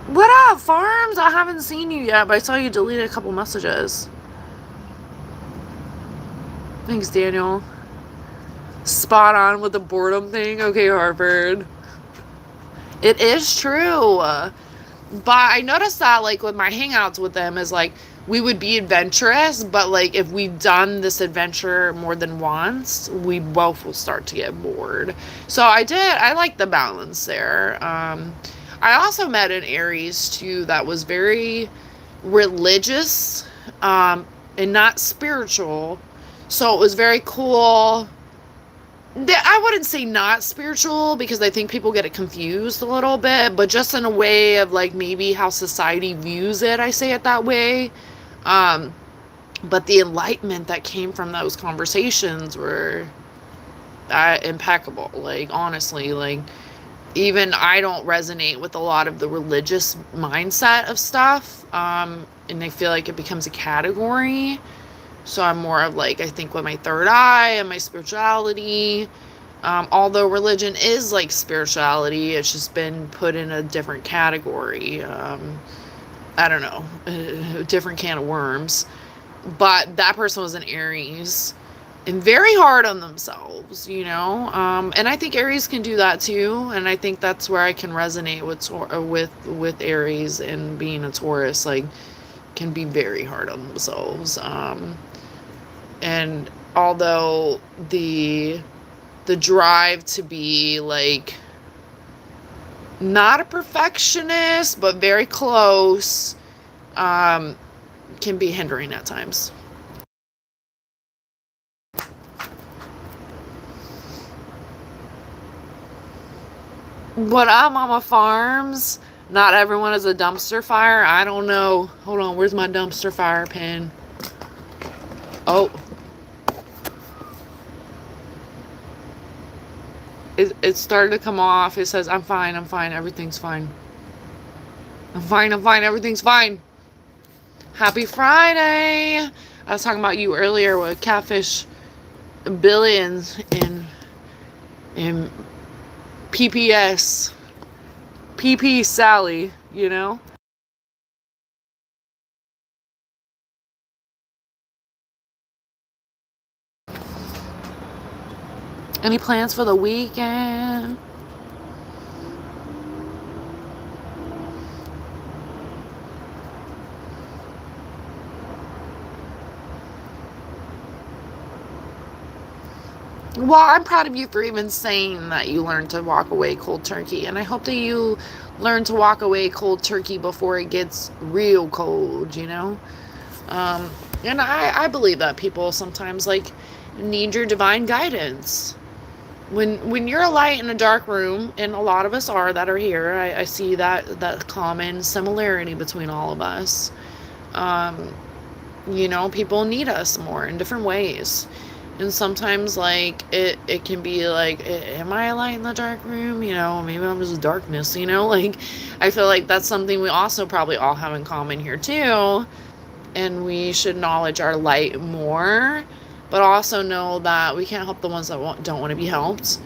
What up, Farms? I haven't seen you yet, but I saw you delete a couple messages. Thanks, Daniel. Spot on with the boredom thing. Okay, Harvard. It is true. But I noticed that, like, with my hangouts with them is, like, we would be adventurous, but, like, if we've done this adventure more than once, we both will start to get bored. So I like the balance there. I also met an Aries, too, that was very religious, and not spiritual. So it was very cool. I wouldn't say not spiritual because I think people get it confused a little bit, but just in a way of like maybe how society views it, I say it that way. Um, but the enlightenment that came from those conversations were impeccable. Like, honestly, like, even I don't resonate with a lot of the religious mindset of stuff. And I feel like it becomes a category. So I'm more of like, I think with my third eye and my spirituality, although religion is like spirituality, it's just been put in a different category. I don't know, a different can of worms. But that person was an Aries and very hard on themselves, you know. And I think Aries can do that too. And I think that's where I can resonate with Aries and being a Taurus, like, can be very hard on themselves. And although the drive to be like not a perfectionist but very close, can be hindering at times. What up, Mama Farms? Not everyone is a dumpster fire. I don't know. Hold on, where's my dumpster fire pin? Oh, it started to come off. It says, I'm fine, everything's fine. I'm fine, everything's fine. Happy Friday! I was talking about you earlier with Catfish Billions in PPS. PP Sally, you know? Any plans for the weekend? Well, I'm proud of you for even saying that you learned to walk away cold turkey. And I hope that you learn to walk away cold turkey before it gets real cold, you know? Um, and I believe that people sometimes, like, need your divine guidance. When you're a light in a dark room, and a lot of us are that are here, I see that common similarity between all of us. Um, people need us more in different ways. And sometimes, like, it can be like, am I a light in the dark room? Maybe I'm just darkness, like, I feel like that's something we also probably all have in common here too. And we should acknowledge our light more, but also know that we can't help the ones that don't want to be helped.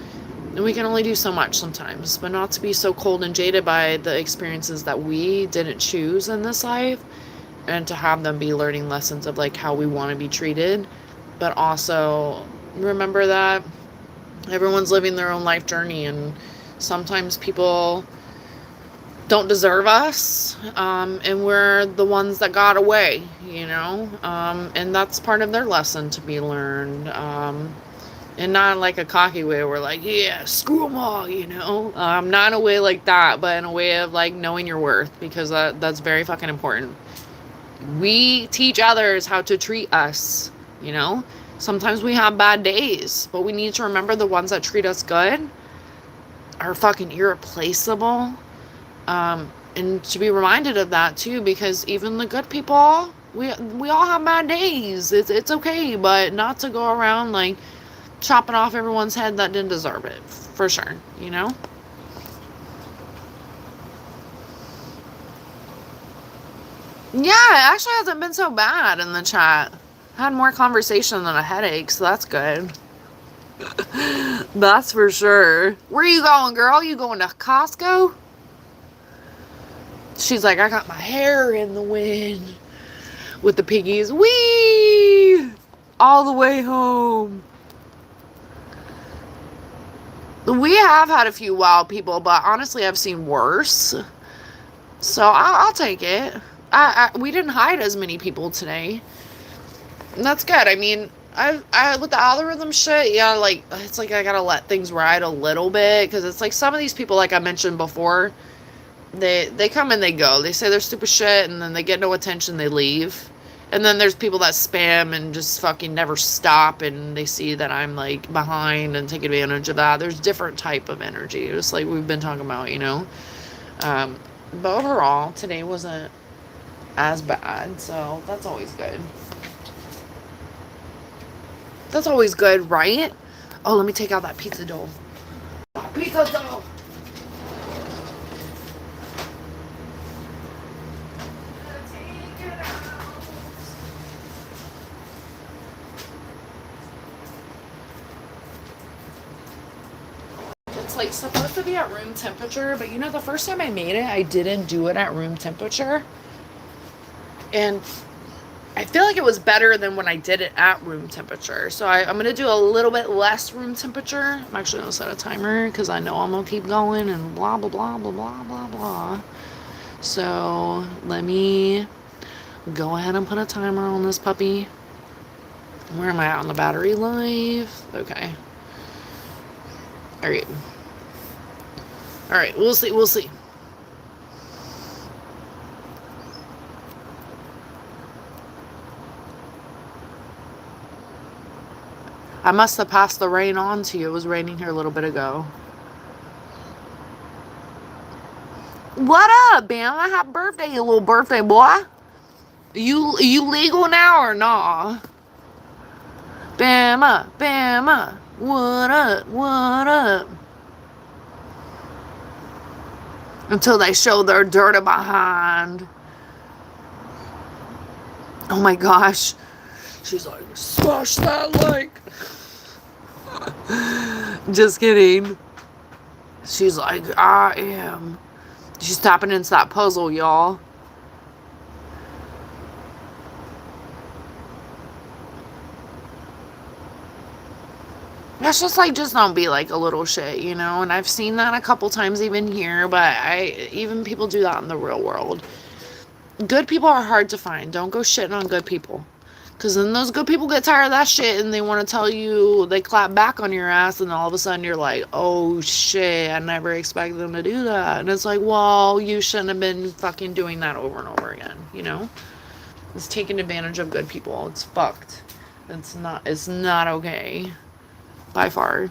And we can only do so much sometimes, but not to be so cold and jaded by the experiences that we didn't choose in this life, and to have them be learning lessons of, like, how we want to be treated. But also remember that everyone's living their own life journey, and sometimes people don't deserve us, and we're the ones that got away, and that's part of their lesson to be learned, and not like a cocky way where we're like, yeah, screw them all, not in a way like that, but in a way of, like, knowing your worth, because that's very fucking important. We teach others how to treat us, sometimes we have bad days, but we need to remember the ones that treat us good are fucking irreplaceable. And to be reminded of that too, because even the good people, we all have bad days. It's okay, but not to go around, like, chopping off everyone's head that didn't deserve it, for sure, Yeah, it actually hasn't been so bad in the chat. I had more conversation than a headache, so that's good. That's for sure. Where you going, girl? You going to Costco? She's like, I got my hair in the wind with the piggies. Wee! All the way home. We have had a few wild people, but honestly, I've seen worse. So I'll take it. We didn't hide as many people today. And that's good. I mean, I with the algorithm shit, yeah, like, it's like I gotta let things ride a little bit, because it's like some of these people, like I mentioned before, they come and they go. They say they're stupid shit, and then they get no attention, they leave. And then there's people that spam and just fucking never stop, and they see that I'm, like, behind and take advantage of that. There's different type of energy, just like we've been talking about, But overall, today wasn't as bad, so that's always good. That's always good, right? Oh, let me take out that pizza dough. Pizza dough! It's, like, supposed to be at room temperature, but the first time I made it, I didn't do it at room temperature. And I feel like it was better than when I did it at room temperature. So I'm going to do a little bit less room temperature. I'm actually going to set a timer, because I know I'm going to keep going and blah, blah, blah, blah, blah, blah, blah. So let me go ahead and put a timer on this puppy. Where am I at on the battery life? Okay. Alright. Alright, we'll see. I must have passed the rain on to you. It was raining here a little bit ago. What up, Bama? Happy birthday, you little birthday boy. You legal now or nah? Bama. What up? Until they show their dirty behind. Oh my gosh. She's like, smash that like. Just kidding. She's like, I am. She's tapping into that puzzle, y'all. That's just like, just don't be like a little shit, And I've seen that a couple times even here, but even people do that in the real world. Good people are hard to find. Don't go shitting on good people. Because then those good people get tired of that shit and they want to tell you, they clap back on your ass, and all of a sudden you're like, oh shit, I never expected them to do that. And it's like, well, you shouldn't have been fucking doing that over and over again, you know? It's taking advantage of good people. It's fucked. It's not okay. By far.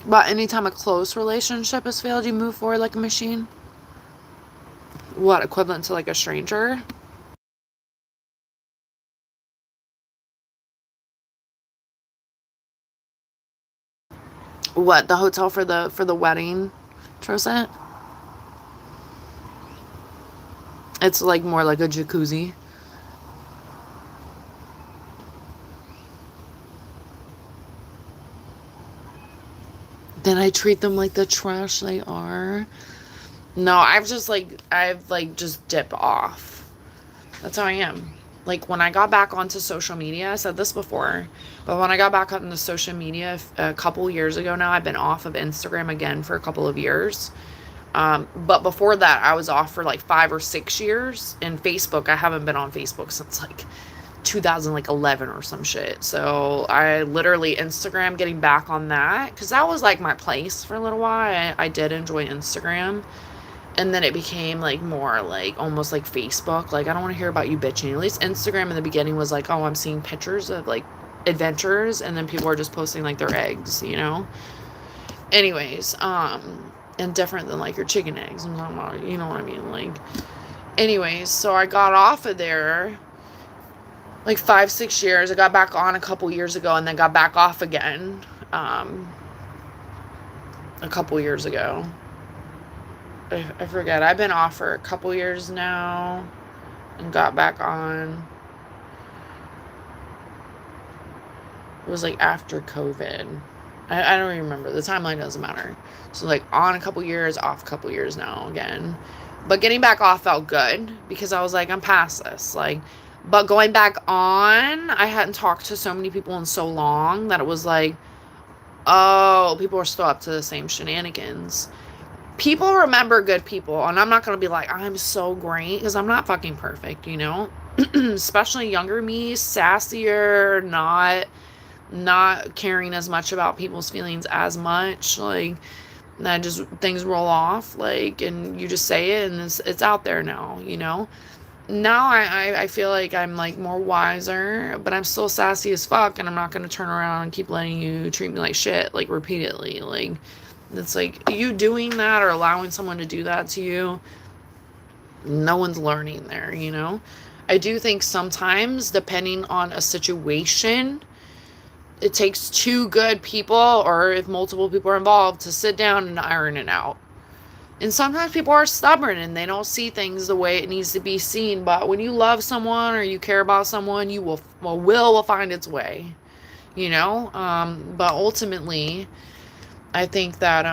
But anytime a close relationship has failed, you move forward like a machine? What, equivalent to like a stranger? What, the hotel for the wedding, Trosette? It's like more like a jacuzzi. Then I treat them like the trash they are. No, I've just dipped off. That's how I am. Like when I got back onto social media, I said this before, but when I got back onto social media a couple years ago now, I've been off of Instagram again for a couple of years. But before that, I was off for like 5 or 6 years. And Facebook, I haven't been on Facebook since like 2011 or some shit. So I literally Instagram, getting back on that, because that was like my place for a little while. I did enjoy Instagram. And then it became like more like almost like Facebook. Like, I don't want to hear about you bitching. At least Instagram in the beginning was like, oh, I'm seeing pictures of like adventures, and then people are just posting like their eggs, you know? Anyways, and different than like your chicken eggs. I'm talking about, you know what I mean? Like, anyways, so I got off of there like 5-6 years. I got back on a couple years ago, and then got back off again a couple years ago. I forget. I've been off for a couple years now and got back on. It was like after COVID. I don't even remember. The timeline doesn't matter. So like on a couple years, off a couple years now again. But getting back off felt good because I was like, I'm past this. Like, but going back on, I hadn't talked to so many people in so long that it was like, oh, people are still up to the same shenanigans. People remember good people, and I'm not going to be like, I'm so great, because I'm not fucking perfect, you know? Especially younger me, sassier, not caring as much about people's feelings as much, like, that just, things roll off, like, and you just say it, and it's out there now, you know? Now I feel like I'm, like, more wiser, but I'm still sassy as fuck, and I'm not going to turn around and keep letting you treat me like shit, like, repeatedly, like, it's like, you doing that or allowing someone to do that to you, no one's learning there, you know? I do think sometimes, depending on a situation, it takes two good people, or if multiple people are involved, to sit down and iron it out. And sometimes people are stubborn and they don't see things the way it needs to be seen. But when you love someone or you care about someone, you will find its way, you know? But ultimately, I think that,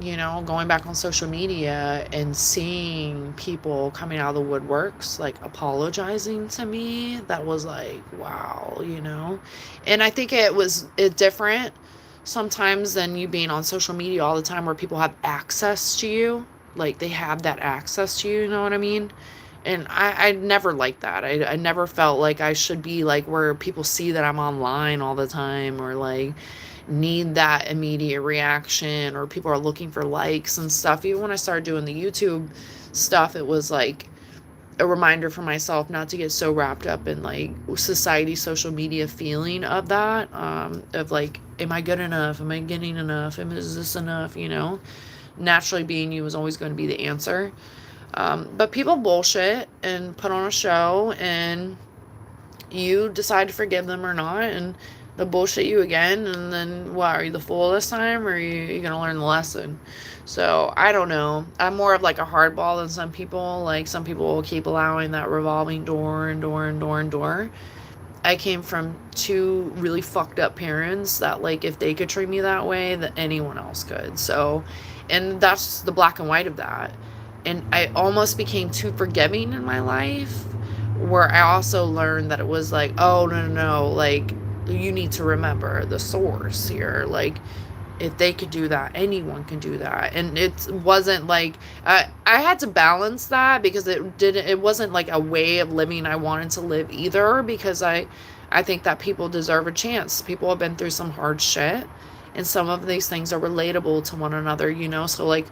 you know, going back on social media and seeing people coming out of the woodworks, like, apologizing to me, that was like, wow, you know? And I think it's different sometimes than you being on social media all the time, where people have access to you. Like, they have that access to you, you know what I mean? And I never liked that. I never felt like I should be, like, where people see that I'm online all the time, or, like, need that immediate reaction, or people are looking for likes and stuff. Even when I started doing the YouTube stuff, it was like a reminder for myself not to get so wrapped up in like society, social media feeling of that, of like, am I good enough? Am I getting enough? Is this enough? You know, naturally being you is always going to be the answer. But people bullshit and put on a show, and you decide to forgive them or not, and they'll bullshit you again, and then what, are you the fool this time, or are you gonna learn the lesson? So I don't know. I'm more of like a hardball than some people. Like, some people will keep allowing that revolving door and door and door and door. I came from two really fucked up parents that, like, if they could treat me that way, that anyone else could. So And that's the black and white of that. And I almost became too forgiving in my life, where I also learned that it was like, oh, no, no, no, like, you need to remember the source here. Like, if they could do that, anyone can do that. And it wasn't like, I had to balance that, because it wasn't like a way of living I wanted to live either, because I think that people deserve a chance. People have been through some hard shit, and some of these things are relatable to one another, you know? So, like,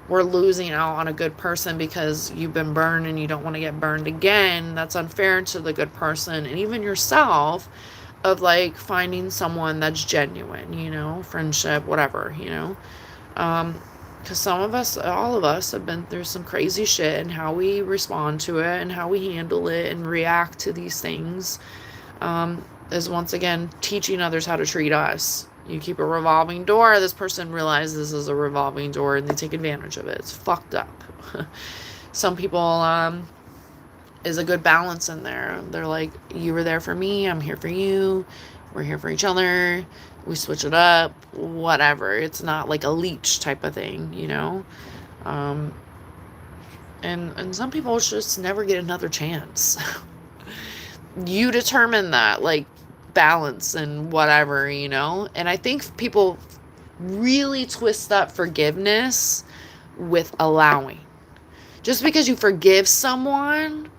we're losing out on a good person because you've been burned and you don't want to get burned again. That's unfair to the good person and even yourself, of like finding someone that's genuine, you know, friendship, whatever, you know. Because some of us, all of us, have been through some crazy shit, and how we respond to it and how we handle it and react to these things is once again teaching others how to treat us. You keep a revolving door, this person realizes this is a revolving door and they take advantage of it. It's fucked up. Some people, is a good balance in there. They're like, you were there for me, I'm here for you, we're here for each other, we switch it up, whatever. It's not like a leech type of thing, you know. And some people just never get another chance. You determine that, like, balance and whatever, you know. And I think people really twist up forgiveness with allowing. Just because you forgive someone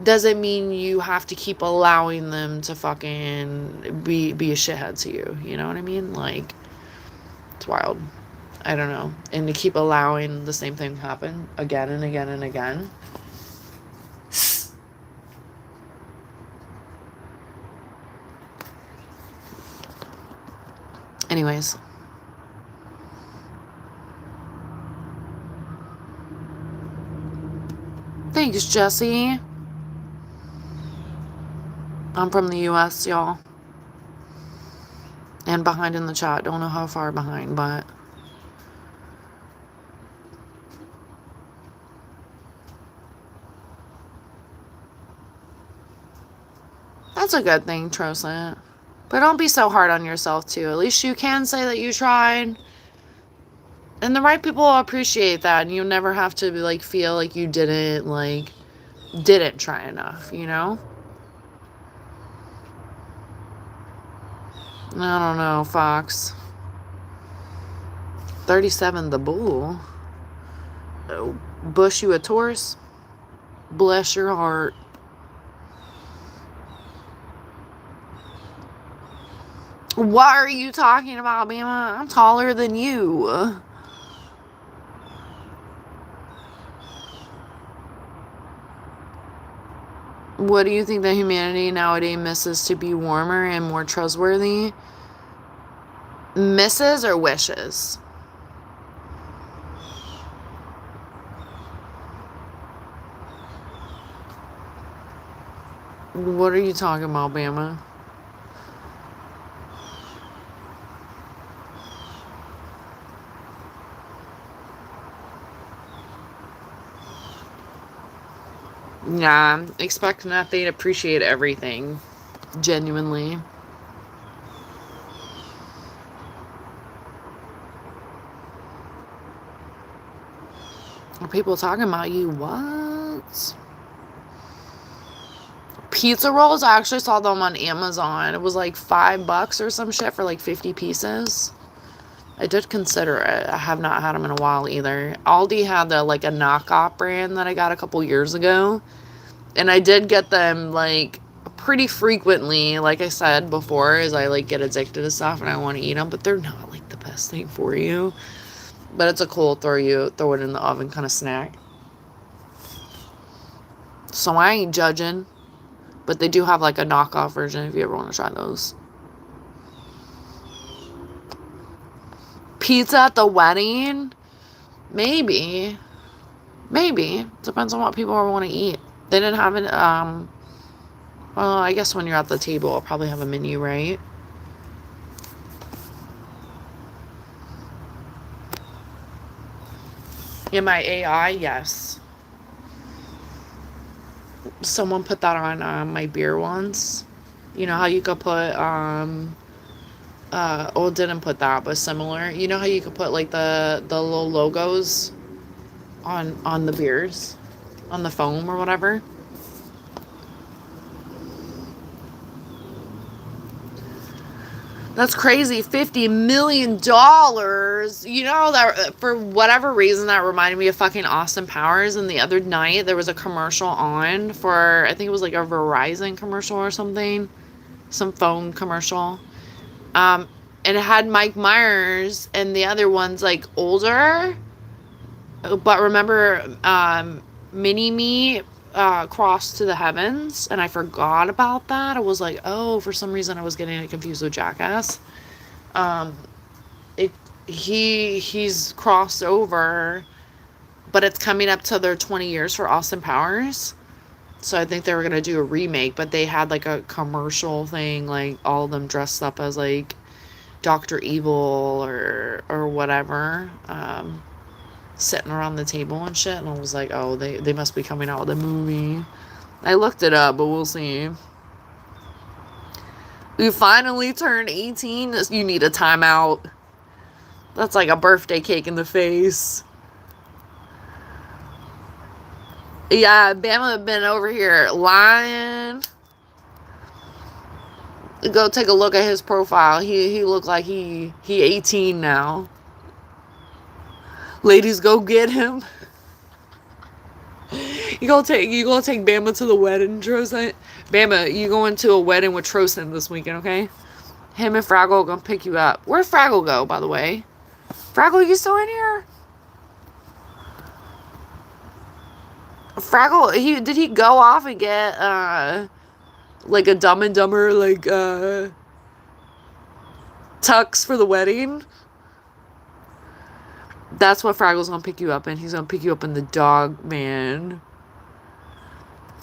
doesn't mean you have to keep allowing them to fucking be a shithead to you. You know what I mean? Like, it's wild. I don't know. And to keep allowing the same thing happen again and again and again. Anyways. Thanks, Jesse. I'm from the US, y'all. And behind in the chat. Don't know how far behind, but... that's a good thing, Trosant. But don't be so hard on yourself, too. At least you can say that you tried. And the right people will appreciate that. And you never have to, like, feel like you didn't try enough, you know? I don't know, Fox. 37, the bull. Oh, Bush, you a Taurus? Bless your heart. What are you talking about, Bama? I'm taller than you. What do you think that humanity nowadays misses to be warmer and more trustworthy? Misses or wishes? What are you talking about, Bama? Yeah, expecting that they'd appreciate everything. Genuinely. Are people talking about you? What? Pizza rolls? I actually saw them on Amazon. It was like $5 or some shit for like 50 pieces. I did consider it. I have not had them in a while either. Aldi had a knockoff brand that I got a couple years ago. And I did get them like pretty frequently, like I said before, as I like get addicted to stuff and I want to eat them. But they're not like the best thing for you. But it's a cool throw it in the oven kind of snack. So I ain't judging. But they do have like a knockoff version if you ever want to try those. Pizza at the wedding? Maybe. Depends on what people want to eat. They didn't have it, well, I guess when you're at the table, I'll probably have a menu, right? In my AI, yes. Someone put that on my beer once. You know how you could put Oh, didn't put that, but similar. You know how you could put like the little logos on the beers, on the foam or whatever. That's crazy. $50 million. You know, that for whatever reason that reminded me of fucking Austin Powers. And the other night there was a commercial on for, I think it was like a Verizon commercial or something, some phone commercial. Um, and it had Mike Myers and the other one's like older. But remember, Mini Me crossed to the heavens, and I forgot about that. I was like, oh, for some reason I was getting it confused with Jackass. Um, it he's crossed over, but it's coming up to their 20 years for Austin Powers. So I think they were gonna do a remake, but they had like a commercial thing, like all of them dressed up as like Dr. Evil or whatever, sitting around the table and shit. And I was like, oh, they must be coming out with a movie. I looked it up, but we'll see. You finally turned 18. You need a timeout. That's like a birthday cake in the face. Yeah, Bama been over here lying. Go take a look at his profile. He looked like he 18 now. Ladies, go get him. You gonna take Bama to the wedding, Trosen? Bama, you going to a wedding with Trosen this weekend, okay? Him and Fraggle are gonna pick you up. Where'd Fraggle go, by the way? Fraggle, you still in here? Fraggle, did he go off and get like a Dumb and Dumber like tux for the wedding? That's what Fraggle's gonna pick you up in. He's gonna pick you up in the dog man.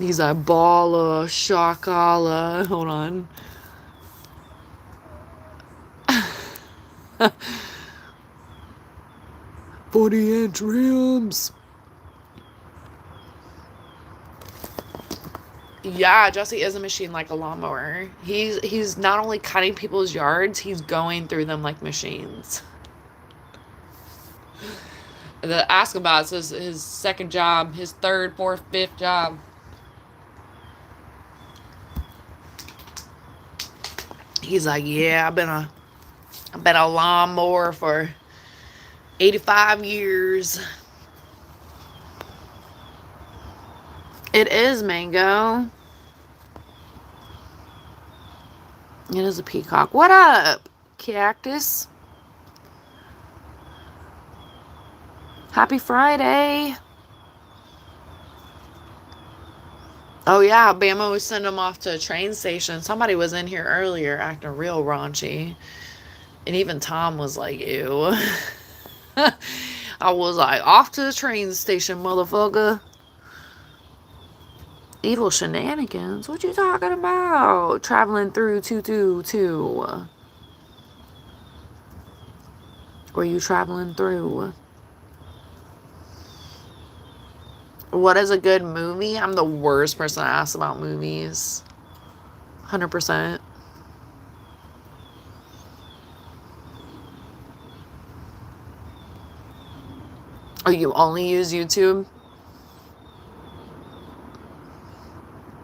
He's a baller, shakala. Hold on. 40-inch rims. Yeah, Jesse is a machine like a lawnmower. He's not only cutting people's yards, he's going through them like machines. The Ask About is his second job, his third, fourth, fifth job. He's like, yeah, I've been a lawnmower for 85 years. It is mango. It is a peacock. What up, cactus? Happy Friday. Oh yeah, Bama was sending him off to a train station. Somebody was in here earlier acting real raunchy. And even Tom was like, ew. I was like, off to the train station, motherfucker. Evil shenanigans? What you talking about? Traveling through 222. Were you traveling through? What is a good movie? I'm the worst person to ask about movies. 100%. Oh, you only use YouTube?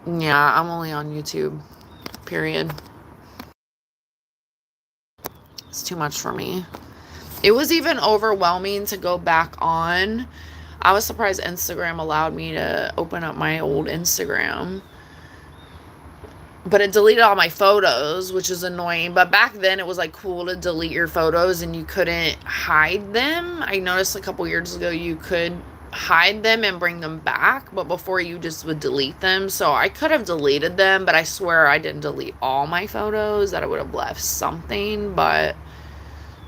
Yeah, I'm only on YouTube. Period. It's too much for me. It was even overwhelming to go back on. I was surprised Instagram allowed me to open up my old Instagram. But it deleted all my photos, which is annoying. But back then, it was like cool to delete your photos and you couldn't hide them. I noticed a couple years ago you could hide them and bring them back. But before, you just would delete them. So I could have deleted them, but I swear I didn't delete all my photos. That I would have left something. But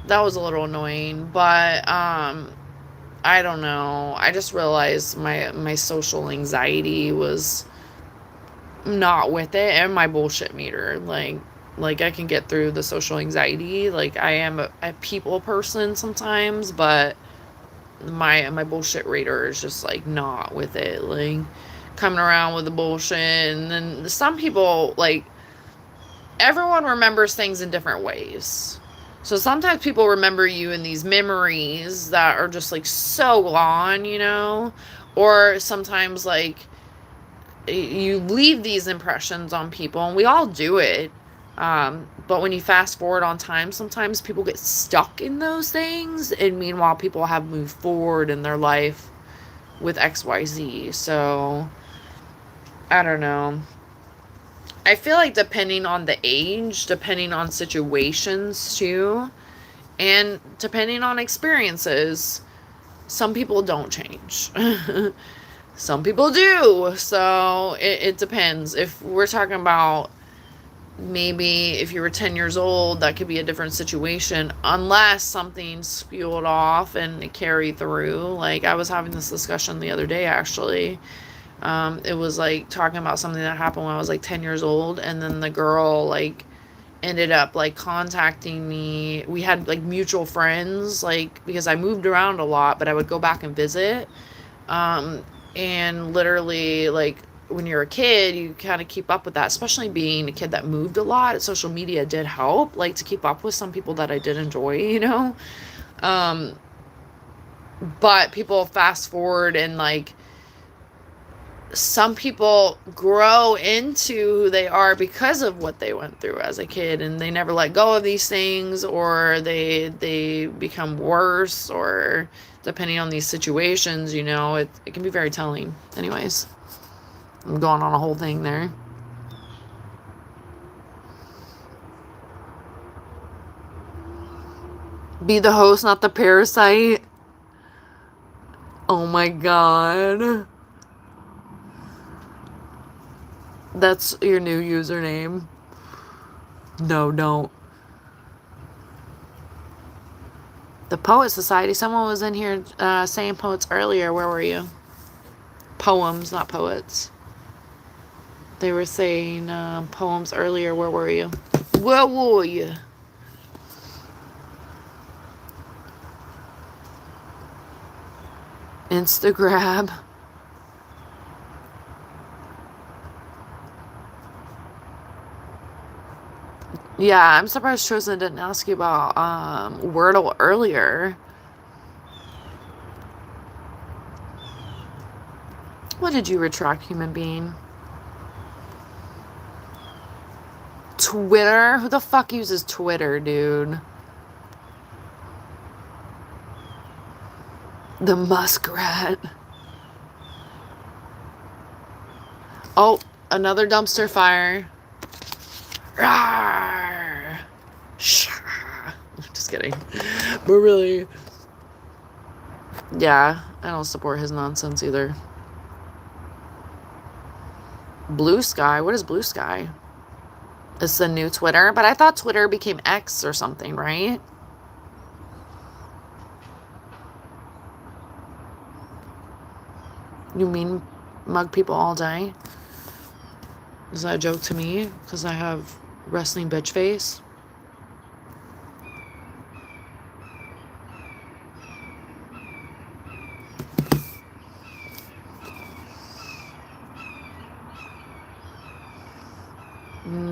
that was a little annoying. But I don't know. I just realized my social anxiety was not with it, and my bullshit meter. Like I can get through the social anxiety. Like I am a people person sometimes, but my bullshit radar is just like not with it. Like coming around with the bullshit, and then some people, like, everyone remembers things in different ways. So sometimes people remember you in these memories that are just like so gone, you know? Or sometimes like you leave these impressions on people, and we all do it. But when you fast forward on time, sometimes people get stuck in those things, and meanwhile, people have moved forward in their life with XYZ. So, I don't know. I feel like depending on the age, depending on situations too, and depending on experiences, some people don't change. Some people do. So it depends. If we're talking about maybe if you were 10 years old, that could be a different situation, unless something spewed off and it carried through. Like, I was having this discussion the other day, actually. It was like talking about something that happened when I was like 10 years old, and then the girl like ended up like contacting me. We had like mutual friends, like, because I moved around a lot, but I would go back and visit. And literally, like, when you're a kid, you kind of keep up with that, especially being a kid that moved a lot. Social media did help, like, to keep up with some people that I did enjoy, you know? Um, but people fast forward, and like, some people grow into who they are because of what they went through as a kid, and they never let go of these things, or they become worse, or depending on these situations, you know, it can be very telling. Anyways, I'm going on a whole thing there. Be the host, not the parasite. Oh my god. That's your new username. No, don't. The Poet Society. Someone was in here saying poets earlier. Where were you? Poems, not poets. They were saying poems earlier. Where were you? Where were you? Instagram. Yeah, I'm surprised Chosen didn't ask you about Wordle earlier. What did you retract, human being? Twitter? Who the fuck uses Twitter, dude? The muskrat. Oh, another dumpster fire. Rawr. Just kidding. But really, yeah, I don't support his nonsense either. Blue Sky? What is Blue Sky? It's the new Twitter, but I thought Twitter became X or something, right? You mean mug people all day? Is that a joke to me? Because I have wrestling bitch face?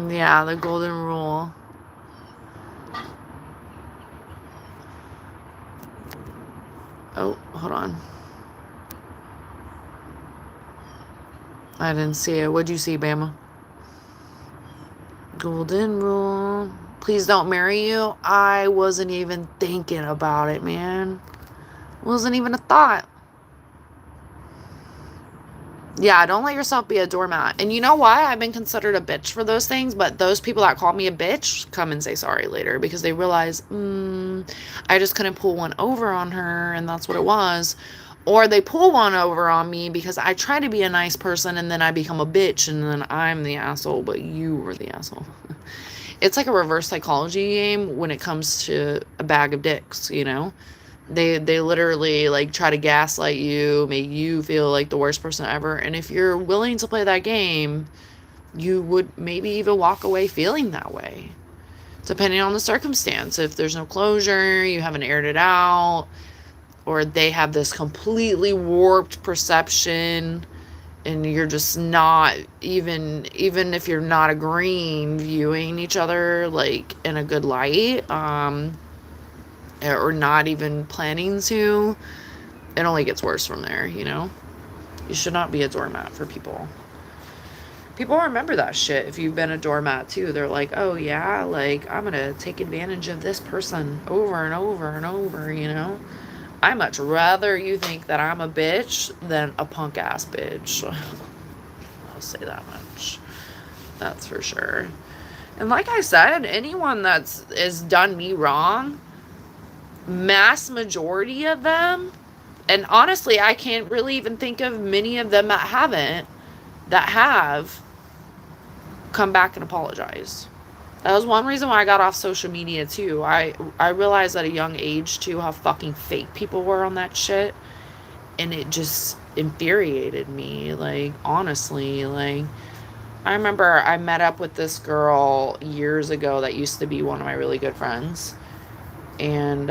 Yeah, the golden rule. Oh, hold on. I didn't see it. What'd you see, Bama? Golden rule. Please don't marry you. I wasn't even thinking about it, man. Wasn't even a thought. Yeah, don't let yourself be a doormat. And you know what? I've been considered a bitch for those things, but those people that call me a bitch come and say sorry later because they realize, I just couldn't pull one over on her, and that's what it was. Or they pull one over on me because I try to be a nice person, and then I become a bitch, and then I'm the asshole, but you were the asshole. It's like a reverse psychology game when it comes to a bag of dicks, you know? They literally like try to gaslight you, make you feel like the worst person ever. And if you're willing to play that game, you would maybe even walk away feeling that way, depending on the circumstance. If there's no closure, you haven't aired it out, or they have this completely warped perception, and you're just not even if you're not agreeing, viewing each other like in a good light, or not even planning to, it only gets worse from there, you know? You should not be a doormat for people. People remember that shit. If you've been a doormat too, they're like, oh yeah, like, I'm gonna take advantage of this person over and over and over, you know? I much rather you think that I'm a bitch than a punk ass bitch. I'll say that much. That's for sure. And like I said, anyone is done me wrong, mass majority of them, and honestly, I can't really even think of many of them that have come back and apologize. That was one reason why I got off social media too. I realized at a young age too how fucking fake people were on that shit, and it just infuriated me. Like, honestly, like, I remember I met up with this girl years ago that used to be one of my really good friends. And,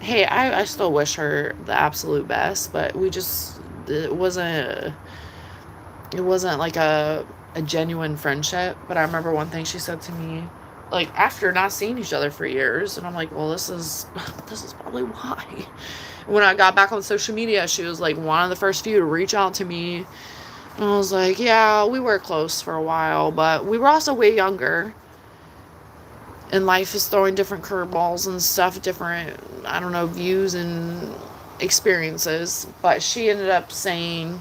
hey, I still wish her the absolute best, but it wasn't like a genuine friendship. But I remember one thing she said to me, like, after not seeing each other for years, and I'm like, well, this is probably why. When I got back on social media, she was like one of the first few to reach out to me. And I was like, yeah, we were close for a while, but we were also way younger. And life is throwing different curveballs and stuff, different, I don't know, views and experiences. But she ended up saying,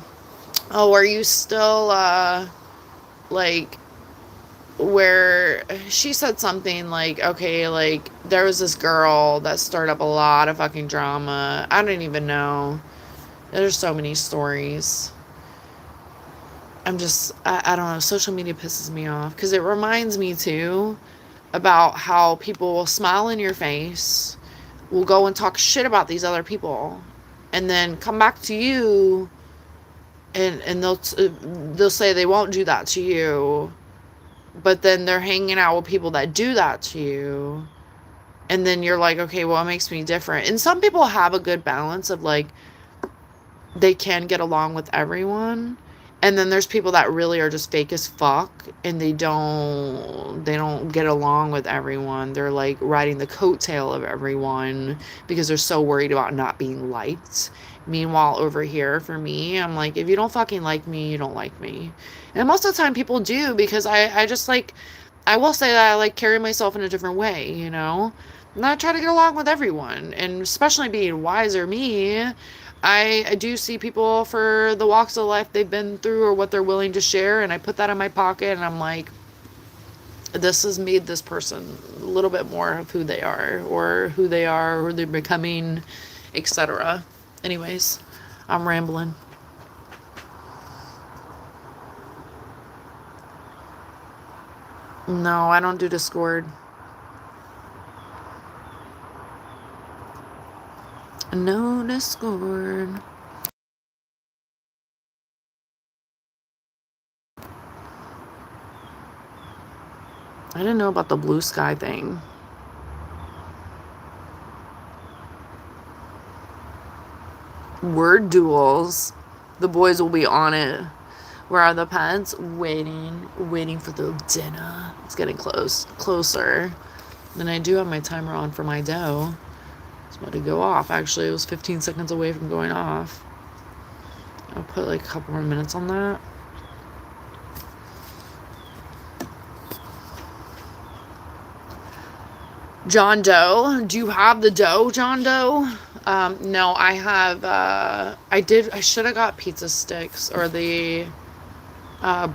oh, are you still, like, where she said something like, okay, like, there was this girl that stirred up a lot of fucking drama. I don't even know. There's so many stories. I don't know, social media pisses me off because it reminds me too about how people will smile in your face, will go and talk shit about these other people, and then come back to you and they'll say they won't do that to you, but then they're hanging out with people that do that to you, and then you're like, okay, well, it makes me different. And some people have a good balance of like, they can get along with everyone. And then there's people that really are just fake as fuck, and they don't get along with everyone. They're like riding the coattail of everyone because they're so worried about not being liked. Meanwhile, over here for me, I'm like, if you don't fucking like me, you don't like me. And most of the time people do, because I just like, I will say that I like carry myself in a different way, you know? And I try to get along with everyone, and especially being wiser me, I do see people for the walks of life they've been through or what they're willing to share, and I put that in my pocket, and I'm like, this has made this person a little bit more of who they are, or who they're becoming, etc. Anyways, I'm rambling. No, I don't do Discord. No Discord. I didn't know about the blue sky thing. Word duels. The boys will be on it. Where are the pets? Waiting for the dinner. It's getting closer. Then I do have my timer on for my dough. It's about to go off. Actually, it was 15 seconds away from going off. I'll put like a couple more minutes on that. John Doe. Do you have the dough, John Doe? No, I have, I should have got pizza sticks, or the,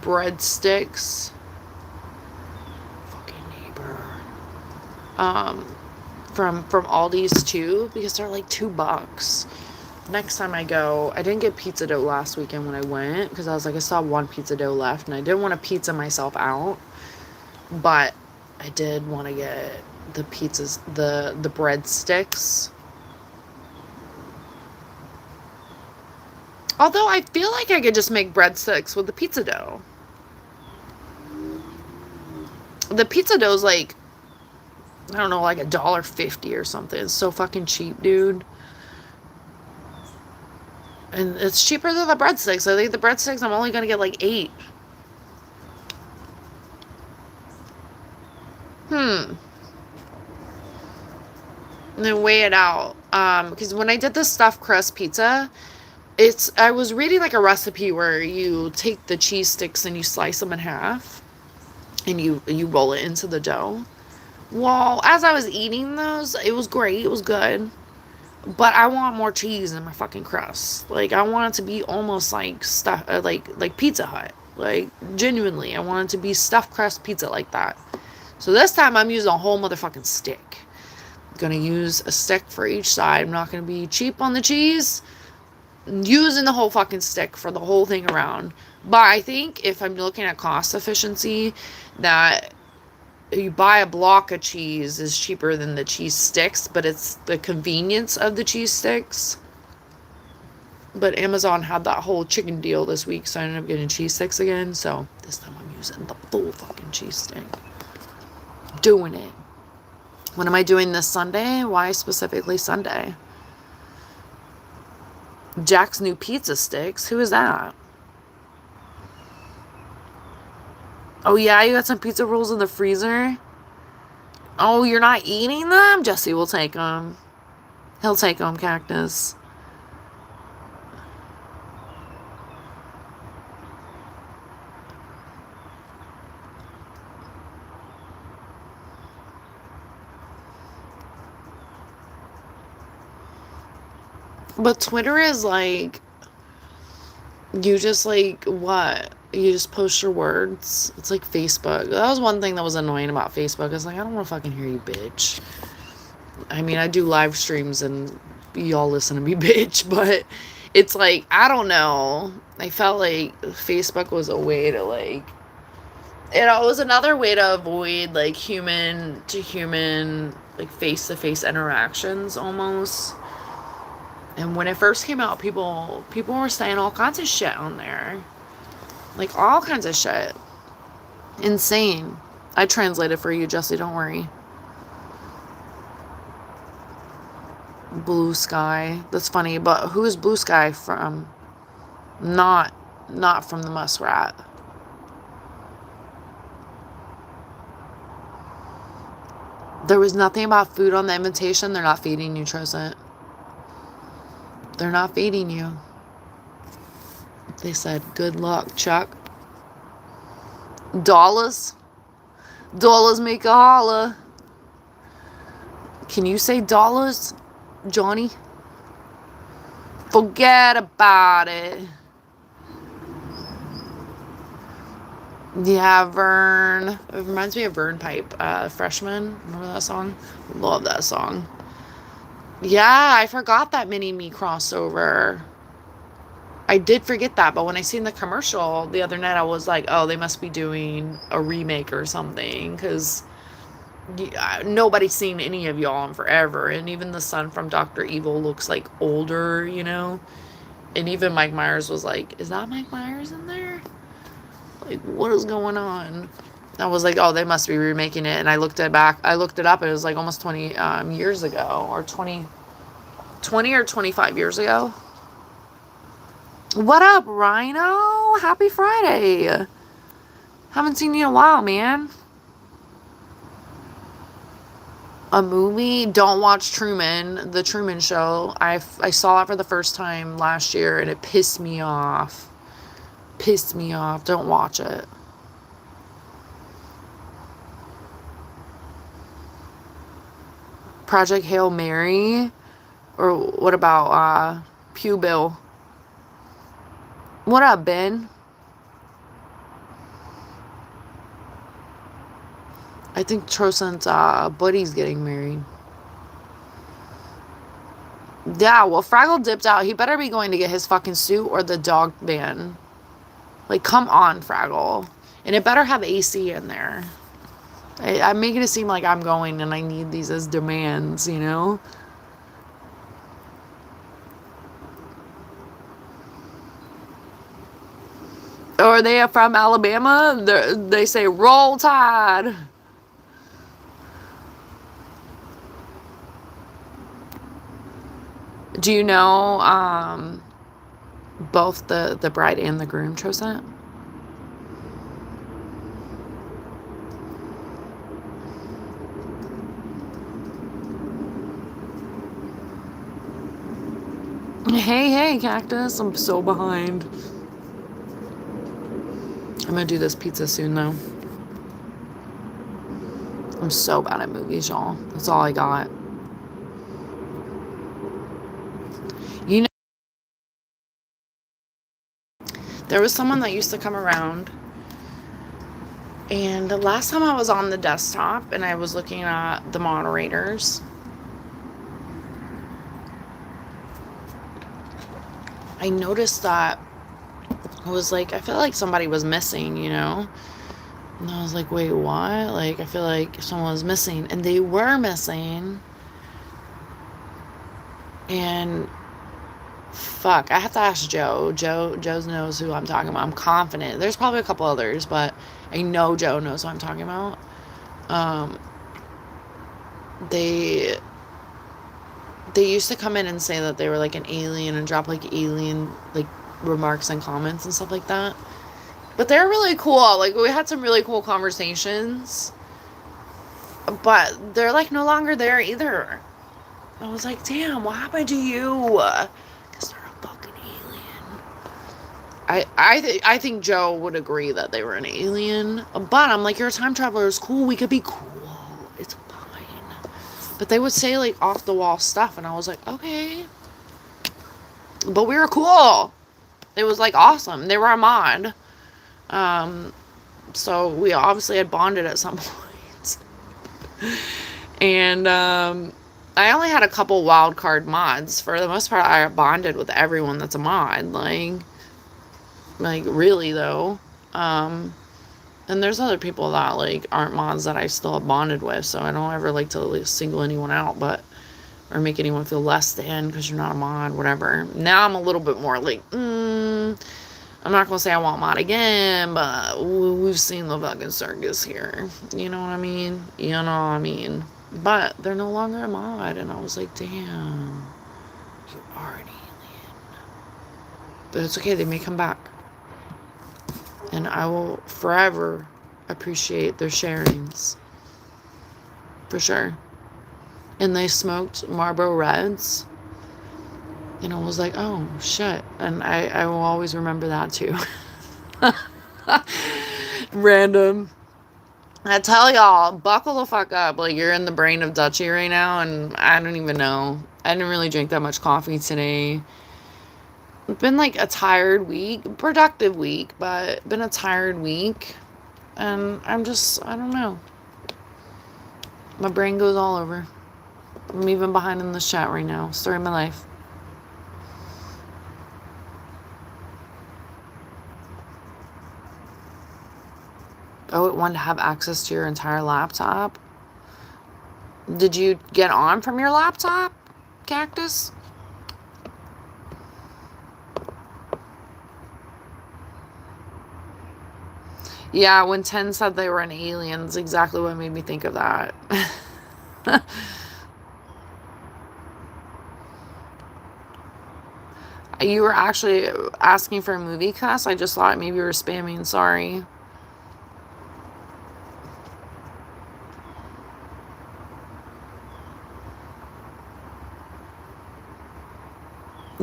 bread sticks. Fucking neighbor. From Aldi's too, because they're like $2. Next time I go, I didn't get pizza dough last weekend when I went, because I was like, I saw one pizza dough left, and I didn't want to pizza myself out, but I did want to get the pizzas, the bread sticks. Although I feel like I could just make breadsticks with the pizza dough. The pizza dough's like, I don't know, like $1.50 or something. It's so fucking cheap, dude. And it's cheaper than the breadsticks. I think the breadsticks I'm only going to get like 8. Hmm. And then weigh it out. Because when I did the stuffed crust pizza, I was reading like a recipe where you take the cheese sticks and you slice them in half and you roll it into the dough. Well, as I was eating those, it was great. It was good. But I want more cheese in my fucking crust. Like I want it to be almost like stuff, like Pizza Hut. Like genuinely, I want it to be stuffed crust pizza like that. So this time I'm using a whole motherfucking stick. I'm gonna use a stick for each side. I'm not gonna be cheap on the cheese. I'm using the whole fucking stick for the whole thing around. But I think if I'm looking at cost efficiency, that you buy a block of cheese is cheaper than the cheese sticks, but it's the convenience of the cheese sticks. But Amazon had that whole chicken deal this week, so I ended up getting cheese sticks again. So this time I'm using the full fucking cheese stick. Doing it. What am I doing this Sunday? Why specifically Sunday? Jack's new pizza sticks. Who is that? Oh yeah, you got some pizza rolls in the freezer? Oh, you're not eating them? Jesse will take them. He'll take them, Cactus. But Twitter is like, you just like, what? You just post your words. It's like Facebook. That was one thing that was annoying about Facebook. It's like, I don't want to fucking hear you, bitch. I mean, I do live streams and y'all listen to me, bitch. But it's like, I don't know. I felt like Facebook was a way to like, it was another way to avoid like human to human, like face to face interactions almost. And when it first came out, people were saying all kinds of shit on there. Like, all kinds of shit. Insane. I translated for you, Jesse, don't worry. Blue Sky. That's funny, but who is Blue Sky from? Not from the Muskrat. There was nothing about food on the invitation. They're not feeding you, Trosant. They're not feeding you. They said, good luck, Chuck. Dollars? Dollars make a holla. Can you say dollars, Johnny? Forget about it. Yeah, Vern. It reminds me of Vern Pipe, Freshman. Remember that song? Love that song. Yeah, I forgot that Mini-Me crossover. I did forget that, but when I seen the commercial the other night, I was like, oh, they must be doing a remake or something, because nobody's seen any of y'all in forever, and even the son from Dr. Evil looks like older, you know? And even Mike Myers was like, is that Mike Myers in there? Like, what is going on? I was like, oh, they must be remaking it. And I looked it up, and it was like almost 20 years ago, or 20 or 25 years ago. What up, Rhino? Happy Friday. Haven't seen you in a while, man. A movie? Don't watch Truman, The Truman Show. I saw it for the first time last year, and it pissed me off. Pissed me off. Don't watch it. Project Hail Mary? Or what about Pew Bill? What up, Ben? I think Trosant's buddy's getting married. Yeah, well, Fraggle dipped out. He better be going to get his fucking suit or the dog van. Like, come on, Fraggle. And it better have AC in there. I'm making it seem like I'm going and I need these as demands, you know? Or are they from Alabama? They say, roll tide. Do you know, Both the bride and the groom chose that? Hey, Cactus. I'm so behind. I'm gonna do this pizza soon, though. I'm so bad at movies, y'all. That's all I got. You know, there was someone that used to come around, and the last time I was on the desktop and I was looking at the moderators, I noticed that I was like, I feel like somebody was missing, you know? And I was like, wait, what? Like, I feel like someone was missing. And they were missing. And fuck, I have to ask Joe. Joe knows who I'm talking about. I'm confident. There's probably a couple others, but I know Joe knows who I'm talking about. They used to come in and say that they were like an alien and drop like alien like remarks and comments and stuff like that. But they're really cool. Like, we had some really cool conversations. But they're like no longer there either. I was like, damn, what happened to you? Because they're a fucking alien. I think Joe would agree that they were an alien. But I'm like, you're a time traveler. It's cool. We could be cool. It's fine. But they would say like off the wall stuff. And I was like, okay. But we were cool. It was like awesome. They were a mod. So we obviously had bonded at some point. And I only had a couple wild card mods. For the most part, I bonded with everyone that's a mod. Like really though. And there's other people that like aren't mods that I still have bonded with. So I don't ever like to like, single anyone out, or make anyone feel less than because you're not a mod, whatever. Now I'm a little bit more like, I'm not gonna say I want mod again, but we've seen the fucking circus here. You know what I mean? You know what I mean? But they're no longer a mod, and I was like, damn, you are an alien. But it's okay, they may come back. And I will forever appreciate their sharings. For sure. And they smoked Marlboro Reds. And I was like, oh, shit. And I will always remember that, too. Random. I tell y'all, buckle the fuck up. Like, you're in the brain of Dutchie right now, and I don't even know. I didn't really drink that much coffee today. It's been, like, a tired week. Productive week, but been a tired week. And I don't know. My brain goes all over. I'm even behind in this chat right now. Story of my life. Oh, it wanted to have access to your entire laptop. Did you get on from your laptop, Cactus? Yeah, when 10 said they were an alien, that's exactly what made me think of that. You were actually asking for a movie cuss? I just thought maybe you were spamming. Sorry.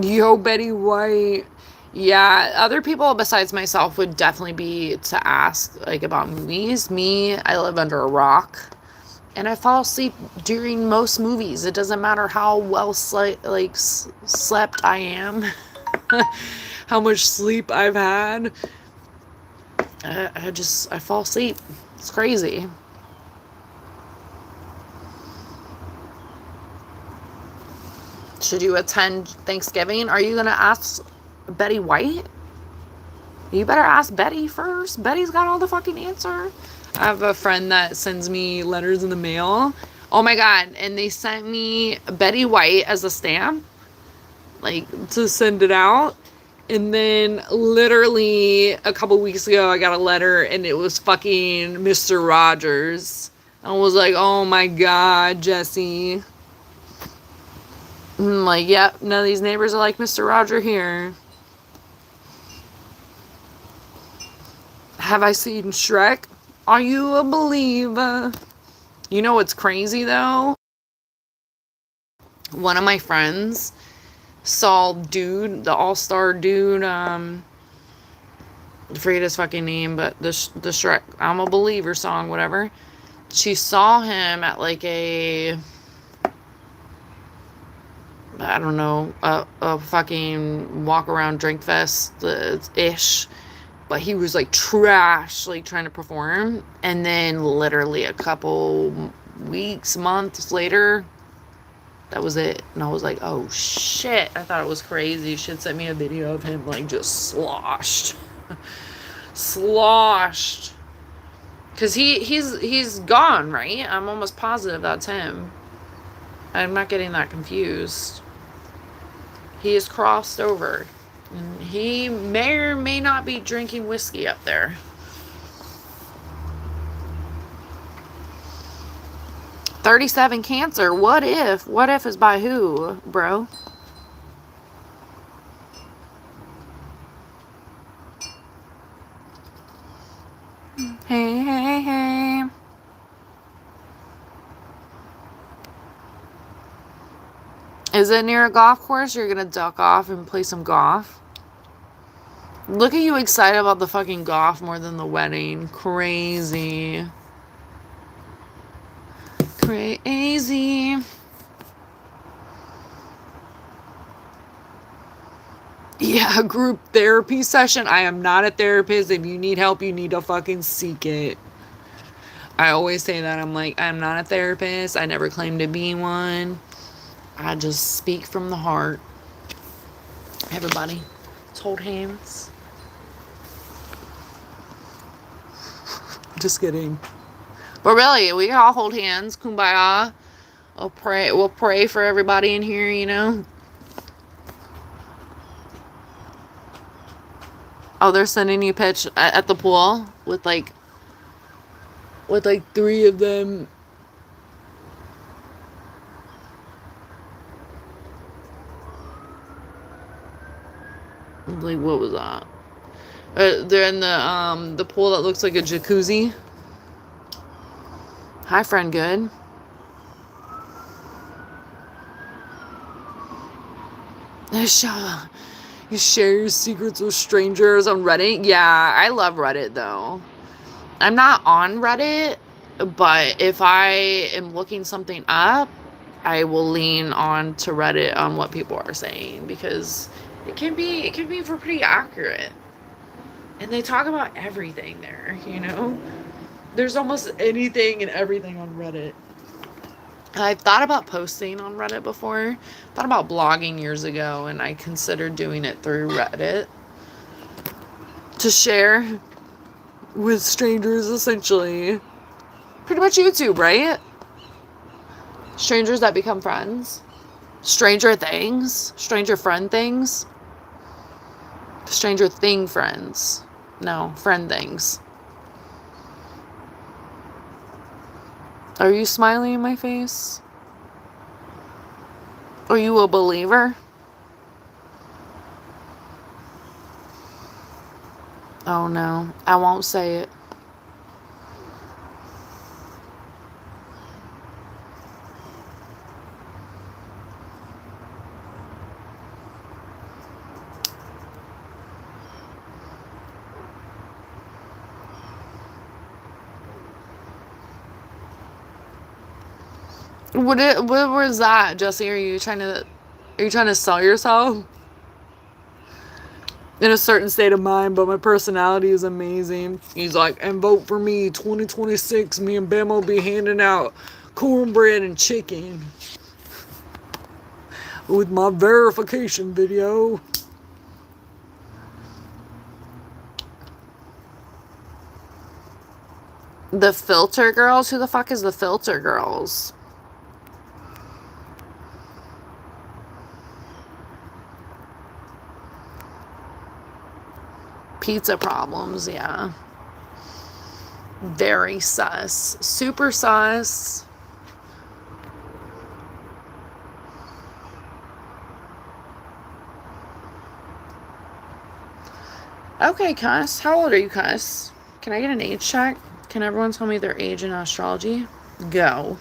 Yo, Betty White. Yeah, other people besides myself would definitely be to ask, like, about movies. Me, I live under a rock. And I fall asleep during most movies. It doesn't matter how well slept I am. How much sleep I've had. I fall asleep. It's crazy. Should you attend Thanksgiving? Are you going to ask Betty White? You better ask Betty first. Betty's got all the fucking answer. I have a friend that sends me letters in the mail. Oh my God. And they sent me Betty White as a stamp. Like, to send it out. And then literally a couple weeks ago, I got a letter and it was fucking Mr. Rogers. I was like, oh my God, Jesse. I'm like, yep, none of these neighbors are like Mr. Roger here. Have I seen Shrek? Are you a believer? You know what's crazy though? One of my friends saw Dude, the all-star Dude, I forget his fucking name, but the Shrek I'm a Believer song, whatever. She saw him at like a, I don't know, a fucking walk around drink fest ish. But he was like trash, like trying to perform. And then literally a couple weeks, months later, that was it. And I was like, oh shit. I thought it was crazy. She had sent me a video of him like just sloshed. Sloshed. Because he's gone, right? I'm almost positive that's him. I'm not getting that confused. He is crossed over. And he may or may not be drinking whiskey up there. 37 cancer. What if? What if is by who, bro? Hey, hey, hey. Is it near a golf course? You're gonna duck off and play some golf? Look at you excited about the fucking golf more than the wedding. Crazy. Crazy. Yeah, group therapy session. I am not a therapist. If you need help, you need to fucking seek it. I always say that. I'm like, I'm not a therapist. I never claim to be one. I just speak from the heart. Everybody, let's hold hands. Just kidding. But really, we can all hold hands. Kumbaya. We'll pray for everybody in here, you know. Oh, they're sending you a pitch at the pool with like 3 of them. Like, what was that? They're in the pool that looks like a jacuzzi. Hi, friend. Good. You share your secrets with strangers on Reddit? Yeah, I love Reddit though. I'm not on Reddit, but if I am looking something up, I will lean on to Reddit on what people are saying because it can be pretty accurate. And they talk about everything there, you know? There's almost anything and everything on Reddit. I've thought about posting on Reddit before. Thought about blogging years ago, and I considered doing it through Reddit to share with strangers, essentially. Pretty much YouTube, right? Strangers that become friends. Stranger things. Stranger friend things. Stranger thing friends. No, friend things. Are you smiling in my face? Are you a believer? Oh no, I won't say it. What was that, Jesse? Are you trying to sell yourself? In a certain state of mind, but my personality is amazing. He's like, and vote for me, 2026. Me and Bam will be handing out cornbread and chicken with my verification video. The Filter Girls? Who the fuck is the Filter Girls? Pizza problems, yeah. Very sus. Super sus. Okay, cuss. How old are you, cuss? Can I get an age check? Can everyone tell me their age in astrology? Go.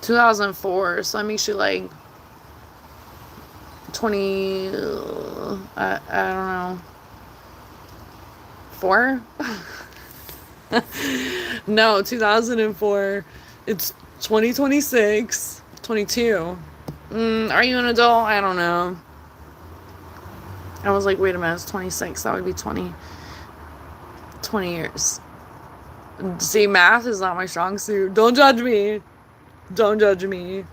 ...2004, so that makes you like 20, I don't know, 4? No, 2004. It's 2026. 22. Are you an adult? I don't know. I was like, wait a minute, it's 26. That would be 20 years. See, math is not my strong suit. Don't judge me. Don't judge me.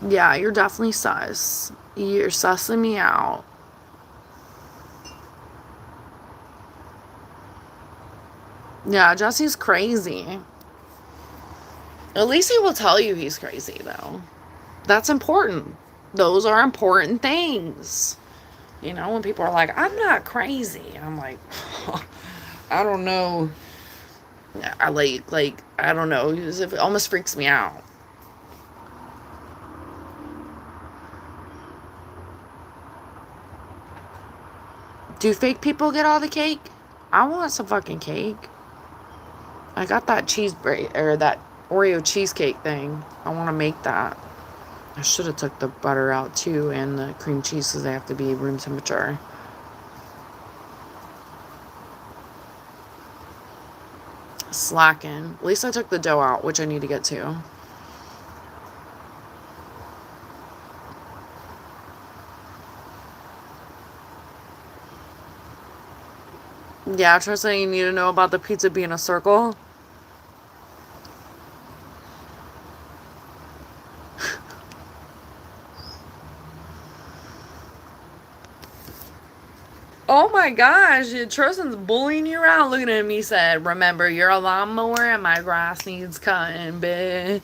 Yeah, you're definitely sus. You're sussing me out. Yeah, Jesse's crazy. At least he will tell you he's crazy, though. That's important. Those are important things. You know, when people are like, I'm not crazy. I'm like, I don't know. I I don't know. It almost freaks me out. Do fake people get all the cake? I want some fucking cake. I got that that Oreo cheesecake thing. I want to make that. I should have took the butter out too and the cream cheese because they have to be room temperature. Slacking. At least I took the dough out, which I need to get to. Yeah, Tristan, you need to know about the pizza being a circle. Oh my gosh, Tristan's bullying you around. Looking at me, said, remember, you're a lawnmower and my grass needs cutting, bitch.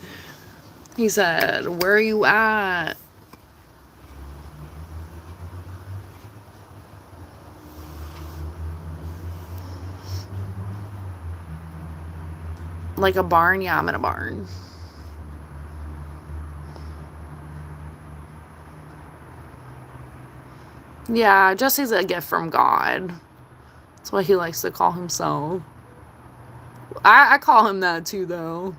He said, where are you at? Like a barn? Yeah, I'm in a barn. Yeah, Jesse's a gift from God. That's what he likes to call himself. I call him that too, though.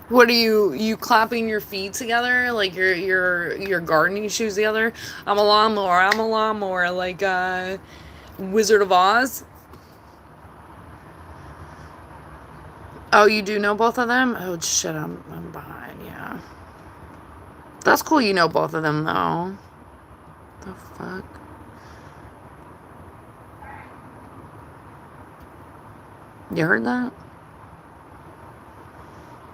What are you clapping your feet together like your gardening shoes together? I'm a lawnmower, like Wizard of Oz. Oh, you do know both of them? Oh shit, I'm behind. Yeah, that's cool. You know both of them though. The fuck. You heard that?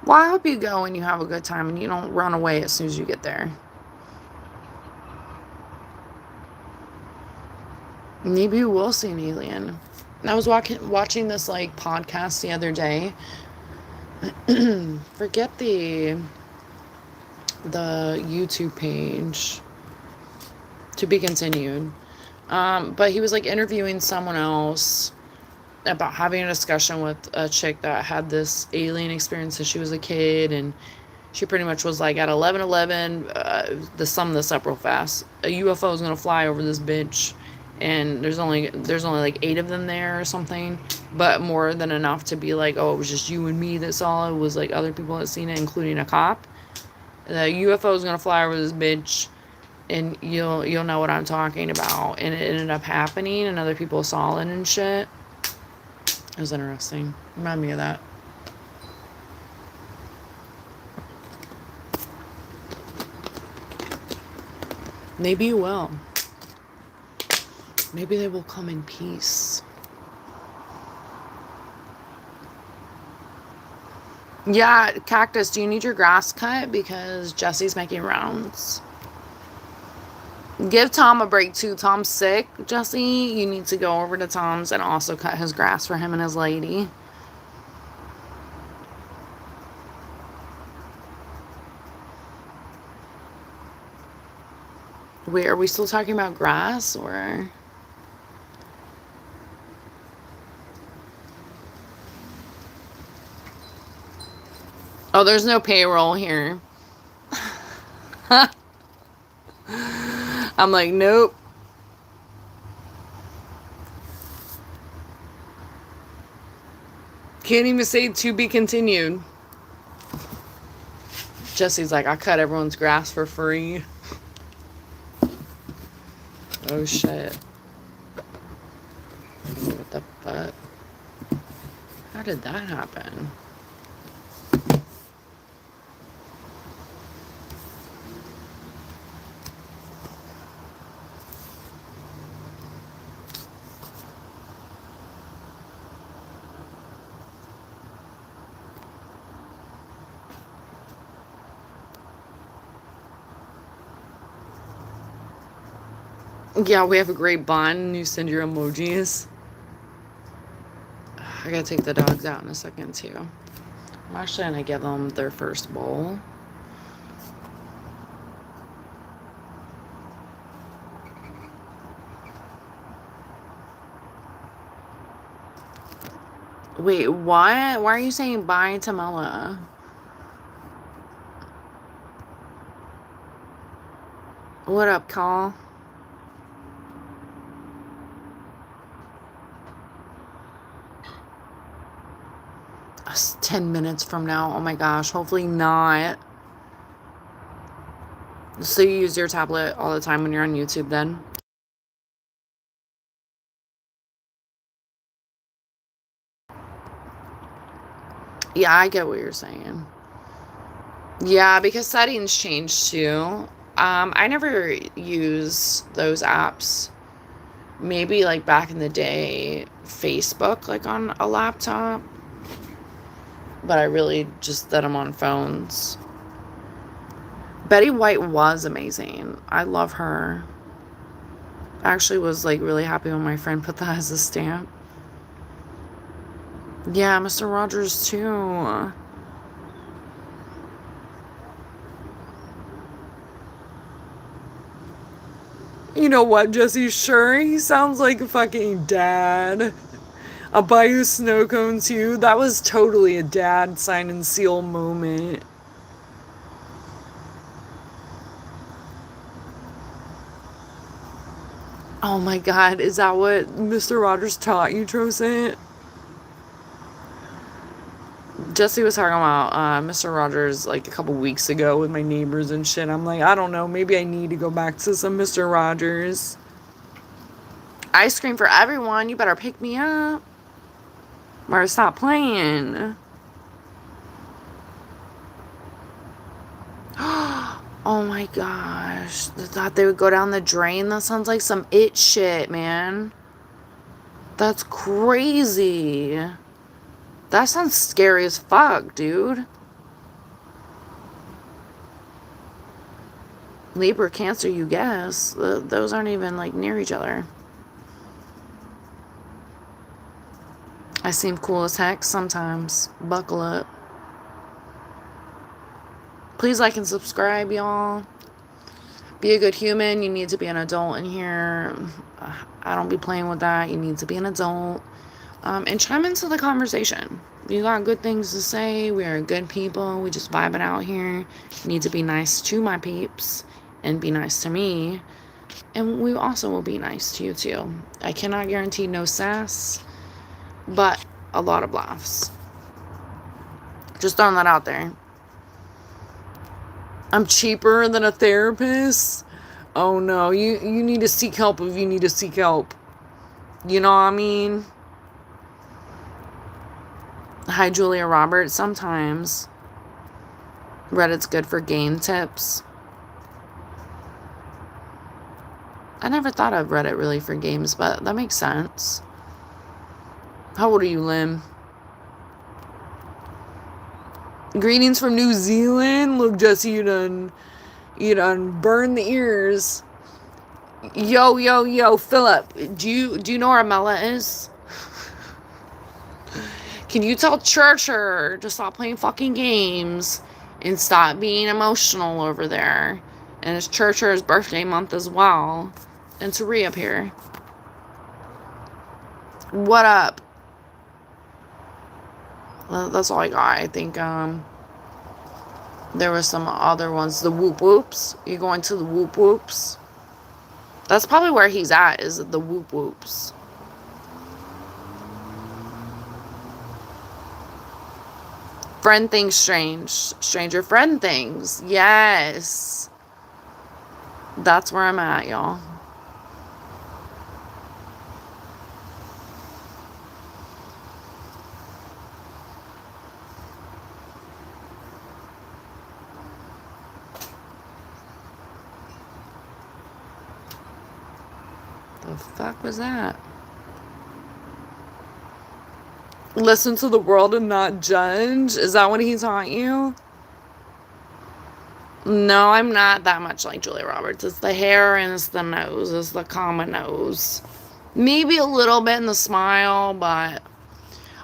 Well, I hope you go and you have a good time and you don't run away as soon as you get there. Maybe you will see an alien. I was watching this like podcast the other day. Forget the YouTube page. To be continued. But he was like interviewing someone else about having a discussion with a chick that had this alien experience since she was a kid, and she pretty much was like, at 11:11, to sum this up real fast, a UFO is gonna fly over this bitch, and there's only like 8 of them there or something, but more than enough to be like, oh, it was just you and me that saw it. It was like other people that seen it, including a cop. The UFO is gonna fly over this bitch, and you'll know what I'm talking about. And it ended up happening, and other people saw it and shit. It was interesting. Remind me of that. Maybe you will. Maybe they will come in peace. Yeah, Cactus, do you need your grass cut? Because Jesse's making rounds. Give Tom a break too. Tom's sick, Jesse. You need to go over to Tom's and also cut his grass for him and his lady. Wait, are we still talking about grass or? Oh, there's no payroll here. I'm like, nope. Can't even say to be continued. Jesse's like, I cut everyone's grass for free. Oh shit. What the fuck? How did that happen? Yeah, we have a great bond and you send your emojis. I gotta take the dogs out in a second too. I'm actually gonna give them their first bowl. Wait, what? Why are you saying bye to Mella? What up, Call? It's 10 minutes from now. Oh my gosh, hopefully not. So you use your tablet all the time when you're on YouTube then? Yeah, I get what you're saying. Yeah, because settings change too. I never use those apps. Maybe like back in the day, Facebook, like on a laptop. But I really just did them on phones. Betty White was amazing. I love her. I actually was like really happy when my friend put that as a stamp. Yeah, Mr. Rogers too. You know what, Jesse? Sure, he sounds like a fucking dad. I'll buy you a snow cone too. That was totally a dad sign and seal moment. Oh my god, is that what Mr. Rogers taught you, Trocent? Jesse was talking about Mr. Rogers like a couple weeks ago with my neighbors and shit. I'm like, I don't know, maybe I need to go back to some Mr. Rogers. Ice cream for everyone, you better pick me up. Or stop playing. Oh my gosh. I thought they would go down the drain. That sounds like some it shit, man. That's crazy. That sounds scary as fuck, dude. Libra, Cancer, you guess. Those aren't even like near each other. I seem cool as heck sometimes. Buckle up. Please like and subscribe, y'all. Be a good human. You need to be an adult in here. I don't be playing with that. You need to be an adult. And chime into the conversation. You got good things to say. We are good people. We just vibing out here. You need to be nice to my peeps and be nice to me. And we also will be nice to you too. I cannot guarantee no sass, but a lot of laughs. Just throwing that out there. I'm cheaper than a therapist. Oh no, you need to seek help if you need to seek help. You know what I mean? Hi, Julia Roberts. Sometimes Reddit's good for game tips. I never thought of Reddit really for games, but that makes sense. How old are you, Lim? Greetings from New Zealand. Look, Jesse, you done burned the ears. Yo, Philip. Do you know where Mela is? Can you tell Churcher to stop playing fucking games and stop being emotional over there? And it's Churcher's birthday month as well. And to reappear. What up? That's all I got. I think There were some other ones. The Whoop Whoops. You going to the Whoop Whoops? That's probably where he's at, is the Whoop Whoops. Friend Things Strange. Stranger Friend Things. Yes. That's where I'm at, y'all. The fuck was that? Listen to the world and not judge? Is that what he taught you? No, I'm not that much like Julia Roberts. It's the hair and it's the nose. It's the common nose. Maybe a little bit in the smile, but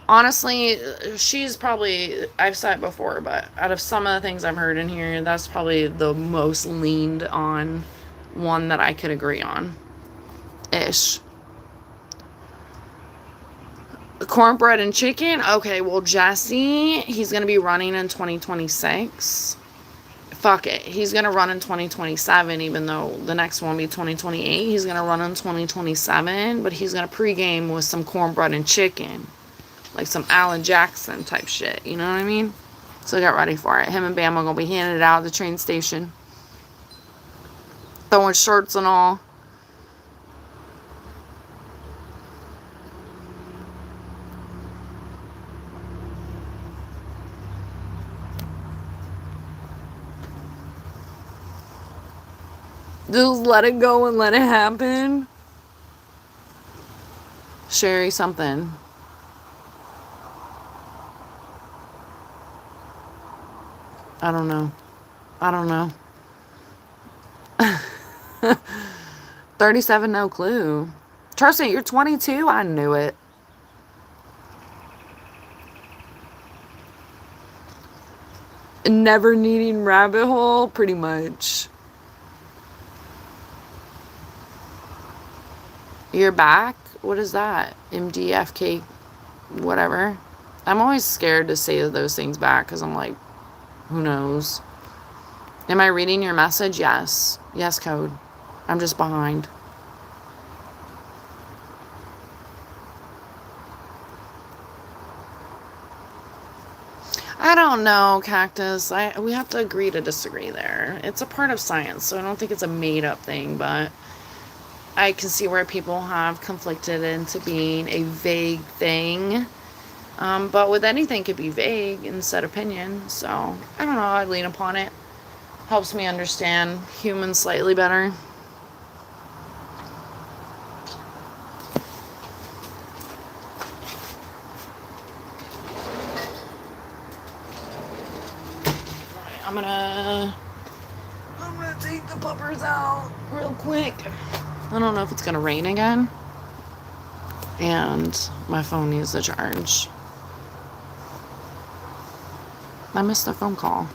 honestly, she's probably, I've said it before, but out of some of the things I've heard in here, that's probably the most leaned on one that I could agree on. Ish. Cornbread and chicken? Okay, well, Jesse, he's going to be running in 2026. Fuck it. He's going to run in 2027, even though the next one will be 2028. He's going to run in 2027, but he's going to pregame with some cornbread and chicken. Like some Alan Jackson type shit. You know what I mean? So get ready for it. Him and Bam are going to be handing it out at the train station. Throwing shirts and all. Just let it go and let it happen. Sherry something. I don't know. 37, no clue. Tristan, you're 22? I knew it. Never needing rabbit hole? Pretty much. You're back? What is that? MDFK whatever. I'm always scared to say those things back because I'm like, who knows? Am I reading your message? Yes. Yes, code. I'm just behind. I don't know, Cactus. We have to agree to disagree there. It's a part of science, so I don't think it's a made-up thing, but I can see where people have conflicted into being a vague thing. But with anything, it could be vague and set opinion. So, I don't know. I lean upon it. Helps me understand humans slightly better. I'm gonna take the puppers out real quick. I don't know if it's gonna rain again. And my phone needs a charge. I missed a phone call.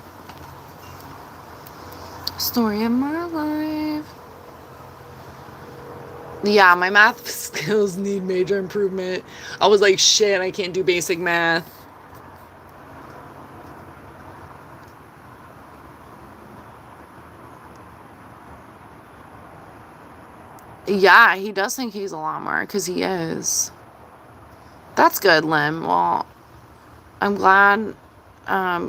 Story of my life. Yeah, my math skills need major improvement. I was like, shit, I can't do basic math. Yeah, he does think he's a lot more, because he is. That's good, Lim. Well, I'm glad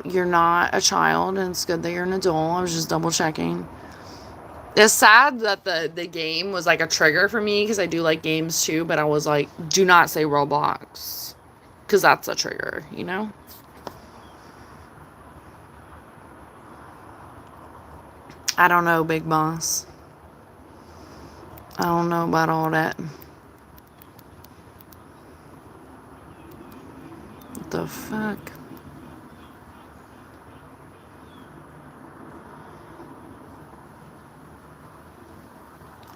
you're not a child, and it's good that you're an adult. I was just double checking. It's sad that the game was like a trigger for me, because I do like games too, but I was like, do not say Roblox, because that's a trigger, you know? I don't know, Big Boss. I don't know about all that. What the fuck?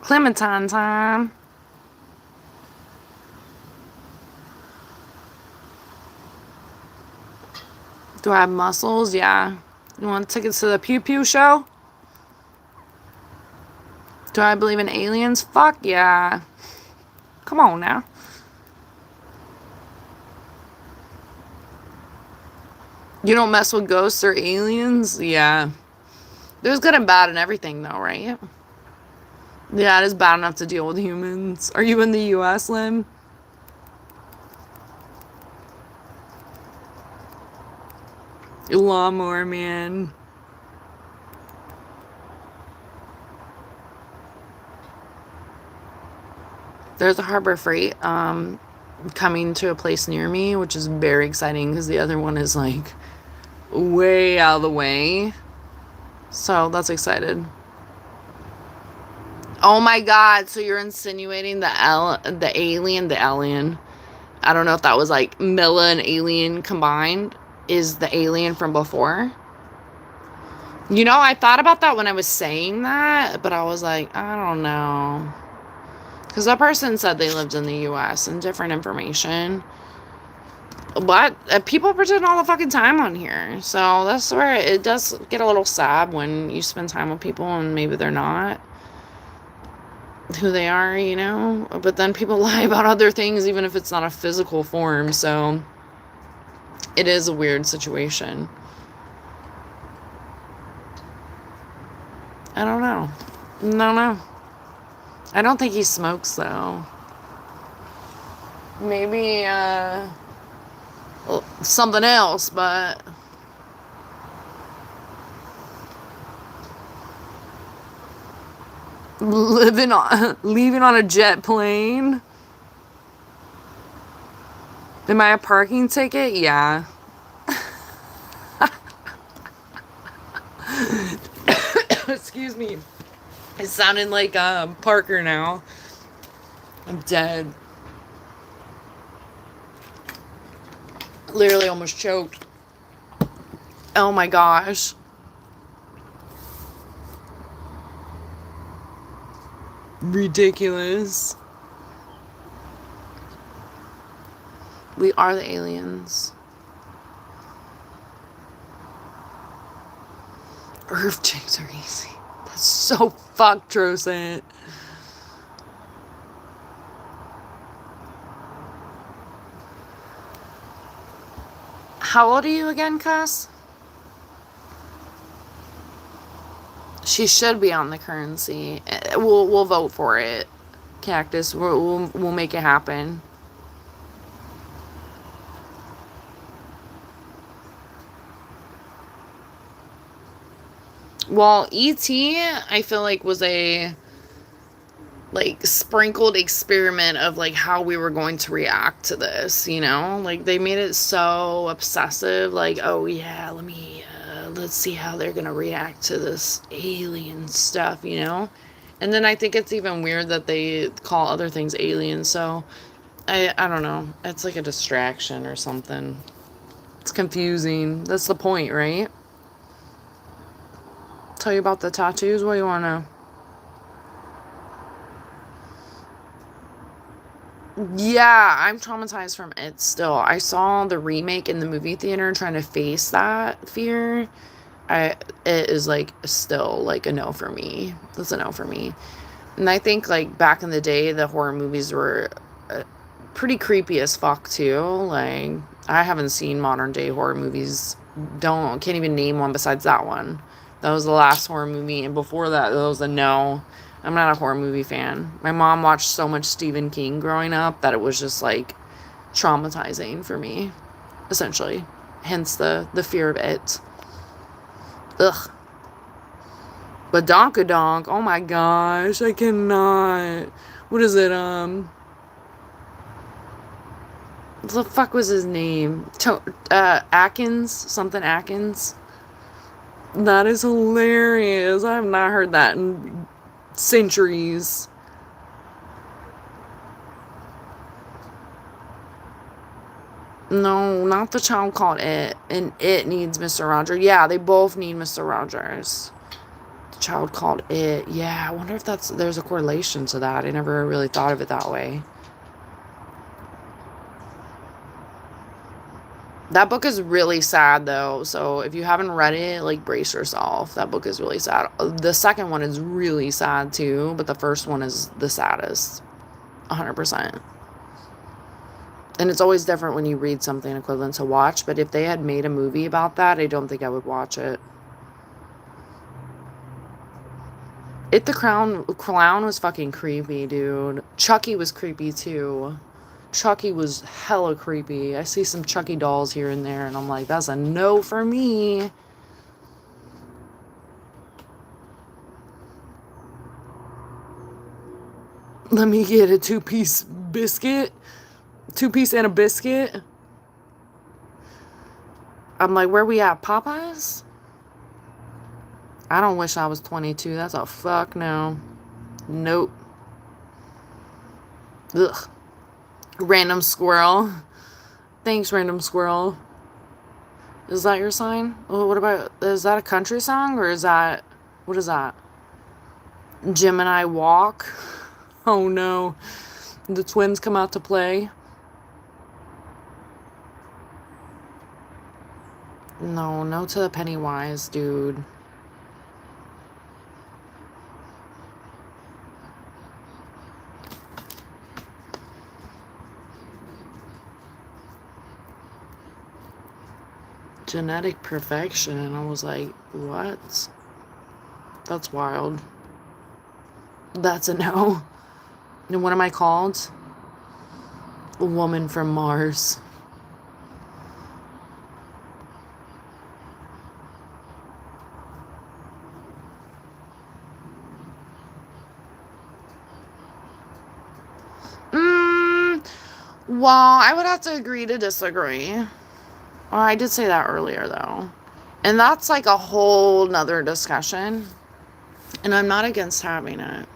Clementine time. Do I have muscles? Yeah. You want tickets to the Pew Pew show? Do I believe in aliens? Fuck yeah. Come on now. You don't mess with ghosts or aliens? Yeah. There's good and bad in everything, though, right? Yeah, it is bad enough to deal with humans. Are you in the U.S., Lim? Lawnmower man. There's a Harbor Freight coming to a place near me, which is very exciting because the other one is like way out of the way. So that's excited. Oh my god, so you're insinuating the alien. I don't know if that was like Milla and Alien combined is the alien from before. You know, I thought about that when I was saying that, but I was like, I don't know. Because that person said they lived in the U.S. and different information. But people pretend all the fucking time on here. So that's where it does get a little sad when you spend time with people and maybe they're not who they are, you know? But then people lie about other things even if it's not a physical form. So it is a weird situation. I don't know. No. I don't think he smokes, though. Maybe, something else, but... leaving on a jet plane? Am I a parking ticket? Yeah. Excuse me. It sounded like Parker now. I'm dead. Literally almost choked. Oh my gosh. Ridiculous. We are the aliens. Earth chicks are easy. That's so fucked, Trocent. How old are you again, Cuss? She should be on the currency. We'll vote for it, Cactus. We'll make it happen. Well, E.T., I feel like was a like sprinkled experiment of like how we were going to react to this, you know? Like they made it so obsessive, like, oh yeah, let's see how they're gonna react to this alien stuff, you know? And then I think it's even weird that they call other things aliens, so I don't know. It's like a distraction or something. It's confusing. That's the point, right? Tell you about the tattoos? What do you want to know? Yeah, I'm traumatized from it still. I saw the remake in the movie theater trying to face that fear. It is like still like a no for me. That's a no for me. And I think like back in the day, the horror movies were pretty creepy as fuck too. Like I haven't seen modern day horror movies. Can't even name one besides that one. That was the last horror movie, and before that, that was a no. I'm not a horror movie fan. My mom watched so much Stephen King growing up that it was just like traumatizing for me, essentially. Hence the fear of it. Ugh. But Donkadonk, oh my gosh, I cannot. What is it? What the fuck was his name? Atkins? Something Atkins? That is hilarious. I have not heard that in centuries. No, not the child called It. And It needs Mr. Rogers. Yeah, they both need Mr. Rogers. The child called It. Yeah, I wonder if there's a correlation to that. I never really thought of it that way. That book is really sad, though. So if you haven't read it, like, brace yourself. That book is really sad. The second one is really sad, too. But the first one is the saddest. 100%. And it's always different when you read something equivalent to watch, but if they had made a movie about that, I don't think I would watch it. It the Clown was fucking creepy, dude. Chucky was creepy too. Chucky was hella creepy. I see some Chucky dolls here and there, and I'm like, that's a no for me. Let me get a two-piece biscuit. Two-piece and a biscuit. I'm like, where we at? Popeyes? I don't wish I was 22. That's a fuck no. Nope. Ugh. Random squirrel. Thanks, random squirrel. Is that your sign? Oh, what about, is that a country song or is that, what is that? Gemini walk. Oh no. The twins come out to play. No to the Pennywise, dude. Genetic perfection. And I was like, what? That's wild. That's a no. And what am I called? A woman from Mars. Well, I would have to agree to disagree. Well, I did say that earlier, though. And that's like a whole nother discussion. And I'm not against having it.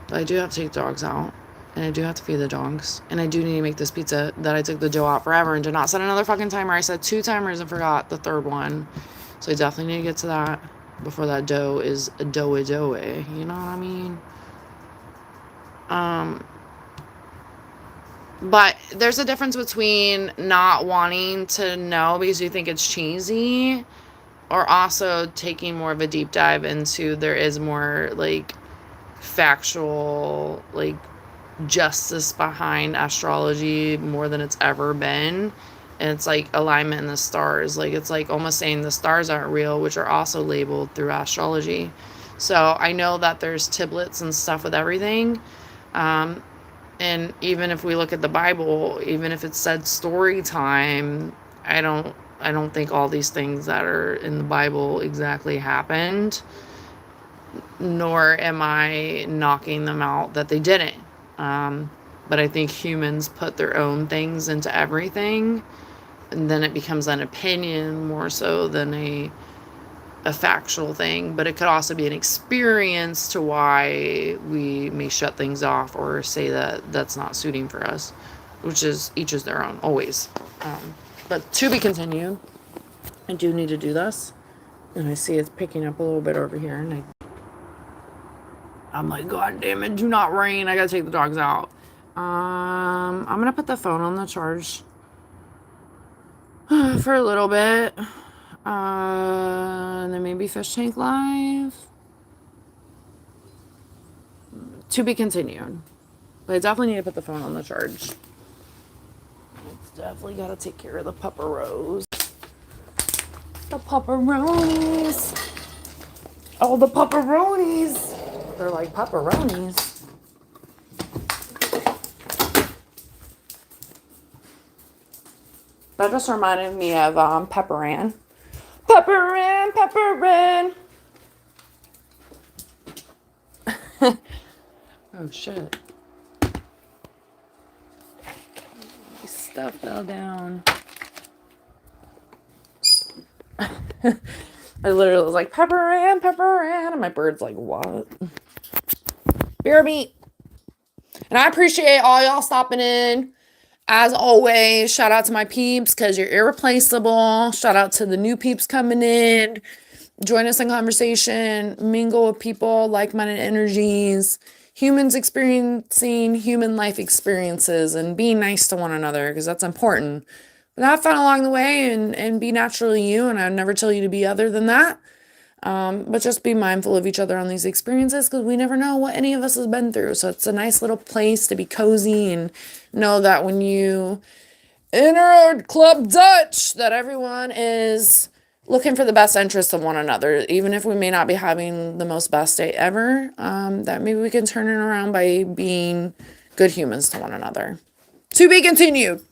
But I do have to take dogs out. And I do have to feed the dogs. And I do need to make this pizza that I took the dough out forever and did not set another fucking timer. I set 2 timers and forgot the third one. So I definitely need to get to that before that dough is doughy. You know what I mean? But there's a difference between not wanting to know because you think it's cheesy or also taking more of a deep dive into there is more like factual like justice behind astrology more than it's ever been. And it's like alignment in the stars. Like it's like almost saying the stars aren't real, which are also labeled through astrology. So I know that there's tiblets and stuff with everything. And even if we look at the Bible, even if it said story time, I don't think all these things that are in the Bible exactly happened. Nor am I knocking them out that they didn't. But I think humans put their own things into everything, and then it becomes an opinion more so than a factual thing. But it could also be an experience to why we may shut things off or say that that's not suiting for us, which is each is their own, always. But to be continued. I do need to do this. And I see it's picking up a little bit over here, and I'm like, God damn it, do not rain. I gotta take the dogs out. I'm gonna put the phone on the charge for a little bit. And then maybe Fish Tank Live. To be continued. But I definitely need to put the phone on the charge. It's definitely gotta take care of the pupperos. The pupperonis. Oh, the pupperonis. They're like pepperonis. That just reminded me of Pepper Ann. Pepper Ann, Pepper Ann. Oh shit. Stuff fell down. I literally was like, Pepper Ann, and my bird's like, what? Beer meat. And I appreciate all y'all stopping in. As always, shout out to my peeps because you're irreplaceable. Shout out to the new peeps coming in. Join us in conversation. Mingle with people, like-minded energies. Humans experiencing human life experiences and being nice to one another because that's important. But have fun along the way and be naturally you. And I'd never tell you to be other than that. But just be mindful of each other on these experiences because we never know what any of us has been through. So it's a nice little place to be cozy and know that when you Inner Club Dutch that everyone is looking for the best interests of one another, even if we may not be having the most best day ever. That maybe we can turn it around by being good humans to one another. To be continued.